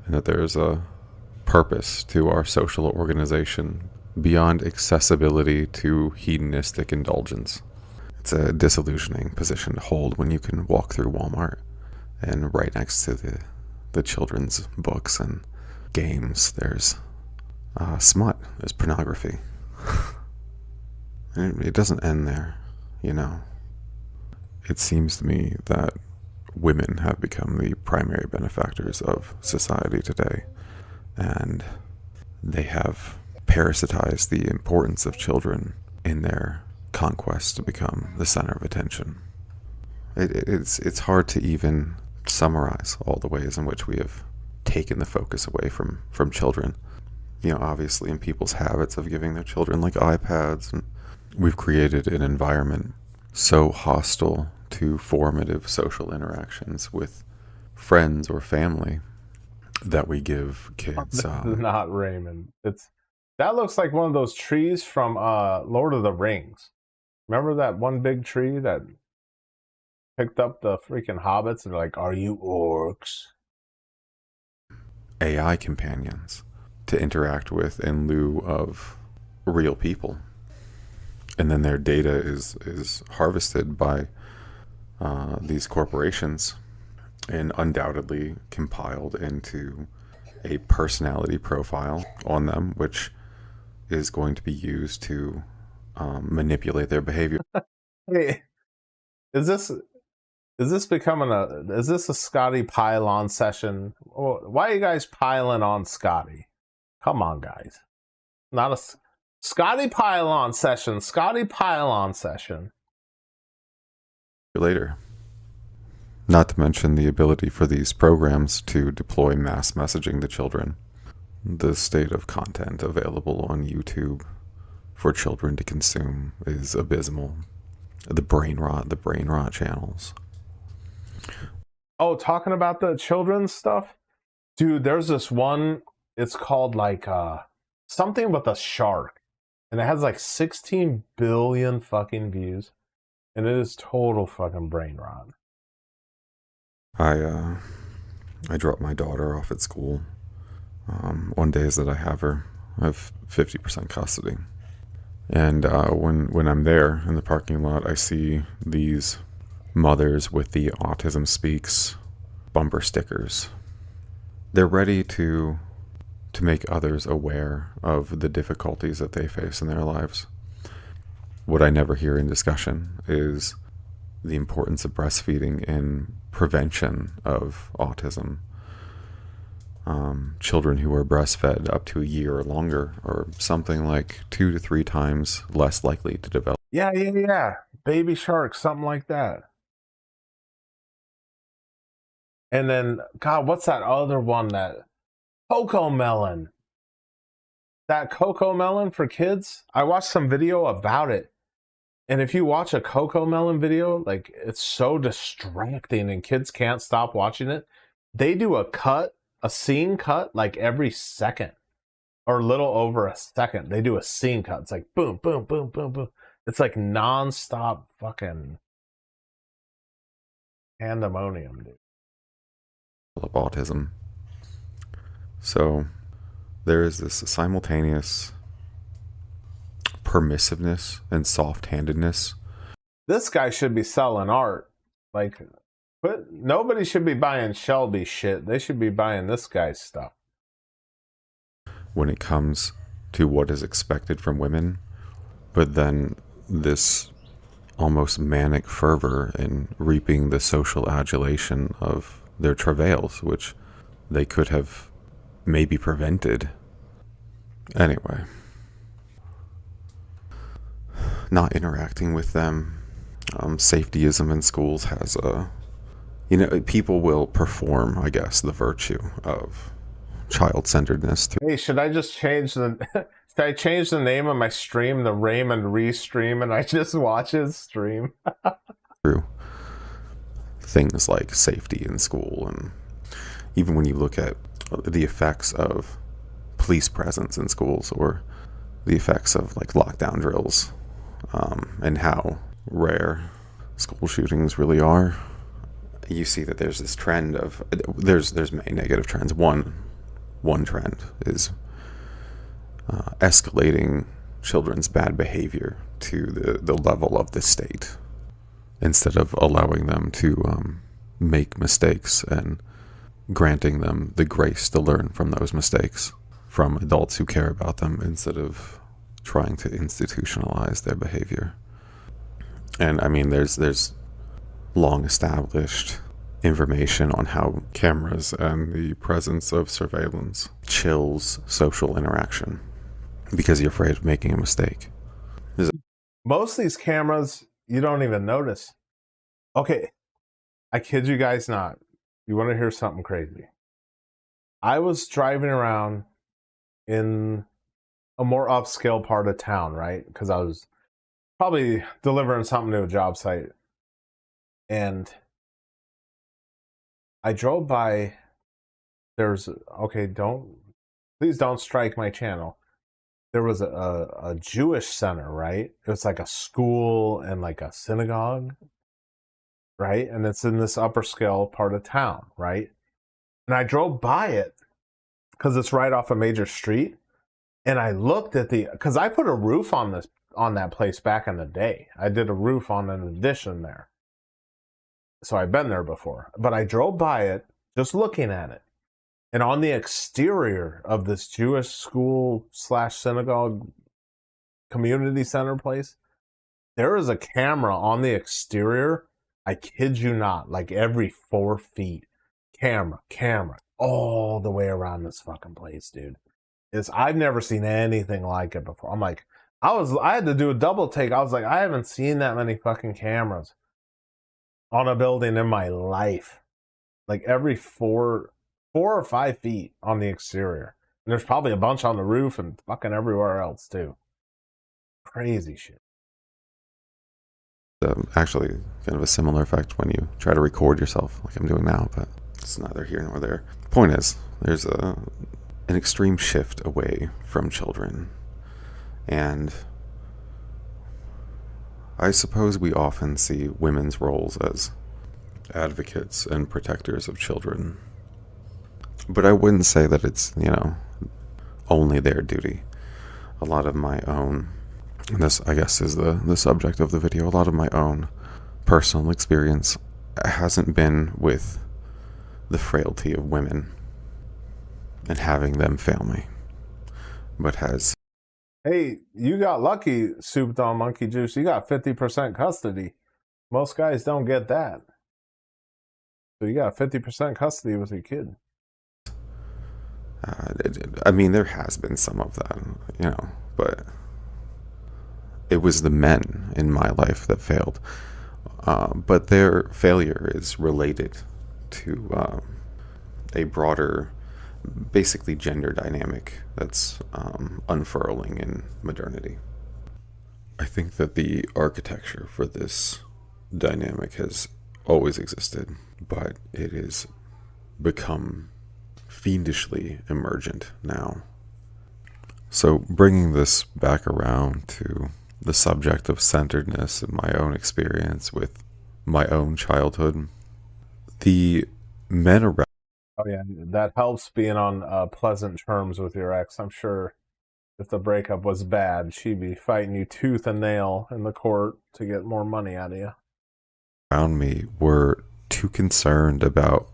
and that there's a purpose to our social organization beyond accessibility to hedonistic indulgence. It's a disillusioning position to hold when you can walk through Walmart and right next to the children's books and games there's smut, there's pornography. And it doesn't end there, you know. It seems to me that women have become the primary benefactors of society today, and they have parasitized the importance of children in their conquest to become the center of attention. It's hard to even summarize all the ways in which we have taken the focus away from children. You know, obviously in people's habits of giving their children like iPads, and we've created an environment so hostile to formative social interactions with friends or family that we give kids... Not Raymond. That looks like one of those trees from Lord of the Rings. Remember that one big tree that picked up the freaking hobbits and they're like, are you orcs? AI companions to interact with in lieu of real people. And then their data is harvested by these corporations and undoubtedly compiled into a personality profile on them, which is going to be used to manipulate their behavior. Hey, is this becoming is this a Scotty pile-on session? Why are you guys piling on Scotty? Come on, guys. Not a Scotty pile-on session. Scotty pile-on session. Later. Not to mention the ability for these programs to deploy mass messaging to children. The state of content available on YouTube for children to consume is abysmal. The brain rot channels. Oh, talking about the children's stuff? Dude, there's this one, it's called like something with a shark. And it has like 16 billion fucking views. And it is total fucking brain rot. I drop my daughter off at school on days that I have her. I have 50% custody. And when I'm there in the parking lot, I see these mothers with the Autism Speaks bumper stickers. They're ready to make others aware of the difficulties that they face in their lives. What I never hear in discussion is the importance of breastfeeding in prevention of autism. Children who are breastfed up to a year or longer are something like 2 to 3 times less likely to develop. Yeah. Baby shark, something like that. And then, God, what's that other one that... Cocoa melon. That cocoa melon for kids? I watched some video about it. And if you watch a cocoa melon video, like, it's so distracting and kids can't stop watching it. They do a scene cut, like every second. Or a little over a second. They do a scene cut. It's like boom, boom, boom, boom, boom. It's like non-stop fucking pandemonium, dude. Autism. So there is this simultaneous permissiveness and soft-handedness. This guy should be selling art. Like, but nobody should be buying Shelby shit. They should be buying this guy's stuff. When it comes to what is expected from women, but then this almost manic fervor in reaping the social adulation of their travails, which they could have maybe prevented. Anyway, not interacting with them. Safetyism in schools has people will perform, I guess, the virtue of child-centeredness. Hey, should I just change the... Should I change the name of my stream to Raymond Restream and I just watch his stream? Through things like safety in school, and even when you look at the effects of police presence in schools, or the effects of like lockdown drills, and how rare school shootings really are, you see that there's this trend of there's many negative trends. One trend is escalating children's bad behavior to the level of the state, instead of allowing them to make mistakes and granting them the grace to learn from those mistakes from adults who care about them, instead of trying to institutionalize their behavior. And I mean, there's long established information on how cameras and the presence of surveillance chills social interaction because you're afraid of making a mistake. Most of these cameras, you don't even notice. Okay, I kid you guys not. You want to hear something crazy? I was driving around in a more upscale part of town, right? Because I was probably delivering something to a job site. And I drove by, please don't strike my channel. There was a Jewish center, right? It was like a school and like a synagogue, right? And it's in this upper scale part of town, right? And I drove by it because it's right off a major street. And I looked at because I put a roof on that place back in the day. I did a roof on an addition there. So I've been there before. But I drove by it, just looking at it. And on the exterior of this Jewish school / synagogue community center place, there is a camera on the exterior. I kid you not, like every 4 feet. Camera, all the way around this fucking place, dude. I've never seen anything like it before. I'm like, I had to do a double take. I was like, I haven't seen that many fucking cameras on a building in my life. Like every 4 or 5 feet on the exterior. And there's probably a bunch on the roof and fucking everywhere else too. Crazy shit. Actually, kind of a similar effect when you try to record yourself like I'm doing now, but it's neither here nor there. The point is, there's an extreme shift away from children. And I suppose we often see women's roles as advocates and protectors of children. But I wouldn't say that it's, only their duty. A lot of my own, and this I guess is the subject of the video, a lot of my own personal experience hasn't been with the frailty of women and having them fail me, but has... Hey, you got lucky, Souped on Monkey Juice. You got 50% custody. Most guys don't get that. So you got 50% custody with your kid. I mean, there has been some of that, but it was the men in my life that failed. But their failure is related to a broader, basically gender dynamic that's unfurling in modernity. I think that the architecture for this dynamic has always existed, but it has become fiendishly emergent now. So bringing this back around to the subject of centeredness and my own experience with my own childhood, the men around... Oh yeah, that helps being on pleasant terms with your ex. I'm sure if the breakup was bad, she'd be fighting you tooth and nail in the court to get more money out of you. Around me were too concerned about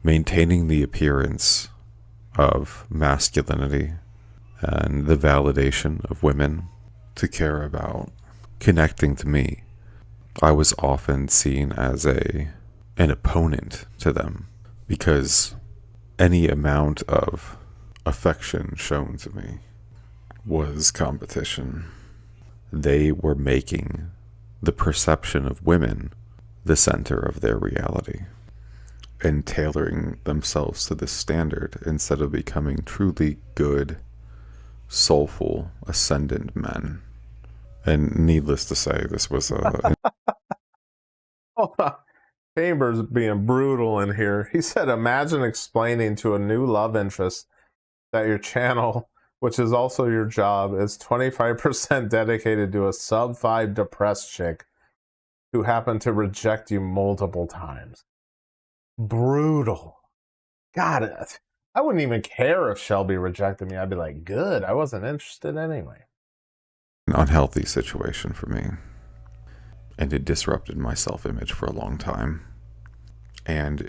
maintaining the appearance of masculinity and the validation of women to care about connecting to me. I was often seen as an opponent to them because any amount of affection shown to me was competition. They were making the perception of women the center of their reality and tailoring themselves to this standard instead of becoming truly good, soulful, ascendant men. And needless to say, this was a... Chambers being brutal in here. He said, imagine explaining to a new love interest that your channel, which is also your job, is 25% dedicated to a sub-5 depressed chick who happened to reject you multiple times. Brutal. God, I wouldn't even care if Shelby rejected me. I'd be like, good, I wasn't interested anyway. An unhealthy situation for me. And it disrupted my self-image for a long time. And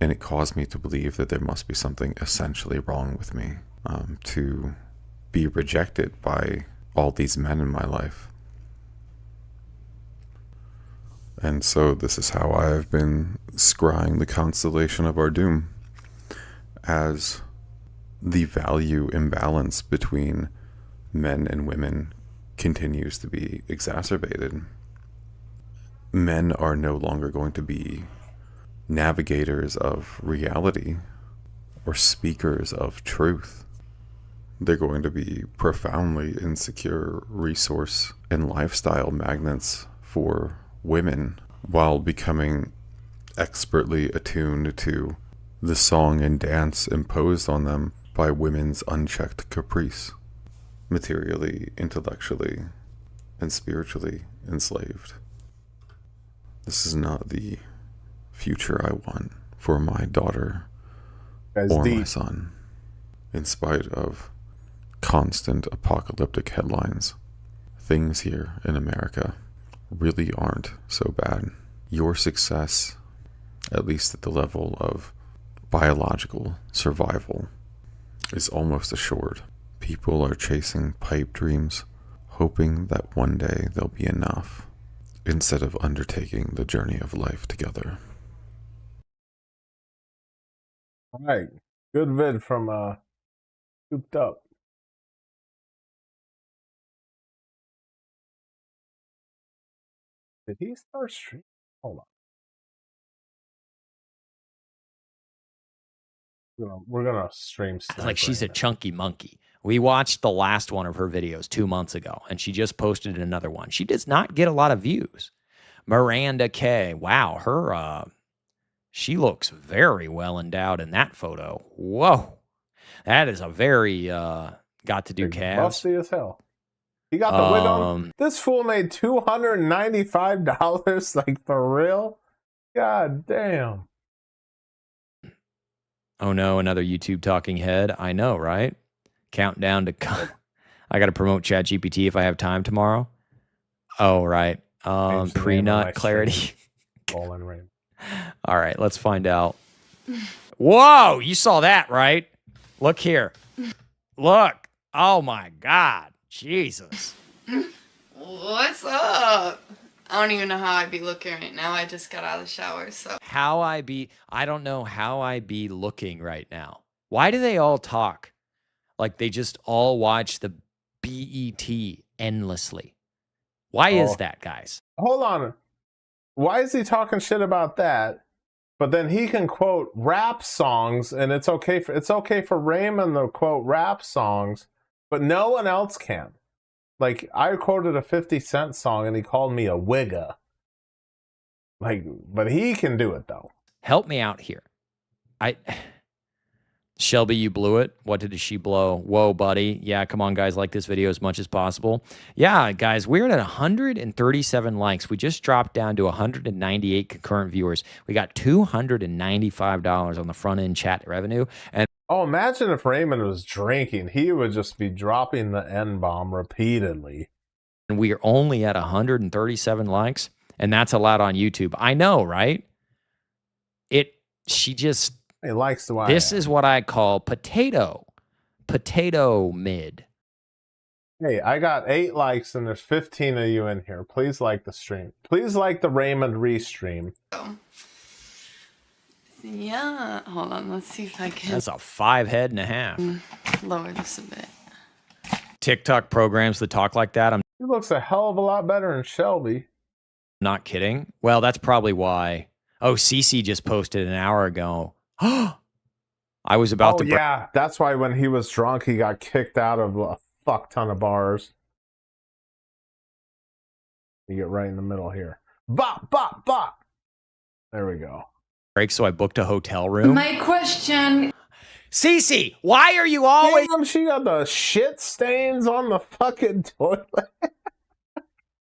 it caused me to believe that there must be something essentially wrong with me to be rejected by all these men in my life. And so this is how I have been scrying the constellation of our doom, as the value imbalance between men and women continues to be exacerbated. Men are no longer going to be navigators of reality or speakers of truth. They're going to be profoundly insecure resource and lifestyle magnets for women, while becoming expertly attuned to the song and dance imposed on them by women's unchecked caprice, materially, intellectually, and spiritually enslaved. This is not the future I want for my daughter or my son, in spite of constant apocalyptic headlines. Things here in America really aren't so bad. Your success, at least at the level of biological survival, is almost assured. People are chasing pipe dreams, hoping that one day there'll be enough, instead of undertaking the journey of life together. All right. Good vid from Cooped Up. Did he start streaming? Hold on. We're gonna stream. Like, she's a chunky monkey. We watched the last one of her videos 2 months ago, and she just posted another one. She does not get a lot of views. Miranda K. Wow, her she looks very well endowed in that photo. Whoa, that is a very got to do calves. Busty as hell. He got the wig on. This fool made $295. Like, for real? God damn. Oh no, another YouTube talking head. I know, right? Countdown to I got to promote ChatGPT if I have time tomorrow. Oh, right. Pre-nut clarity. All right, let's find out. Whoa, you saw that, right? Look here. Look. Oh my God. Jesus. What's up? I don't even know how I be looking right now. I just got out of the shower, so. I don't know how I be looking right now. Why do they all talk? Like they just all watch the BET endlessly. Why is that, guys? Hold on. Why is he talking shit about that? But then he can quote rap songs, and it's okay for Raymond to quote rap songs, but no one else can. Like, I quoted a 50 Cent song, and he called me a wigga. Like, but he can do it, though. Help me out here. Shelby, you blew it. What did she blow? Whoa, buddy. Yeah, come on, guys. Like this video as much as possible. Yeah, guys, we're at 137 likes. We just dropped down to 198 concurrent viewers. We got $295 on the front end chat revenue. And oh, imagine if Raymond was drinking. He would just be dropping the N-bomb repeatedly. And we are only at 137 likes, and that's allowed on YouTube. I know, right? She just... He likes the way this is what I call potato mid. Hey, I got 8 likes and there's 15 of you in here. Please like the stream. Please like the Raymond restream. Yeah, hold on. Let's see if I can. That's a 5.5 heads. Lower this a bit. TikTok programs that talk like that. He looks a hell of a lot better than Shelby. Not kidding. Well, that's probably why. Oh, Cece just posted an hour ago. I was about to. Yeah, that's why when he was drunk, he got kicked out of a fuck ton of bars. You get right in the middle here. Bop, bop, bop. There we go. Break. So I booked a hotel room. My question. Cece, why are you always? Damn, she got the shit stains on the fucking toilet.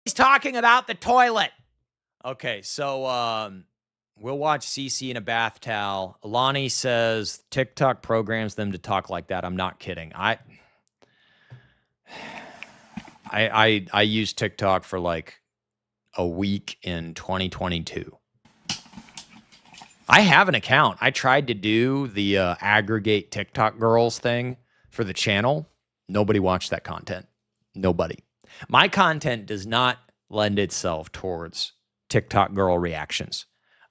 He's talking about the toilet. Okay, so we'll watch Cece in a bath towel. Lonnie says TikTok programs them to talk like that. I'm not kidding. I used TikTok for like a week in 2022. I have an account. I tried to do the aggregate TikTok girls thing for the channel. Nobody watched that content. Nobody. My content does not lend itself towards TikTok girl reactions.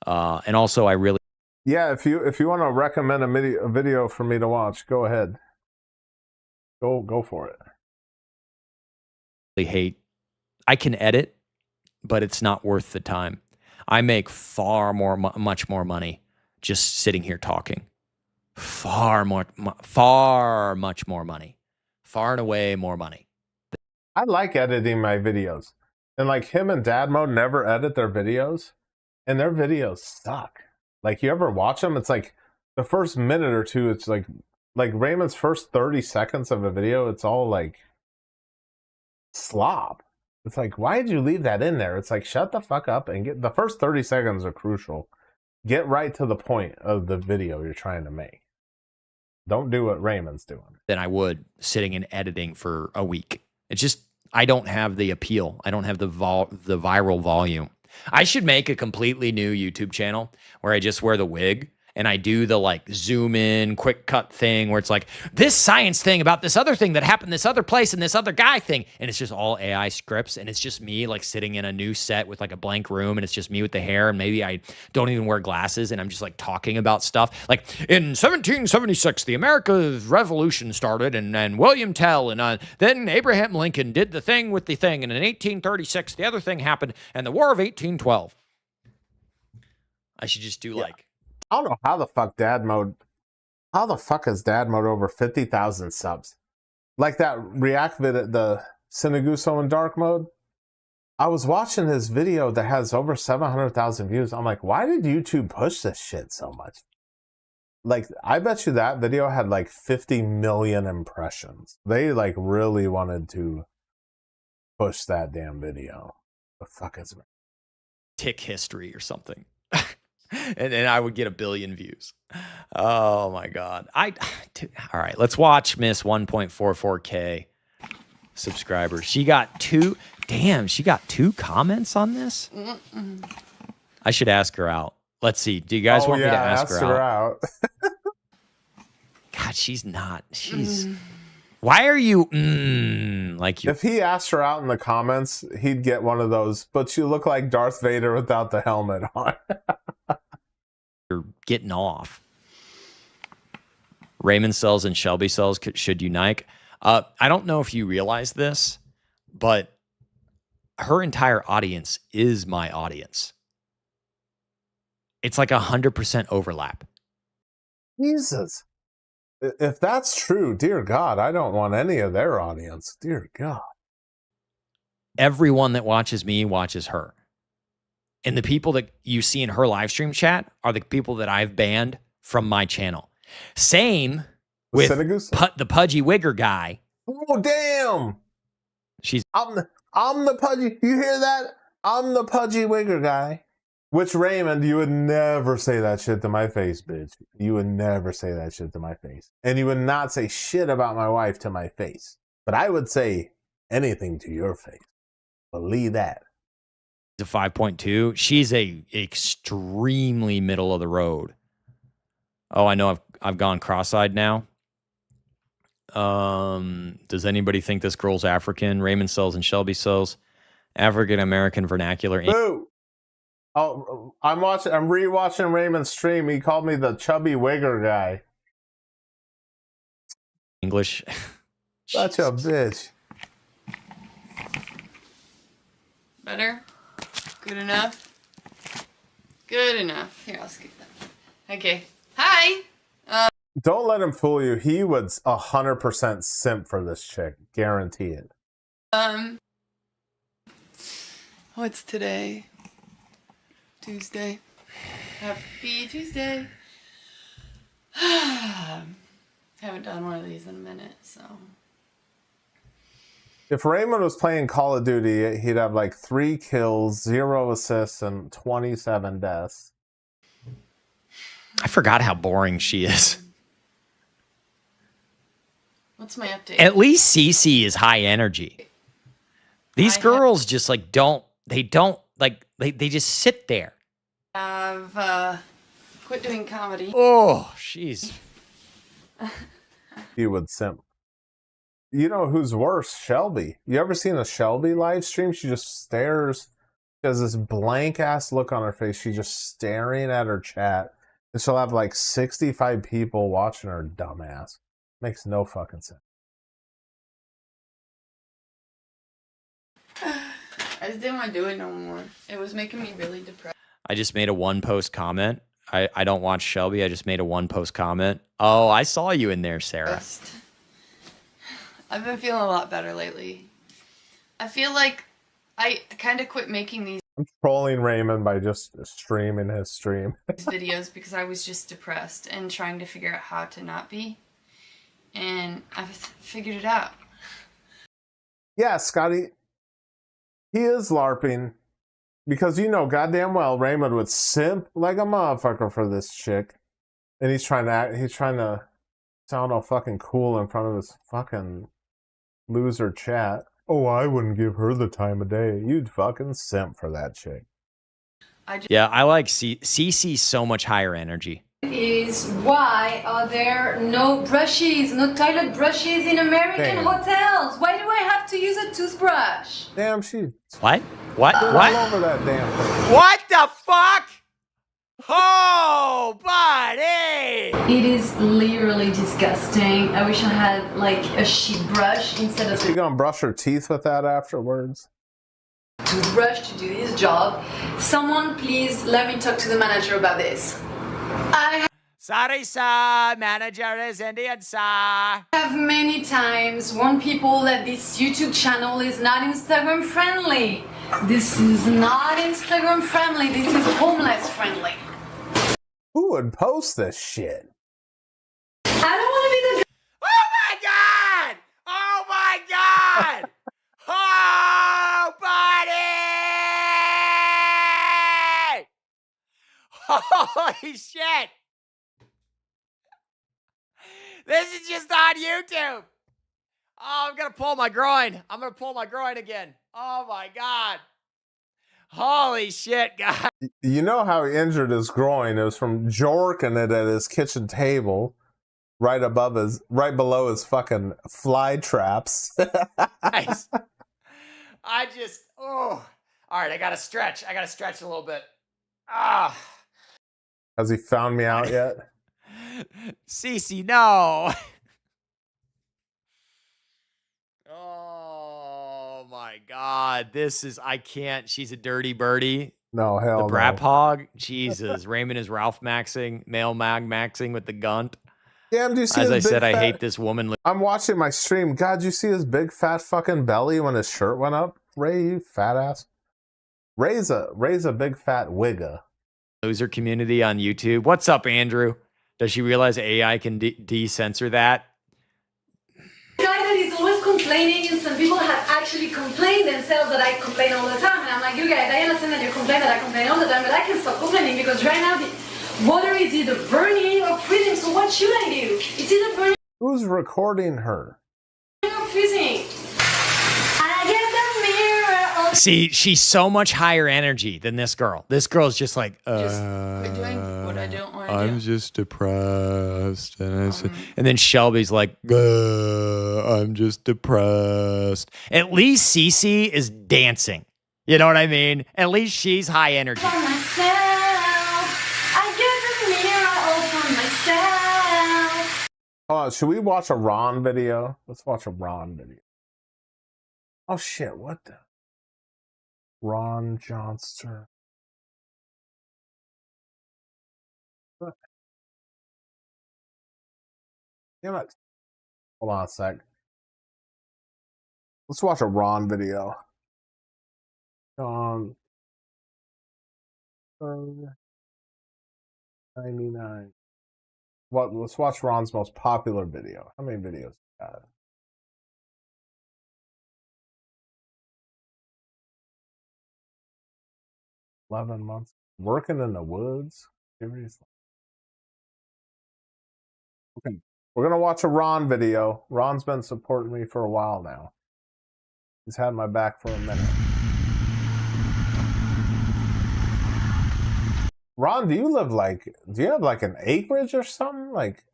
And also, I really... Yeah, if you want to recommend a video for me to watch, go ahead. Go for it. Hate. I can edit, but it's not worth the time. I make much more money just sitting here talking. Far much more money. Far and away more money. I like editing my videos. And like him and Dad Mode never edit their videos. And their videos suck. Like, you ever watch them? It's like the first minute or two, it's like Raymond's first 30 seconds of a video, it's all like slop. It's like, why did you leave that in there? It's like, shut the fuck up and get the first 30 seconds are crucial. Get right to the point of the video you're trying to make. Don't do what Raymond's doing. Than I would sitting and editing for a week. It's just, I don't have the appeal. I don't have the viral volume. I should make a completely new YouTube channel where I just wear the wig and I do the like zoom in quick cut thing where it's like this science thing about this other thing that happened this other place and this other guy thing. And it's just all AI scripts. And it's just me like sitting in a new set with like a blank room. And it's just me with the hair. And maybe I don't even wear glasses. And I'm just like talking about stuff. Like in 1776, the America's Revolution started and William Tell. And then Abraham Lincoln did the thing with the thing. And in 1836, the other thing happened. And the War of 1812. I should just do like. I don't know how the fuck how the fuck is dad mode over 50,000 subs? Like that react video, the Sinaguso in dark mode. I was watching his video that has over 700,000 views. I'm like, why did YouTube push this shit so much? Like, I bet you that video had like 50 million impressions. They like really wanted to push that damn video. The fuck is it? Tick history or something. And then I would get 1 billion views. Oh my God. All right, let's watch Miss 1.44K subscribers. She got two comments on this? I should ask her out. Let's see. Do you guys want me to ask her out? God, she's not. Why are you like you? If he asked her out in the comments, he'd get one of those, but you look like Darth Vader without the helmet on. You're getting off. Raymond cells and Shelby cells should unite. I don't know if you realize this, but her entire audience is my audience. It's like 100% overlap. Jesus. If that's true, dear God, I don't want any of their audience. Dear God. Everyone that watches me watches her. And the people that you see in her live stream chat are the people that I've banned from my channel. Same with the Pudgy Wigger guy. Oh, damn. I'm the Pudgy. You hear that? I'm the Pudgy Wigger guy. Which, Raymond, you would never say that shit to my face, bitch. You would never say that shit to my face. And you would not say shit about my wife to my face. But I would say anything to your face. Believe that. To 5.2. She's a extremely middle of the road. Oh, I know I've gone cross-eyed now. Does anybody think this girl's African? Raymond cells and Shelby cells. African American vernacular. Boo! Oh, I'm rewatching Raymond's stream. He called me the chubby wigger guy. English. Such a bitch. Better? Good enough? Good enough. Here, I'll skip that. Okay. Hi! Don't let him fool you. He would 100% simp for this chick. Guarantee it. What's today? Tuesday. Happy Tuesday. Haven't done one of these in a minute, so. If Raymond was playing Call of Duty, he'd have like 3 kills, 0 assists, and 27 deaths. I forgot how boring she is. What's my update? At least Cece is high energy. These girls just like they just sit there. I've quit doing comedy. Oh, jeez. He would simp. You know who's worse? Shelby. You ever seen a Shelby live stream? She just stares. She has this blank ass look on her face. She's just staring at her chat. And she'll have like 65 people watching her dumbass. Makes no fucking sense. I just didn't want to do it no more. It was making me really depressed. I just made a 1-post comment. I don't watch Shelby. I just made a 1-post comment. Oh, I saw you in there, Sarah. I've been feeling a lot better lately. I feel like I kind of quit making these I'm trolling Raymond by just streaming his stream. videos because I was just depressed and trying to figure out how to not be. And I've figured it out. Yeah, Scotty. He is LARPing. Because you know goddamn well Raymond would simp like a motherfucker for this chick. And he's trying to Sound all fucking cool in front of this fucking loser chat. Oh, I wouldn't give her the time of day. You'd fucking simp for that chick. Yeah, I like CC so much higher energy. Is why are there no brushes, no toilet brushes in American hotels? Why do I have to use a toothbrush? Damn, she. What? What? All What? over that damn thing. What the fuck? Oh, buddy! It is literally disgusting. I wish I had like a sheet brush instead of Is she gonna brush her teeth with that afterwards? toothbrush to do this job. Someone please let me talk to the manager about this. Sorry, sir. Manager is Indian, sir. I have many times warned people that this YouTube channel is not Instagram friendly. This is not Instagram friendly. This is homeless friendly. Who would post this shit? I don't want to be the. Oh my god! Oh my god! Oh, buddy! Holy shit! This is just on YouTube. Oh, I'm gonna pull my groin. I'm gonna pull my groin again. Oh my god! Holy shit, guys! You know how he injured his groin? It was from jorking it at his kitchen table, right below his fucking fly traps. Nice. All right, I gotta stretch. I gotta stretch a little bit. Ah. Has he found me out yet? Cece, no. Oh my god. I can't. She's a dirty birdie. No, hell The Brap Hog. Jesus. Raymond is Ralph Maxing, male mag maxing with the gunt. Damn, do you see As I his said, big I fat- hate this woman. I'm watching my stream. God, you see his big fat fucking belly when his shirt went up? Ray, you fat ass. Ray's a big fat wigga. Loser community on YouTube. What's up, Andrew? Does she realize AI can de-censor that? Guy that is always complaining, and some people have actually complained themselves that I complain all the time. And I'm like, you guys, I understand that you complain that I complain all the time, but I can stop complaining because right now the water is either burning or freezing. So what should I do? It's either burning. Who's recording her? Or freezing. I get the mirror. See, she's so much higher energy than this girl. This girl's just like, Just quit doing what I don't want to do. I'm just depressed. And then Shelby's like, I'm just depressed. At least Cece is dancing. You know what I mean? At least she's high energy. For myself. I get the mirror all for myself. Oh, should we watch a Ron video? Let's watch a Ron video. Oh shit, what the? Ron Johnster. What? Damn it. Hold on a sec. Let's watch a Ron video. 99. What? Let's watch Ron's most popular video. How many videos he got? $11 months. Working in the woods? Seriously? Okay. We're going to watch a Ron video. Ron's been supporting me for a while now. He's had my back for a minute. Ron, do you have like an acreage or something? Like,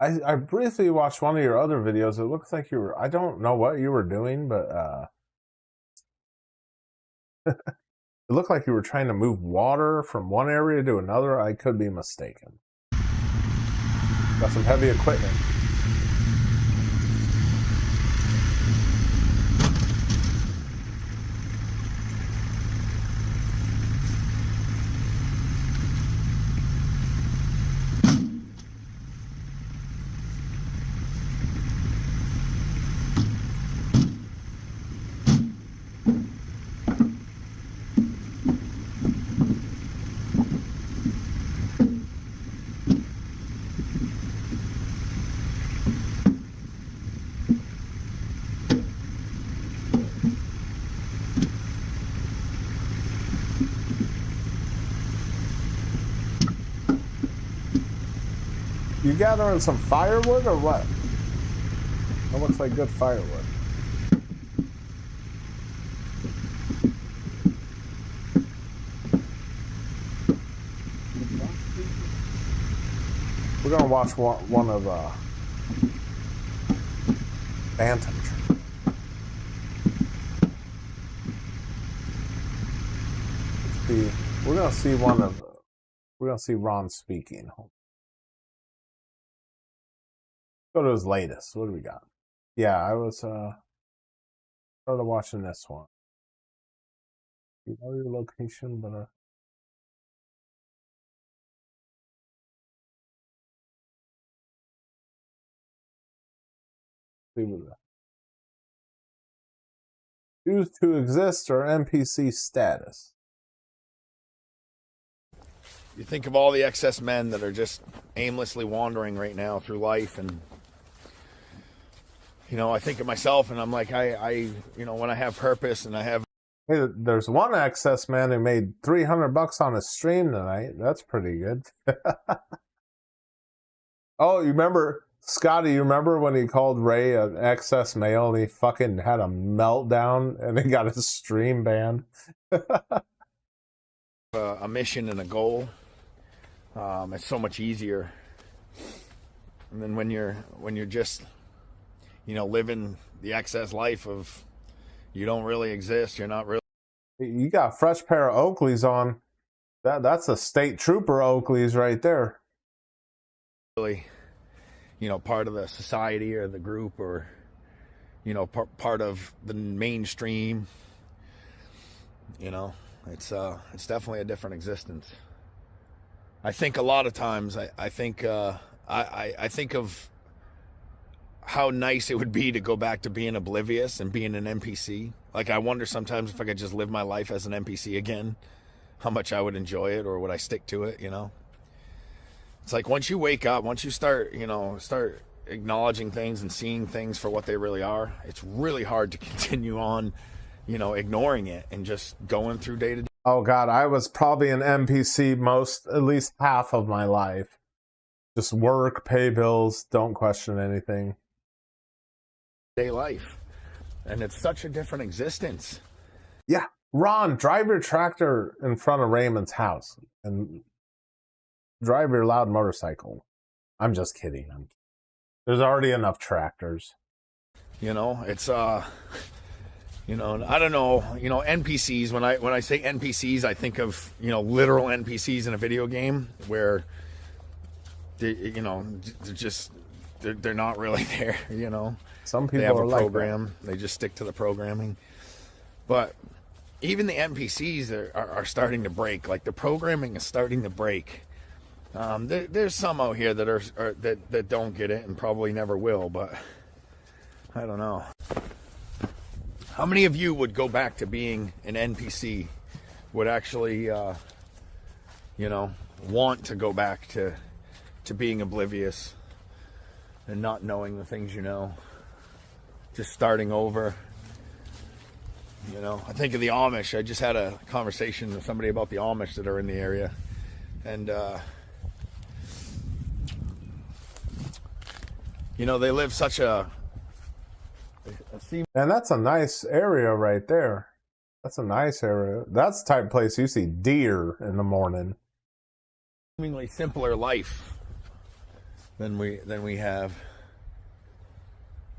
I briefly watched one of your other videos. It looks like you were, I don't know what you were doing, but it looked like you were trying to move water from one area to another. I could be mistaken. Got some heavy equipment. You gathering some firewood or what? That looks like good firewood. We're gonna watch one of Bantam. We're gonna see Ron speaking. Go to his latest. What do we got? Yeah, I was started watching this one. You know your location, but see what the choose to exist or NPC status. You think of all the excess men that are just aimlessly wandering right now through life, and you know, I think of myself, and I'm like, I you know, when I have purpose and I have. Hey, there's one excess man who made $300 on his stream tonight. That's pretty good. Oh, you remember, Scotty, you remember when he called Ray an excess male and he fucking had a meltdown and he got his stream banned? A mission and a goal. It's so much easier. And then when you're just, you know, living the excess life of you don't really exist, you're not really. You got a fresh pair of Oakleys on. That's a state trooper Oakleys right there. Really, you know, part of the society or the group, or you know, part of the mainstream. You know, it's definitely a different existence. I think a lot of times I think of how nice it would be to go back to being oblivious and being an NPC. Like, I wonder sometimes if I could just live my life as an NPC again, how much I would enjoy it, or would I stick to it, you know? It's like once you wake up, once you start acknowledging things and seeing things for what they really are, it's really hard to continue on, you know, ignoring it and just going through day to day. Oh God, I was probably an NPC at least half of my life. Just work, pay bills, don't question anything. Day life. And it's such a different existence. Yeah. Ron, drive your tractor in front of Raymond's house and drive your loud motorcycle. I'm just kidding. There's already enough tractors. You know, it's you know, I don't know, you know, NPCs, when I say NPCs, I think of, you know, literal NPCs in a video game where they, you know, they're not really there, you know. Some people they have are a like program, they just stick to the programming. But even the NPCs are starting to break. Like, the programming is starting to break. There's some out here that don't get it and probably never will, but I don't know. How many of you would go back to being an NPC? Would actually, you know, want to go back to being oblivious and not knowing the things you know? Just starting over. You know, I think of the Amish. I just had a conversation with somebody about the Amish that are in the area, and you know, they live such a and that's a nice area right there. That's a nice area. That's the type of place you see deer in the morning. seemingly simpler life than we have.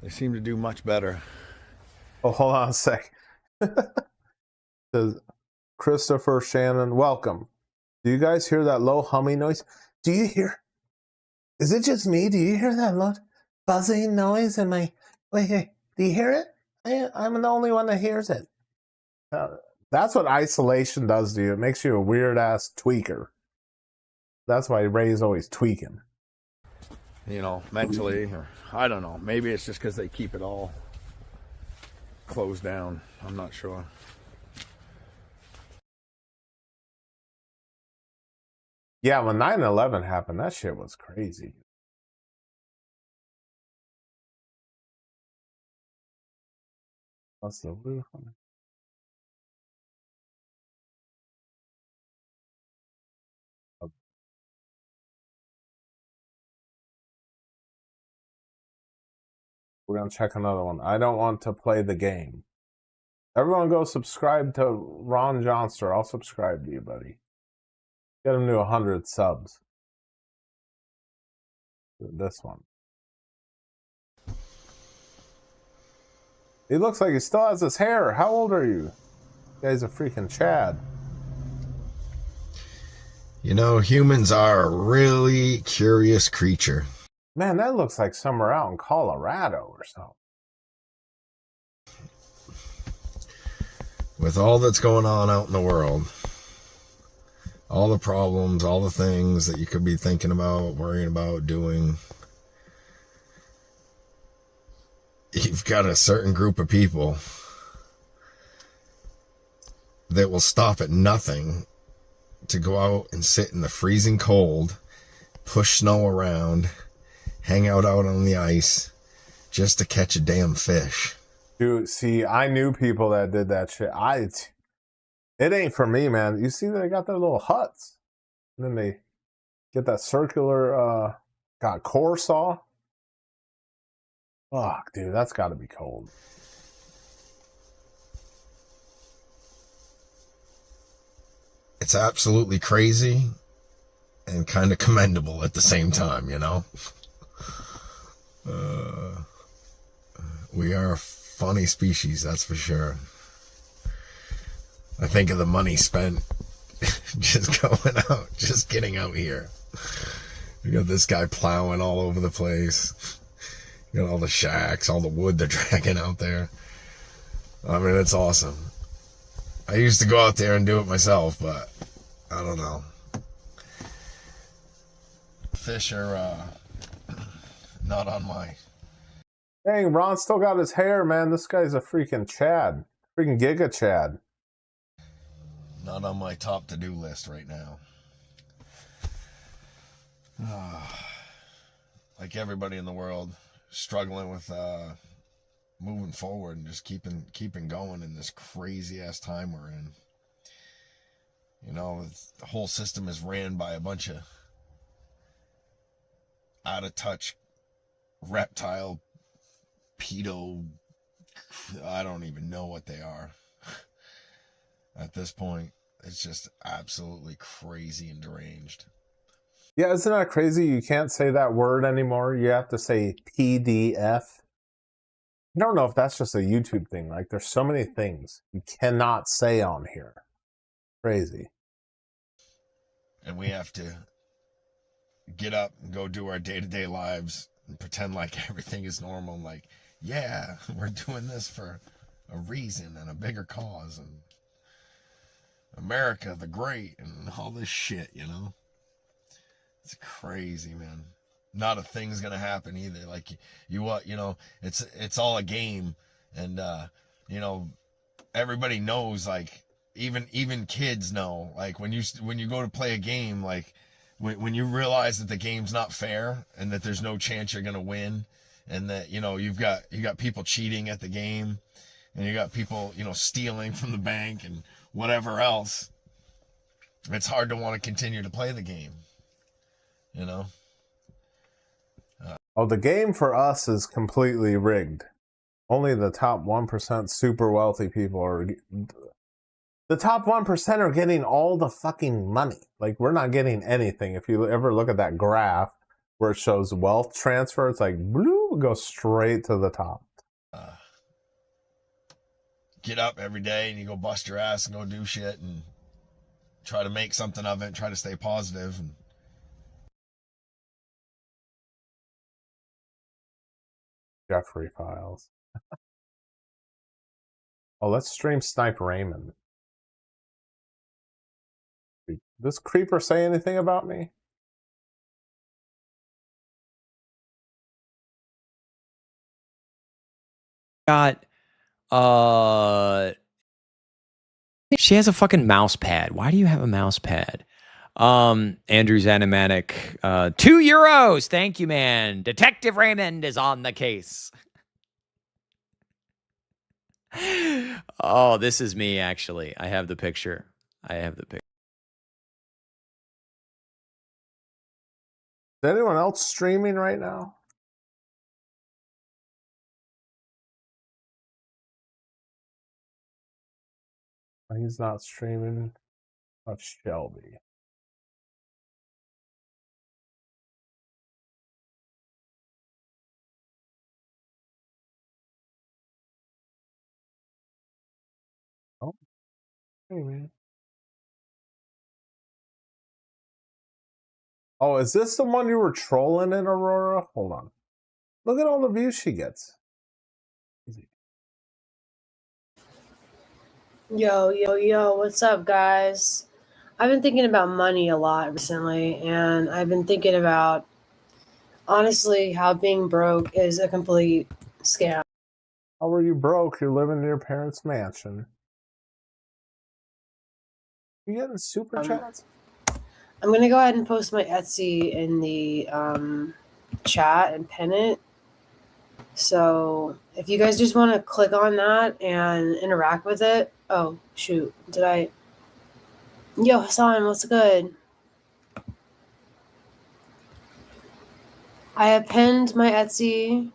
They seem to do much better. Oh, hold on a sec. Says Christopher Shannon, welcome. Do you guys hear that low humming noise? Do you hear? Is it just me? Do you hear that low buzzing noise in my? Wait, do you hear it? I'm the only one that hears it. That's what isolation does to you. It makes you a weird ass tweaker. That's why Ray's always tweaking. You know, mentally, or I don't know. Maybe it's just because they keep it all closed down. I'm not sure. Yeah, when 9/11 happened, that shit was crazy. What's the roof on it? We're going to check another one. I don't want to play the game. Everyone go subscribe to Ron Johnster. I'll subscribe to you, buddy. Get him to 100 subs. This one. He looks like he still has his hair. How old are you? You guy's a freaking Chad. You know, humans are a really curious creature. Man, that looks like somewhere out in Colorado or something. With all that's going on out in the world, all the problems, all the things that you could be thinking about, worrying about, doing, you've got a certain group of people that will stop at nothing to go out and sit in the freezing cold, push snow around, hang out on the ice just to catch a damn fish. Dude, see, I knew people that did that shit. It ain't for me, man. You see, they got their little huts. And then they get that circular, core saw. Fuck, dude, that's got to be cold. It's absolutely crazy and kind of commendable at the same time, you know? We are a funny species, that's for sure. I think of the money spent just going out, just getting out here. You got this guy plowing all over the place. You got all the shacks, all the wood they're dragging out there. I mean, it's awesome. I used to go out there and do it myself, but I don't know. Fish are not on my... Dang, Ron still got his hair, man. This guy's a freaking Chad. Freaking Giga Chad. Not on my top to-do list right now. Like everybody in the world, struggling with moving forward and just keeping going in this crazy-ass time we're in. You know, the whole system is ran by a bunch of out-of-touch reptile pedo, I don't even know what they are. At this point, it's just absolutely crazy and deranged. Yeah, isn't that crazy? You can't say that word anymore. You have to say PDF. I don't know if that's just a YouTube thing. Like, there's so many things you cannot say on here. Crazy. And we have to get up and go do our day-to-day lives and pretend like everything is normal. Like, yeah, we're doing this for a reason and a bigger cause and America the Great and all this shit, you know? It's crazy, man. Not a thing's gonna happen either. Like, you know, it's all a game, and you know, everybody knows. Like, even kids know. Like, when you go to play a game, like when you realize that the game's not fair and that there's no chance you're gonna win, and that, you know, you got people cheating at the game, and you got people, you know, stealing from the bank and whatever else. It's hard to want to continue to play the game, you know. Oh, the game for us is completely rigged. Only the top 1% super wealthy people are... The top 1% are getting all the fucking money. Like, we're not getting anything. If you ever look at that graph where it shows wealth transfer, it's like, blue, goes straight to the top. Get up every day and you go bust your ass and go do shit and try to make something of it, try to stay positive. And Jeffrey Files. Oh, let's stream Snipe Raymond. Does this creeper say anything about me? Got she has a fucking mouse pad. Why do you have a mouse pad? Andrew's animatic, €2. Thank you, man. Detective Raymond is on the case. Oh, this is me, actually. I have the picture. Is anyone else streaming right now? He's not streaming. That's Shelby. Oh, hey man. Oh, is this the one you were trolling in, Aurora? Hold on. Look at all the views she gets. Yo, what's up, guys? I've been thinking about money a lot recently, and I've been thinking about, honestly, how being broke is a complete scam. How are you broke? You're living in your parents' mansion. You getting super chats? I'm gonna go ahead and post my Etsy in the chat and pin it. So if you guys just want to click on that and interact with it. Oh shoot, did I? Yo, Hassan, what's good? I have pinned my Etsy.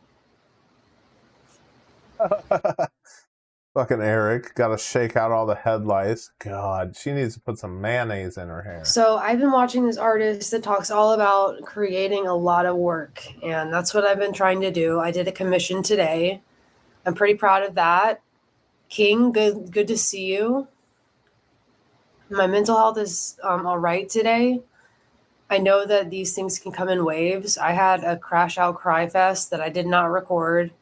Fucking Eric, gotta shake out all the headlights. God, she needs to put some mayonnaise in her hair. So I've been watching this artist that talks all about creating a lot of work, and that's what I've been trying to do. I did a commission today. I'm pretty proud of that. King, good to see you. My mental health is all right today. I know that these things can come in waves. I had a crash out cry fest that I did not record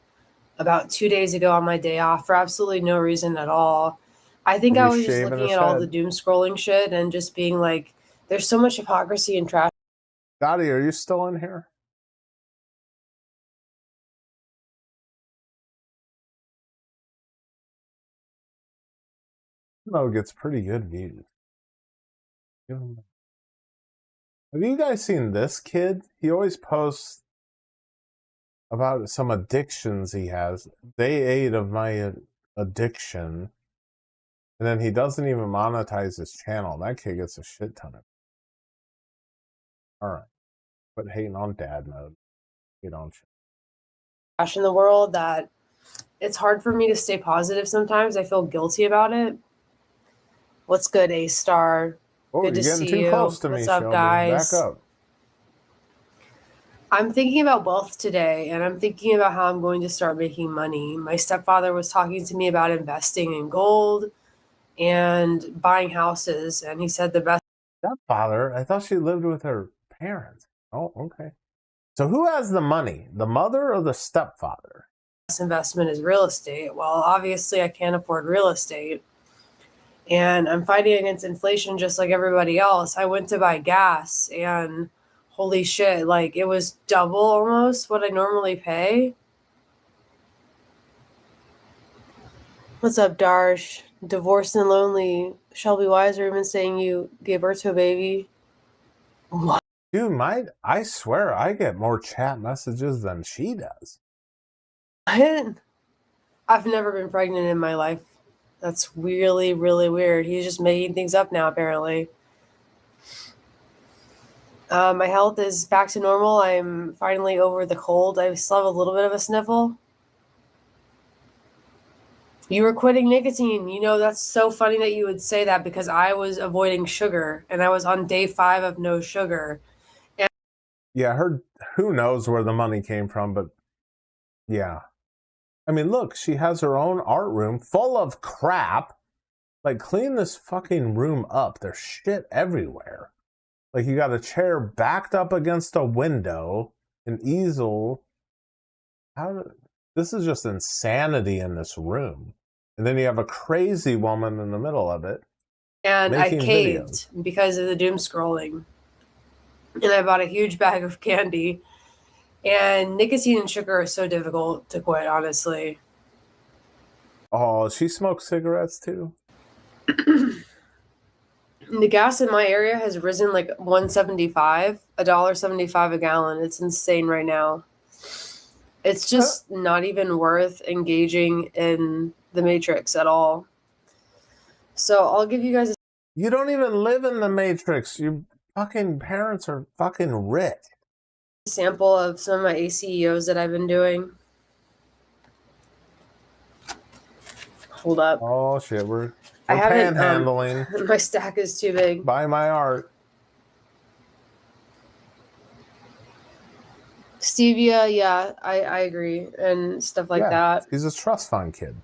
about 2 days ago on my day off for absolutely no reason at all. I think I was just looking at all the doom scrolling shit and just being like, there's so much hypocrisy and trash. Dottie, are you still in here? No, it gets pretty good views. Have you guys seen this kid? He always posts about some addictions he has. Day 8 of my addiction. And then he doesn't even monetize his channel. That kid gets a shit ton of. Alright. But hating on dad mode. Hate on shit. Trash in the world that it's hard for me to stay positive sometimes. I feel guilty about it. What's good, A-Star? Oh, good to you're getting see too you. close to What's me, up, Shelby. guys? Back up. I'm thinking about wealth today, and I'm thinking about how I'm going to start making money. My stepfather was talking to me about investing in gold and buying houses, and he said the best Stepfather? I thought she lived with her parents. Oh, okay. So who has the money? The mother or the stepfather? investment is real estate. Well, obviously I can't afford real estate, and I'm fighting against inflation just like everybody else. I went to buy gas, and holy shit, like it was double almost what I normally pay. What's up, Darsh? Divorced and lonely. Shelby, why is Raymond saying you gave birth to a baby? What? Dude, I swear I get more chat messages than she does. I've never been pregnant in my life. That's really, really weird. He's just making things up now, apparently. My health is back to normal. I'm finally over the cold. I still have a little bit of a sniffle. You were quitting nicotine. You know, that's so funny that you would say that because I was avoiding sugar and I was on day 5 of no sugar. And yeah, who knows where the money came from, but yeah. I mean, look, she has her own art room full of crap. Like, clean this fucking room up. There's shit everywhere. Like, you got a chair backed up against a window, an easel. This is just insanity in this room. And then you have a crazy woman in the middle of it. And I caved because of the doom scrolling. And I bought a huge bag of candy. And nicotine and sugar are so difficult to quit, honestly. Oh, she smokes cigarettes too? The gas in my area has risen like $1.75, $1.75 a gallon. It's insane right now. It's just not even worth engaging in the Matrix at all. So I'll give you guys a... You don't even live in the Matrix. Your fucking parents are fucking rich. Sample of some of my ACEOs that I've been doing. Hold up. Oh shit, we're I haven't, panhandling. My stack is too big. Buy my art. Stevia, yeah, I agree. And stuff like that. He's a trust fund kid.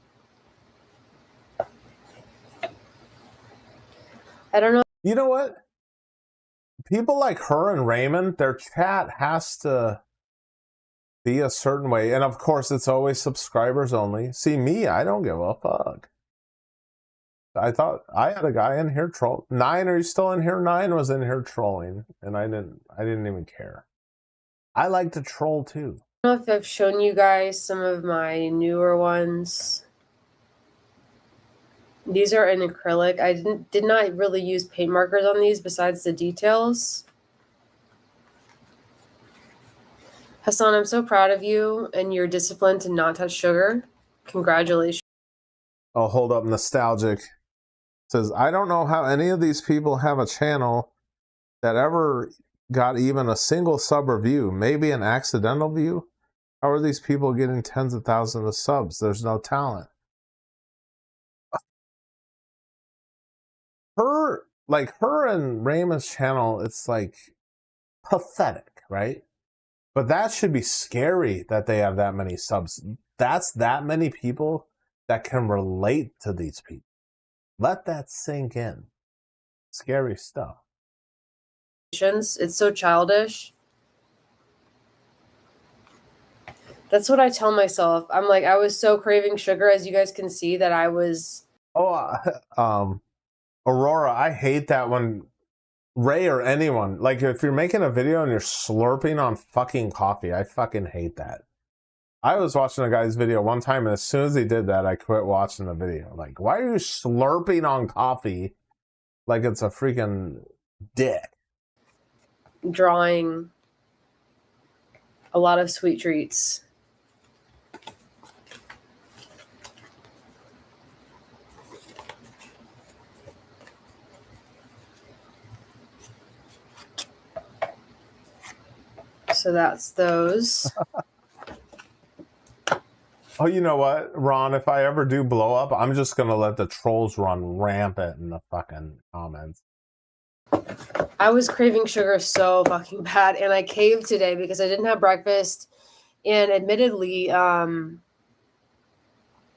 I don't know. You know what? People like her and Raymond, their chat has to be a certain way. And of course, it's always subscribers only. See, me, I don't give a fuck. I thought I had a guy in here troll. 9, are you still in here? 9 was in here trolling, and I didn't even care. I like to troll too. I don't know if I've shown you guys some of my newer ones. These are in acrylic. I did not really use paint markers on these besides the details. Hassan, I'm so proud of you and your discipline to not touch sugar. Congratulations. Oh, hold up, nostalgic. Says, I don't know how any of these people have a channel that ever got even a single sub or view, maybe an accidental view. How are these people getting tens of thousands of subs? There's no talent. Her and Raymond's channel, it's like pathetic, right? But that should be scary that they have that many subs. That's that many people that can relate to these people. Let that sink in. Scary stuff. It's so childish. That's what I tell myself. I'm like, I was so craving sugar, as you guys can see, that I was... Aurora, I hate that when Ray or anyone, like if you're making a video and you're slurping on fucking coffee, I fucking hate that. I was watching a guy's video one time, and as soon as he did that, I quit watching the video. Like, why are you slurping on coffee like it's a freaking dick? Drawing a lot of sweet treats. So that's those. Oh, you know what, Ron? If I ever do blow up, I'm just going to let the trolls run rampant in the fucking comments. I was craving sugar so fucking bad, and I caved today because I didn't have breakfast. And admittedly,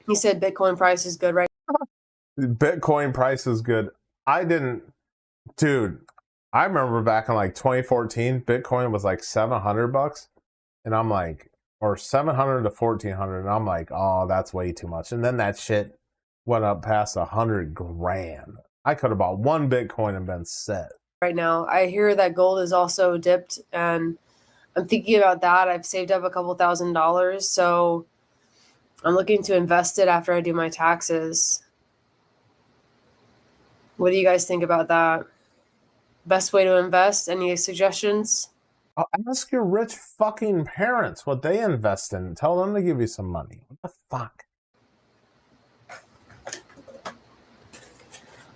he said Bitcoin price is good right now. Bitcoin price is good. Dude, I remember back in like 2014, Bitcoin was like $700, and I'm like, or 700 to 1400, and I'm like, oh, that's way too much. And then that shit went up past 100 grand. I could have bought one Bitcoin and been set. Right now, I hear that gold is also dipped, and I'm thinking about that. I've saved up a couple $1,000s, so I'm looking to invest it after I do my taxes. What do you guys think about that? Best way to invest? Any suggestions? Ask your rich fucking parents what they invest in. Tell them to give you some money. What the fuck?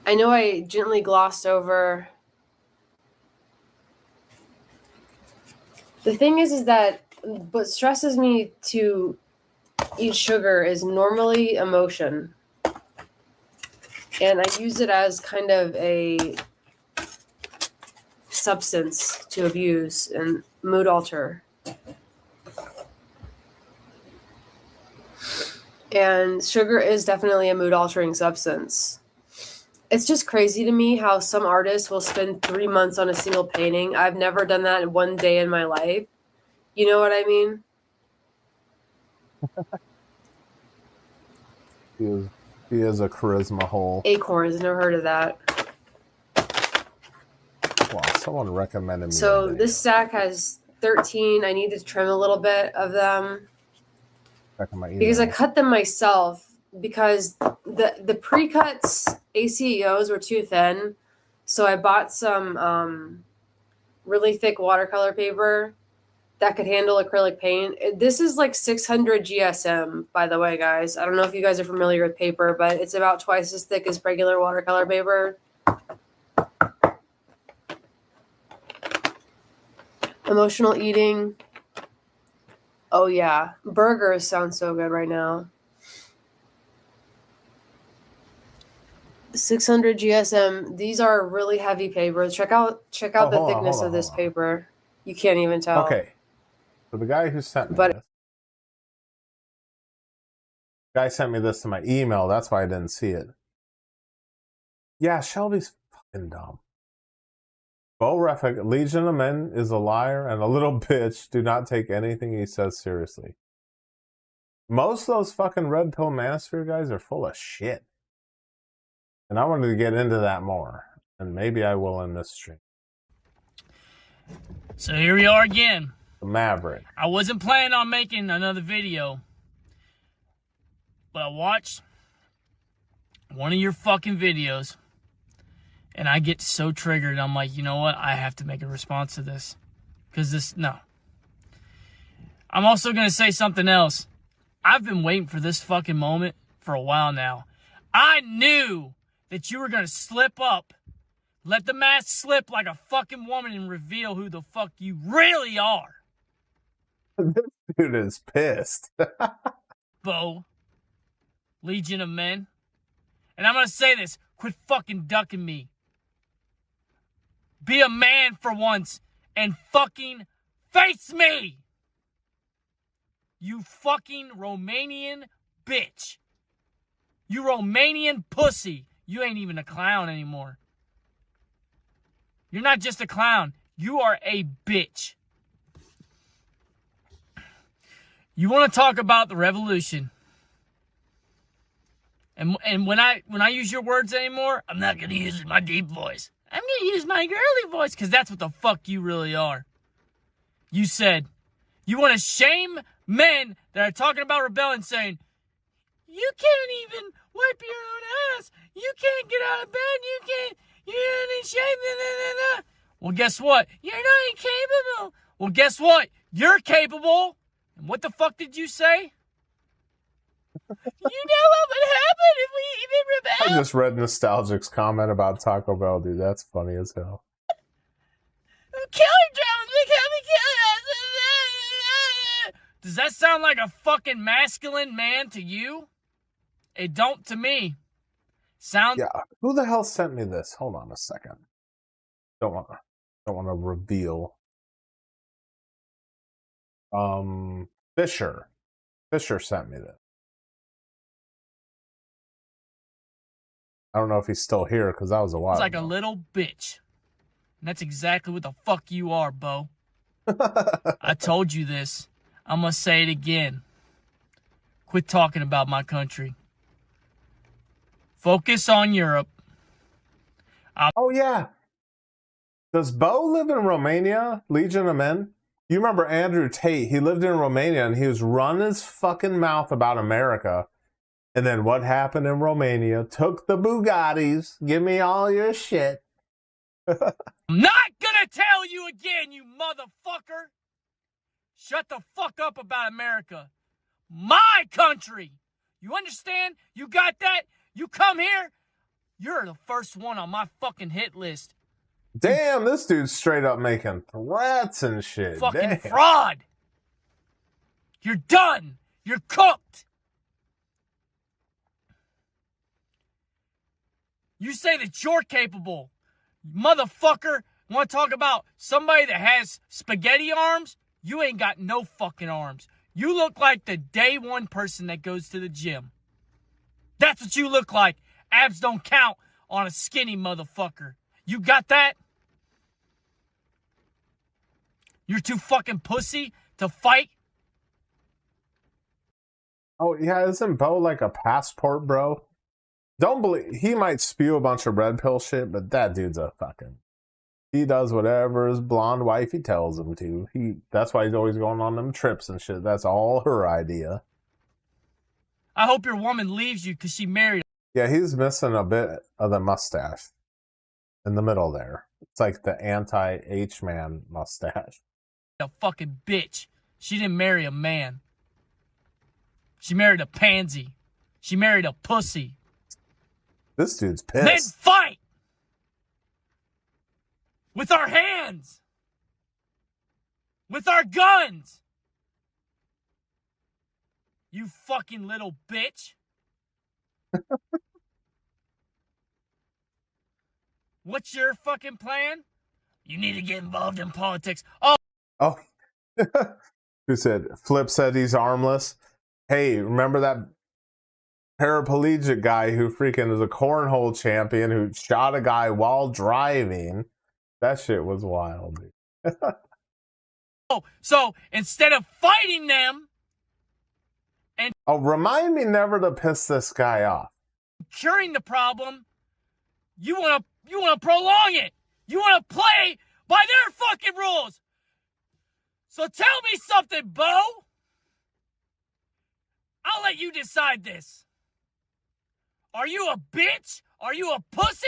I know I gently glossed over. The thing is that what stresses me to eat sugar is normally emotion. And I use it as kind of a substance to abuse and mood alter. And sugar is definitely a mood altering substance. It's just crazy to me how some artists will spend 3 months on a single painting. I've never done that in one day in my life. You know what I mean? He is a charisma hole. Acorns, never heard of that. Wow, someone recommended me. So this stack has 13. I need to trim a little bit of them because I cut them myself because the pre-cuts ACEOs were too thin. So I bought some really thick watercolor paper that could handle acrylic paint. This is like 600 GSM, by the way, guys. I don't know if you guys are familiar with paper, but it's about twice as thick as regular watercolor paper. Emotional eating. Oh, yeah. Burgers sound so good right now. 600 GSM. These are really heavy paper. Check out Oh, the hold on, thickness hold on, of this hold on. paper. You can't even tell. Okay. So the guy who sent me But this. Guy sent me this to my email. That's why I didn't see it. Yeah, Shelby's fucking dumb. Bo Refik, Legion of Men is a liar and a little bitch. Do not take anything he says seriously. Most of those fucking Red Pill Manosphere guys are full of shit. And I wanted to get into that more. And maybe I will in this stream. So here we are again. The Maverick. I wasn't planning on making another video, but I watched one of your fucking videos, and I get so triggered. I'm like, you know what? I have to make a response to this. Because no. I'm also going to say something else. I've been waiting for this fucking moment for a while now. I knew that you were going to slip up, let the mask slip like a fucking woman, and reveal who the fuck you really are. This dude is pissed. Bo, Legion of Men. And I'm going to say this. Quit fucking ducking me. Be a man for once and fucking face me. You fucking Romanian bitch. You Romanian pussy. You ain't even a clown anymore. You're not just a clown. You are a bitch. You want to talk about the revolution. And when I use your words anymore, I'm not going to use my deep voice. I'm going to use my girly voice because that's what the fuck you really are. You said you want to shame men that are talking about rebellion, saying, you can't even wipe your own ass. You can't get out of bed. You're not in shape. Well, guess what? You're not incapable. Well, guess what? You're capable. And what the fuck did you say? You know what would happen if we even rebel? I just read Nostalgic's comment about Taco Bell, dude. That's funny as hell. Killer drones becoming killers. Does that sound like a fucking masculine man to you? It don't to me. Sound. Yeah. Who the hell sent me this? Hold on a second. Don't want to reveal. Fisher. Fisher sent me this. I don't know if he's still here because that was a while It's like ago. a little bitch. And that's exactly what the fuck you are, Bo. I told you this. I'm going to say it again. Quit talking about my country. Focus on Europe. Oh, yeah. Does Bo live in Romania? Legion of Men? You remember Andrew Tate? He lived in Romania and he was running his fucking mouth about America. And then what happened in Romania? Took the Bugattis. Give me all your shit. I'm not gonna tell you again, you motherfucker. Shut the fuck up about America. My country. You understand? You got that? You come here, you're the first one on my fucking hit list. Damn, this dude's straight up making threats and shit. Fucking Damn. fraud. You're done. You're cooked. You say that you're capable. Motherfucker, want to talk about somebody that has spaghetti arms? You ain't got no fucking arms. You look like the day one person that goes to the gym. That's what you look like. Abs don't count on a skinny motherfucker. You got that? You're too fucking pussy to fight? Oh, yeah, isn't Bo like a passport, bro? Don't believe he might spew a bunch of red pill shit, but that dude's a fucking. He does whatever his blonde wifey tells him to. That's why he's always going on them trips and shit. That's all her idea. I hope your woman leaves you because she married. Yeah, he's missing a bit of the mustache in the middle there. It's like the anti-H-man mustache. A fucking bitch. She didn't marry a man. She married a pansy. She married a pussy. This dude's Then pissed. fight! With our hands! With our guns! You fucking little bitch! What's your fucking plan? You need to get involved in politics. Oh, who said? Flip said he's armless. Hey, remember that paraplegic guy who freaking is a cornhole champion who shot a guy while driving? That shit was wild, dude. So instead of fighting them and remind me never to piss this guy off. curing the problem, you want to prolong it. You want to play by their fucking rules. So tell me something, Bo. I'll let you decide this. Are you a bitch? Are you a pussy?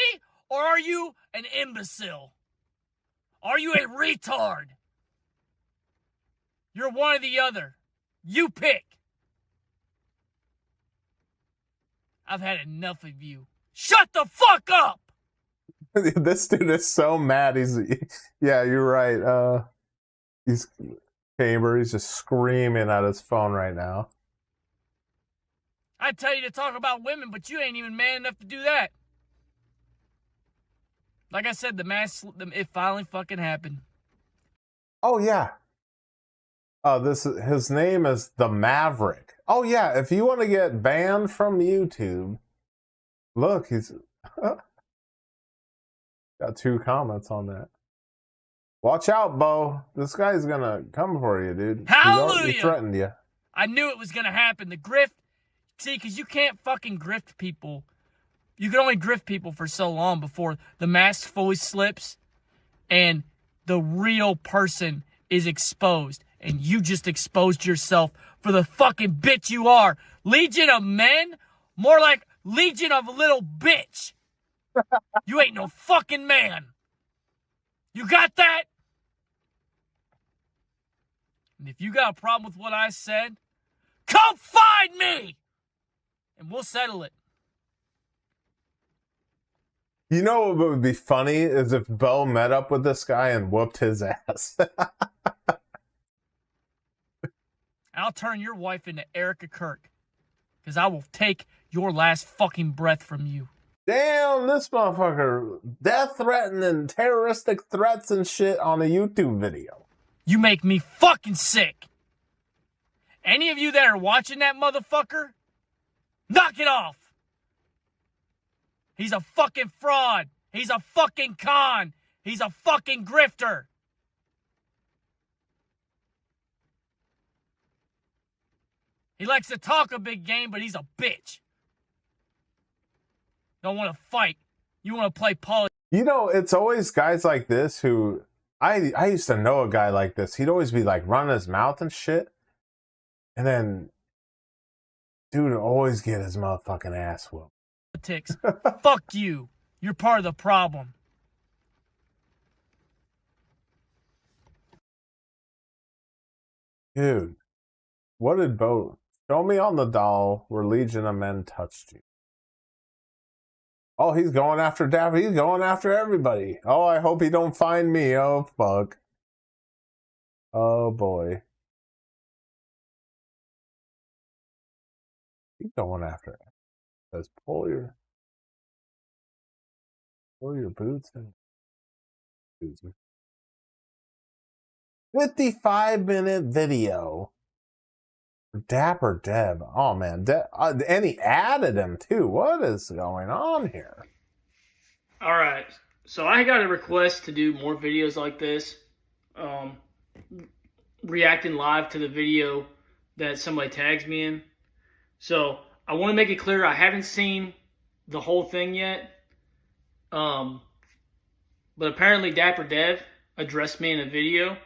Or are you an imbecile? Are you a retard? You're one or the other. You pick. I've had enough of you. Shut the fuck up! This dude is so mad. Yeah, you're right. He's just screaming at his phone right now. I tell you to talk about women, but you ain't even man enough to do that. Like I said, it finally fucking happened. Oh yeah. His name is the Maverick. Oh yeah, if you want to get banned from YouTube, look, he's got 2 comments on that. Watch out, Bo. This guy's gonna come for you, dude. Hallelujah! He threatened you. I knew it was gonna happen. The grift. See, because you can't fucking grift people. You can only grift people for so long before the mask fully slips and the real person is exposed. And you just exposed yourself for the fucking bitch you are. Legion of men? More like Legion of little bitch. You ain't no fucking man. You got that? And if you got a problem with what I said, come find me! And we'll settle it. You know what would be funny is if Bo met up with this guy and whooped his ass. I'll turn your wife into Erica Kirk. Because I will take your last fucking breath from you. Damn, this motherfucker. Death-threatening, terroristic threats and shit on a YouTube video. You make me fucking sick. Any of you that are watching that motherfucker, knock it off. He's a fucking fraud. He's a fucking con. He's a fucking grifter. He likes to talk a big game, but he's a bitch. Don't want to fight. You want to play politics. You know, it's always guys like this who... I used to know a guy like this. He'd always be like running his mouth and shit. And then... dude would always get his motherfucking ass whooped. Politics. Fuck you. You're part of the problem. Dude, what did Bo... Show me on the doll where Legion of Men touched you. Oh, he's going after Dapper. He's going after everybody. Oh, I hope he don't find me. Oh, fuck. Oh, boy. He's going after it. Says, pull your boots in. 55-minute video. Dapper Deb. Oh, man. And he added him, too. What is going on here? All right. So I got a request to do more videos like this. Reacting live to the video that somebody tags me in. So I want to make it clear I haven't seen the whole thing yet. But apparently Dapper Dev addressed me in a video.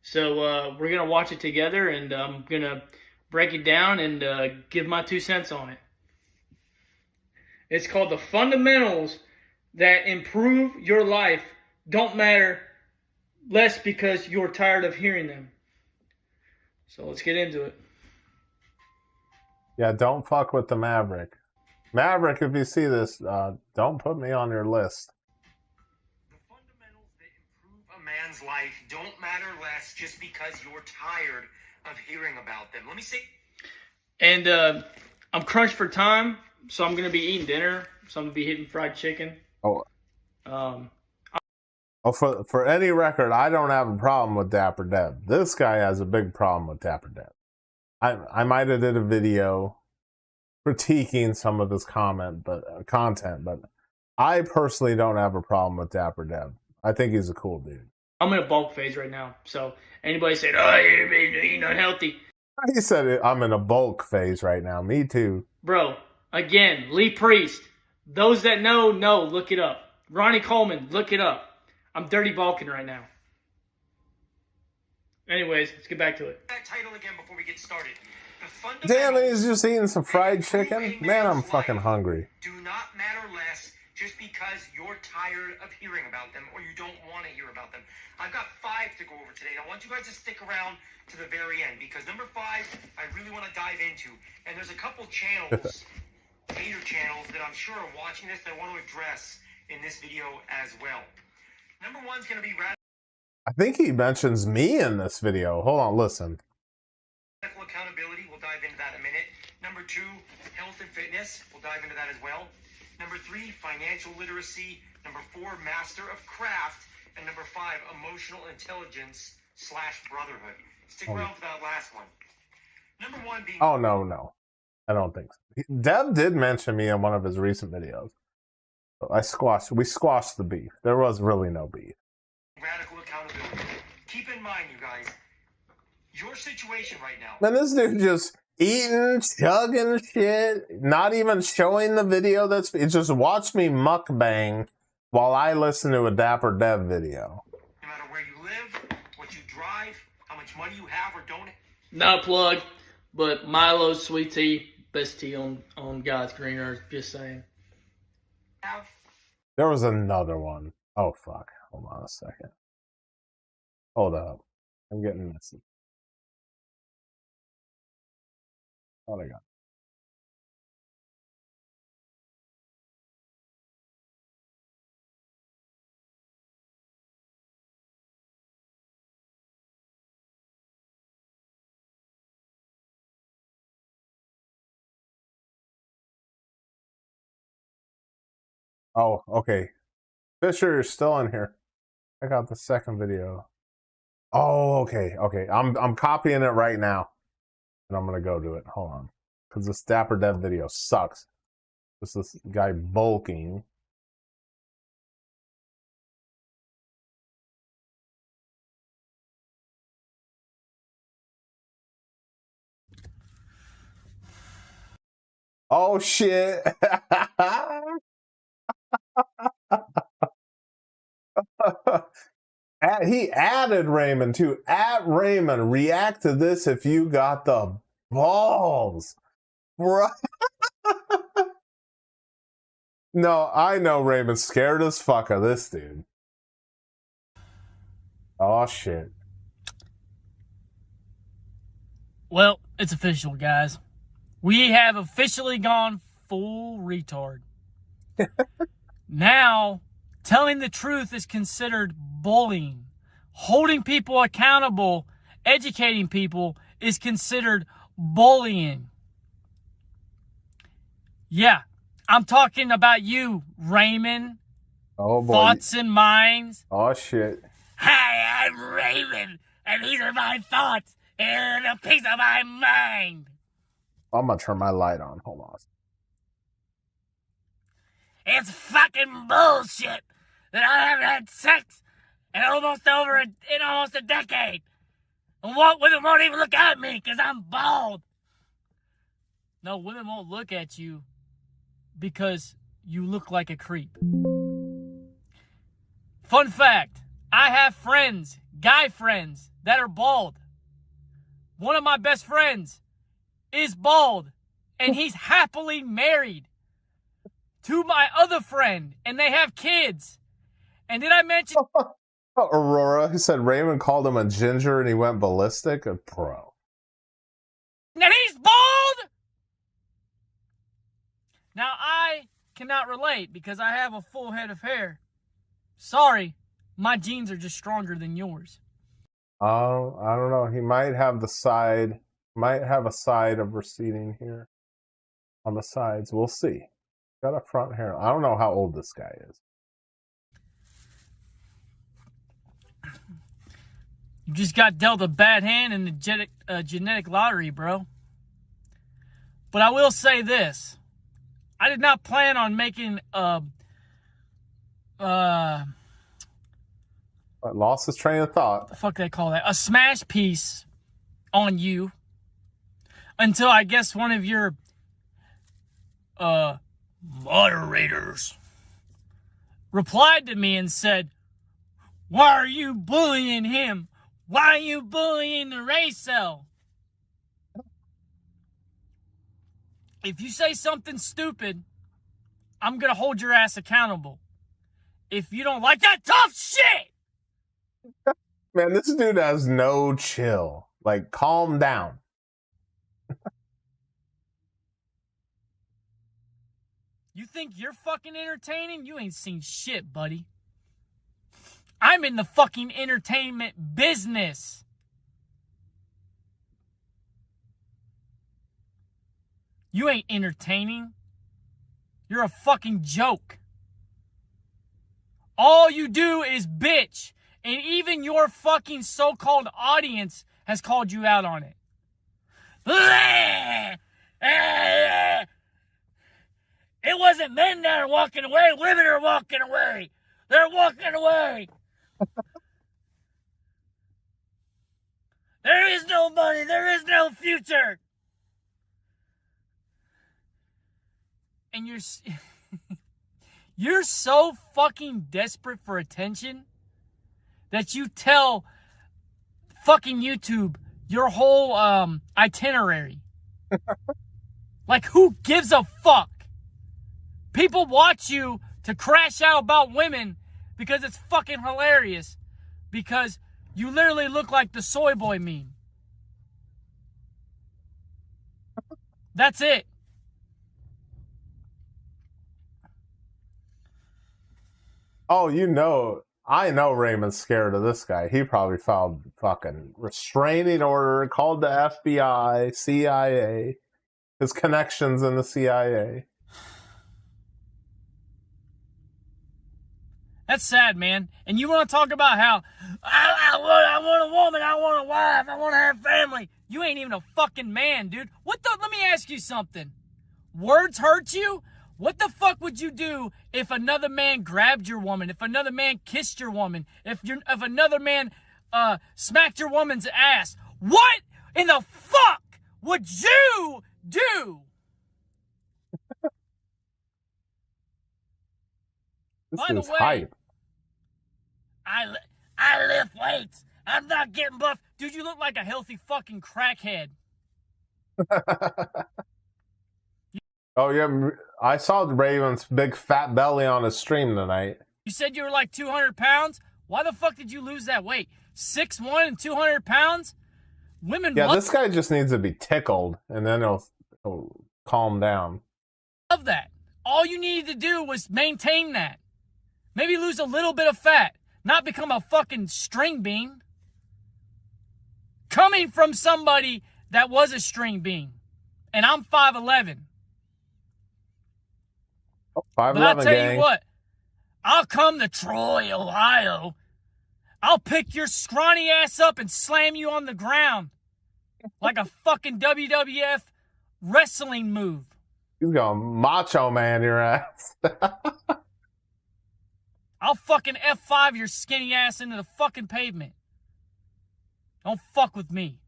So we're going to watch it together, and I'm going to break it down and give my 2 cents on it. It's called The Fundamentals That Improve Your Life Don't Matter Less Because You're Tired of Hearing Them. So let's get into it. Yeah, don't fuck with the Maverick. Maverick, if you see this, don't put me on your list. The fundamentals that improve a man's life don't matter less just because you're tired of hearing about them. Let me see. And I'm crunched for time, so I'm going to be eating dinner. So I'm going to be hitting fried chicken. Oh, Oh, for any record, I don't have a problem with Dapper Dev. This guy has a big problem with Dapper Dev. I might have did a video critiquing some of his content, but I personally don't have a problem with Dapper Dev. I think he's a cool dude. I'm in a bulk phase right now, so anybody said, "Oh, you're eating unhealthy," He said I'm in a bulk phase right now. Me too. bro. Again, Lee Priest. Those that know. Look it up. Ronnie Coleman, look it up. I'm dirty bulking right now. Anyways, let's get back to it. That title again before we get started. Damn it, he's just eating some fried chicken? Man, I'm fucking hungry. Do not matter less just because you're tired of hearing about them or you don't want to hear about them. I've got 5 to go over today. And I want you guys to stick around to the very end because number 5, I really want to dive into. And there's a couple channels, hater channels, that I'm sure are watching this that I want to address in this video as well. Number 1's going to be I think he mentions me in this video. Hold on, listen. radical accountability. We'll dive into that in a minute. Number 2, health and fitness. We'll dive into that as well. Number 3, financial literacy. Number 4, master of craft. And number 5, emotional intelligence / brotherhood. Stick around for that last one. Number 1 being... Oh, no. I don't think so. Dev did mention me in one of his recent videos. We squashed the beef. There was really no beef. Radical accountability. Keep in mind, you guys, your situation right now. Man, this dude just eating, chugging shit, not even showing the video it's just watch me mukbang while I listen to a Dapper Dev video. No matter where you live, what you drive, how much money you have or don't. Not a plug, but Milo's sweet tea, best tea on God's green earth. Just saying. There was another one. Oh, fuck. Hold on a second. Hold up. I'm getting messy. Oh, I got. Oh, okay. Fisher is still in here. Check out the second video. Oh, okay. I'm copying it right now. And I'm gonna go do it. Hold on. Because this Dapper Dev video sucks. This guy bulking. Oh shit. He added Raymond too. At Raymond, react to this if you got the balls. Bro. No, I know Raymond's scared as fuck of this dude. Oh shit. Well, it's official, guys. We have officially gone full retard. Now, telling the truth is considered bullying. Holding people accountable, educating people is considered bullying. Yeah, I'm talking about you, Raymond. Oh boy. Thoughts and minds. Oh shit. Hi, I'm Raymond, and these are my thoughts and a piece of my mind. I'm gonna turn my light on. Hold on. It's fucking bullshit that I haven't had sex in almost a decade. And what women won't even look at me because I'm bald. No, women won't look at you because you look like a creep. Fun fact, I have friends, guy friends, that are bald. One of my best friends is bald, and he's happily married to my other friend, and they have kids. And did I mention... Aurora, who said Raymond called him a ginger and he went ballistic? Bro. Now he's bald! Now I cannot relate because I have a full head of hair. Sorry, my genes are just stronger than yours. Oh, I don't know. He might have a side of receding here on the sides. We'll see. Got a front hair. I don't know how old this guy is. You just got dealt a bad hand in the genetic lottery, bro. But I will say this. I did not plan on making lost his train of thought. The fuck they call that? A smash piece on you until I guess one of your moderators replied to me and said, "Why are you bullying him? Why are you bullying the race cell?" If you say something stupid, I'm gonna hold your ass accountable. If you don't like that tough shit, man, this dude has no chill. Like, calm down. you think you're fucking entertaining? You ain't seen shit, buddy. I'm in the fucking entertainment business. You ain't entertaining. You're a fucking joke. All you do is bitch. And even your fucking so-called audience has called you out on it. It wasn't men that are walking away. Women are walking away. They're walking away. There is no money. There is no future. And you're so fucking desperate for attention that you tell fucking YouTube your whole itinerary. Like, who gives a fuck? People watch you to crash out about women because it's fucking hilarious. Because you literally look like the soy boy meme. That's it. Oh, I know Raymond's scared of this guy. He probably filed fucking restraining order, called the FBI, CIA, his connections in the CIA. That's sad, man. And you want to talk about how I want a woman, I want a wife, I want to have family. You ain't even a fucking man, dude. Let me ask you something. Words hurt you? What the fuck would you do if another man grabbed your woman? If another man kissed your woman? If another man smacked your woman's ass? What in the fuck would you do? By the way, hype. I lift weights. I'm not getting buff. Dude, you look like a healthy fucking crackhead. Oh, yeah. I saw Raymond's big fat belly on his stream tonight. You said you were like 200 pounds? Why the fuck did you lose that weight? 6'1" and 200 pounds? Women Yeah, this guy just needs to be tickled, and then he'll calm down. Love that. All you needed to do was maintain that. Maybe lose a little bit of fat. Not become a fucking string bean. Coming from somebody that was a string bean. And I'm 5'11". Oh, 5'11", but I'll tell gang. you what. I'll come to Troy, Ohio. I'll pick your scrawny ass up and slam you on the ground. Like a fucking WWF wrestling move. He's going macho man your ass. I'll fucking F5 your skinny ass into the fucking pavement. Don't fuck with me.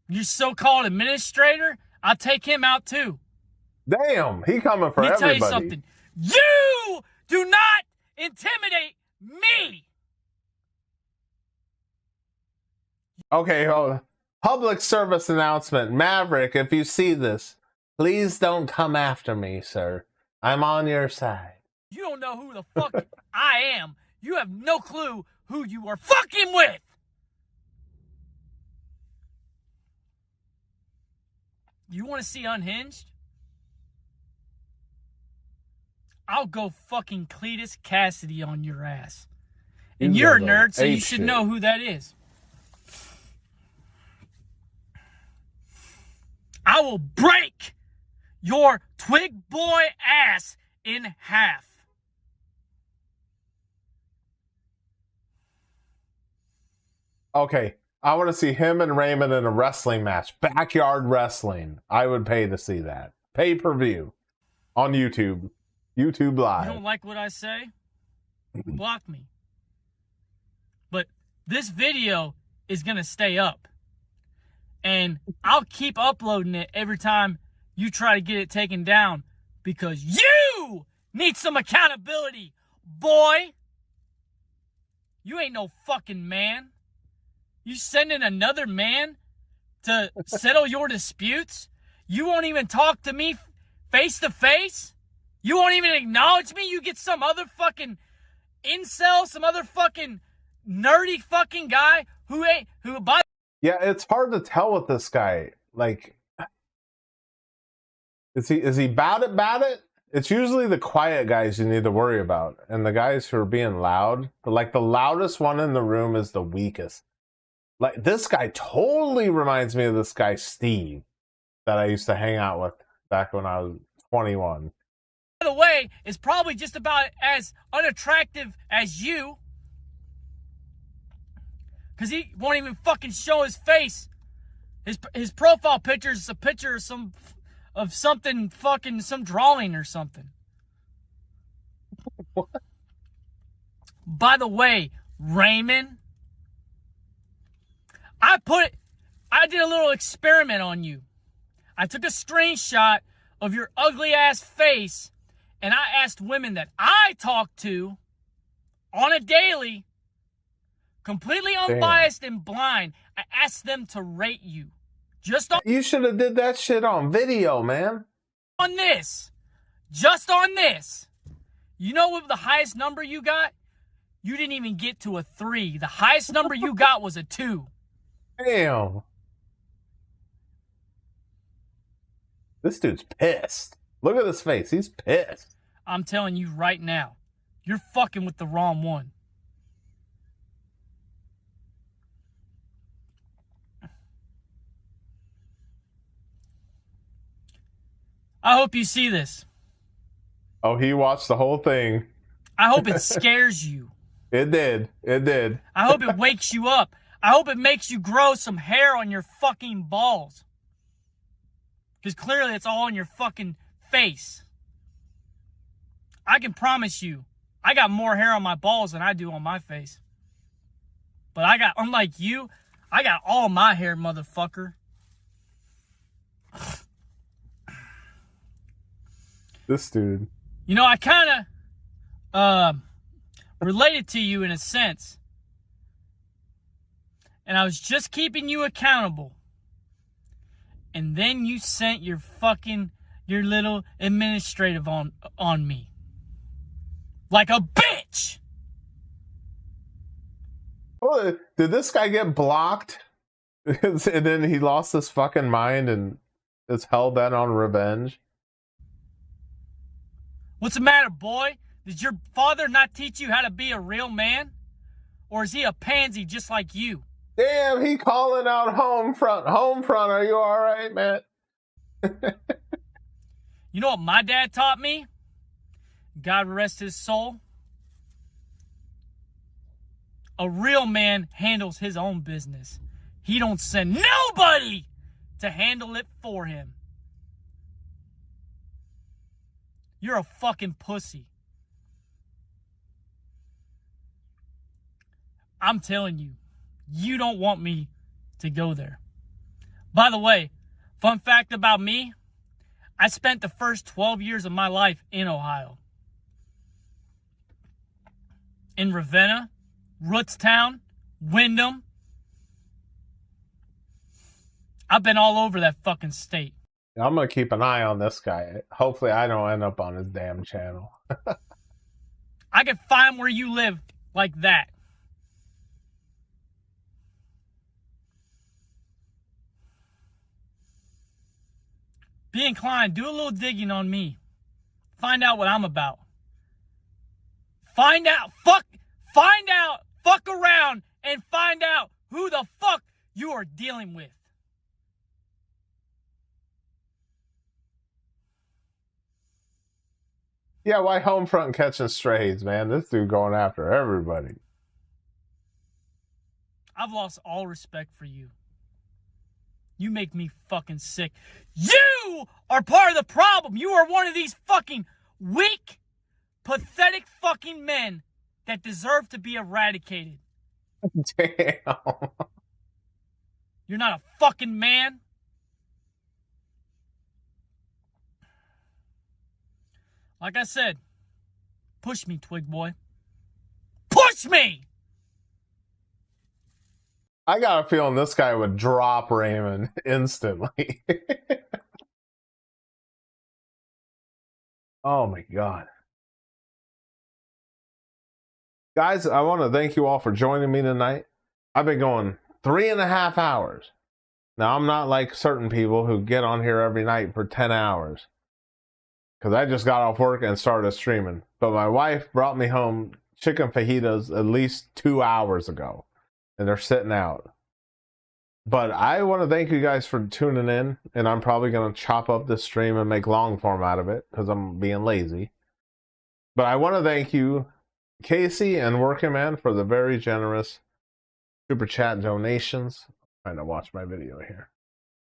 Your so-called administrator, I'll take him out too. Damn, he coming for everybody. Let me tell you something. You do not intimidate me. Okay, hold on. Public service announcement. Maverick, if you see this, please don't come after me, sir. I'm on your side. You don't know who the fuck I am. You have no clue who you are fucking with. You want to see Unhinged? I'll go fucking Cletus Cassidy on your ass. And you're a nerd, so you should know who that is. I will break your twig boy ass in half. Okay, I want to see him and Raymond in a wrestling match. Backyard wrestling. I would pay to see that. Pay-per-view. On YouTube. YouTube Live. You don't like what I say? Block me. But this video is going to stay up. And I'll keep uploading it every time you try to get it taken down because you need some accountability, boy. You ain't no fucking man. You sending another man to settle your disputes? You won't even talk to me face to face? You won't even acknowledge me? You get some other fucking incel, some other fucking nerdy fucking guy who by Yeah, it's hard to tell with this guy. Like, is he bad at? It's usually the quiet guys you need to worry about, and the guys who are being loud. But like the loudest one in the room is the weakest. Like this guy totally reminds me of this guy Steve that I used to hang out with back when I was 21. By the way, is probably just about as unattractive as you. Because he won't even fucking show his face. His profile picture is a picture of something fucking, some drawing or something. What? By the way, Raymond, I did a little experiment on you. I took a screenshot of your ugly ass face and I asked women that I talk to on a daily, completely unbiased and blind, I asked them to rate you. Just on You should have did that shit on video, man. on this. Just on this. You know what the highest number you got? You didn't even get to a 3. The highest number you got was a 2. Damn. This dude's pissed. Look at his face. He's pissed. I'm telling you right now, you're fucking with the wrong one. I hope you see this. Oh, he watched the whole thing. I hope it scares you. It did. It did. I hope it wakes you up. I hope it makes you grow some hair on your fucking balls. Because clearly it's all on your fucking face. I can promise you, I got more hair on my balls than I do on my face. But unlike you, I got all my hair, motherfucker. This dude. You know, I kind of related to you in a sense. And I was just keeping you accountable. And then you sent your little administrative on me. Like a bitch! Oh, did this guy get blocked? And then he lost his fucking mind and is hell bent on revenge? What's the matter, boy? Did your father not teach you how to be a real man? Or is he a pansy just like you? Damn, he calling out home front. Home front, are you alright, man? You know what my dad taught me? God rest his soul. A real man handles his own business. He don't send nobody to handle it for him. You're a fucking pussy. I'm telling you, you don't want me to go there. By the way, fun fact about me, I spent the first 12 years of my life in Ohio. In Ravenna, Rootstown, Windham. I've been all over that fucking state. I'm gonna keep an eye on this guy. Hopefully I don't end up on his damn channel. I can find where you live like that. Be inclined, do a little digging on me. Find out what I'm about. Find out, fuck around, and find out who the fuck you are dealing with. Yeah, why home front catching strays, man? This dude going after everybody. I've lost all respect for you. You make me fucking sick. You are part of the problem. You are one of these fucking weak, pathetic fucking men that deserve to be eradicated. Damn. You're not a fucking man. Like I said, push me, Twig Boy. Push me! I got a feeling this guy would drop Raymond instantly. Oh my God. Guys, I want to thank you all for joining me tonight. I've been going 3.5 hours. Now, I'm not like certain people who get on here every night for 10 hours. Because I just got off work and started streaming. But my wife brought me home chicken fajitas at least 2 hours ago. And they're sitting out. But I want to thank you guys for tuning in. And I'm probably going to chop up this stream and make long form out of it. Because I'm being lazy. But I want to thank you, Casey and Working Man, for the very generous super chat donations. I'm trying to watch my video here.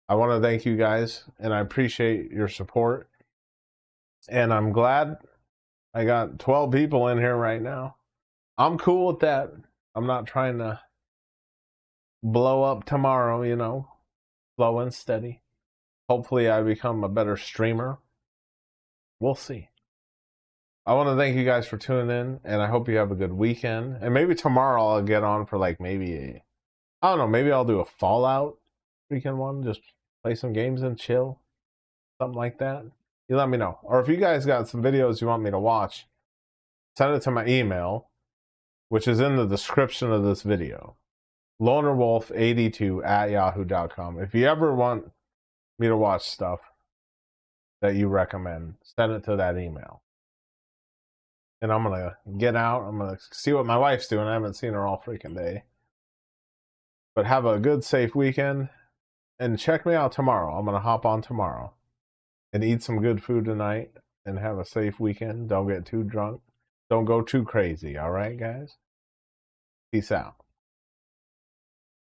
I want to thank you guys. And I appreciate your support. And I'm glad I got 12 people in here right now. I'm cool with that. I'm not trying to blow up tomorrow, you know. Slow and steady. Hopefully I become a better streamer. We'll see. I want to thank you guys for tuning in, and I hope you have a good weekend. And maybe tomorrow I'll get on for like maybe I don't know, maybe I'll do a Fallout weekend one. Just play some games and chill. Something like that. You let me know. Or if you guys got some videos you want me to watch, send it to my email, which is in the description of this video. lonerwolf82@yahoo.com. If you ever want me to watch stuff that you recommend, send it to that email. And I'm going to get out. I'm going to see what my wife's doing. I haven't seen her all freaking day. But have a good, safe weekend. And check me out tomorrow. I'm going to hop on tomorrow. And eat some good food tonight. And have a safe weekend. Don't get too drunk. Don't go too crazy. All right, guys? Peace out.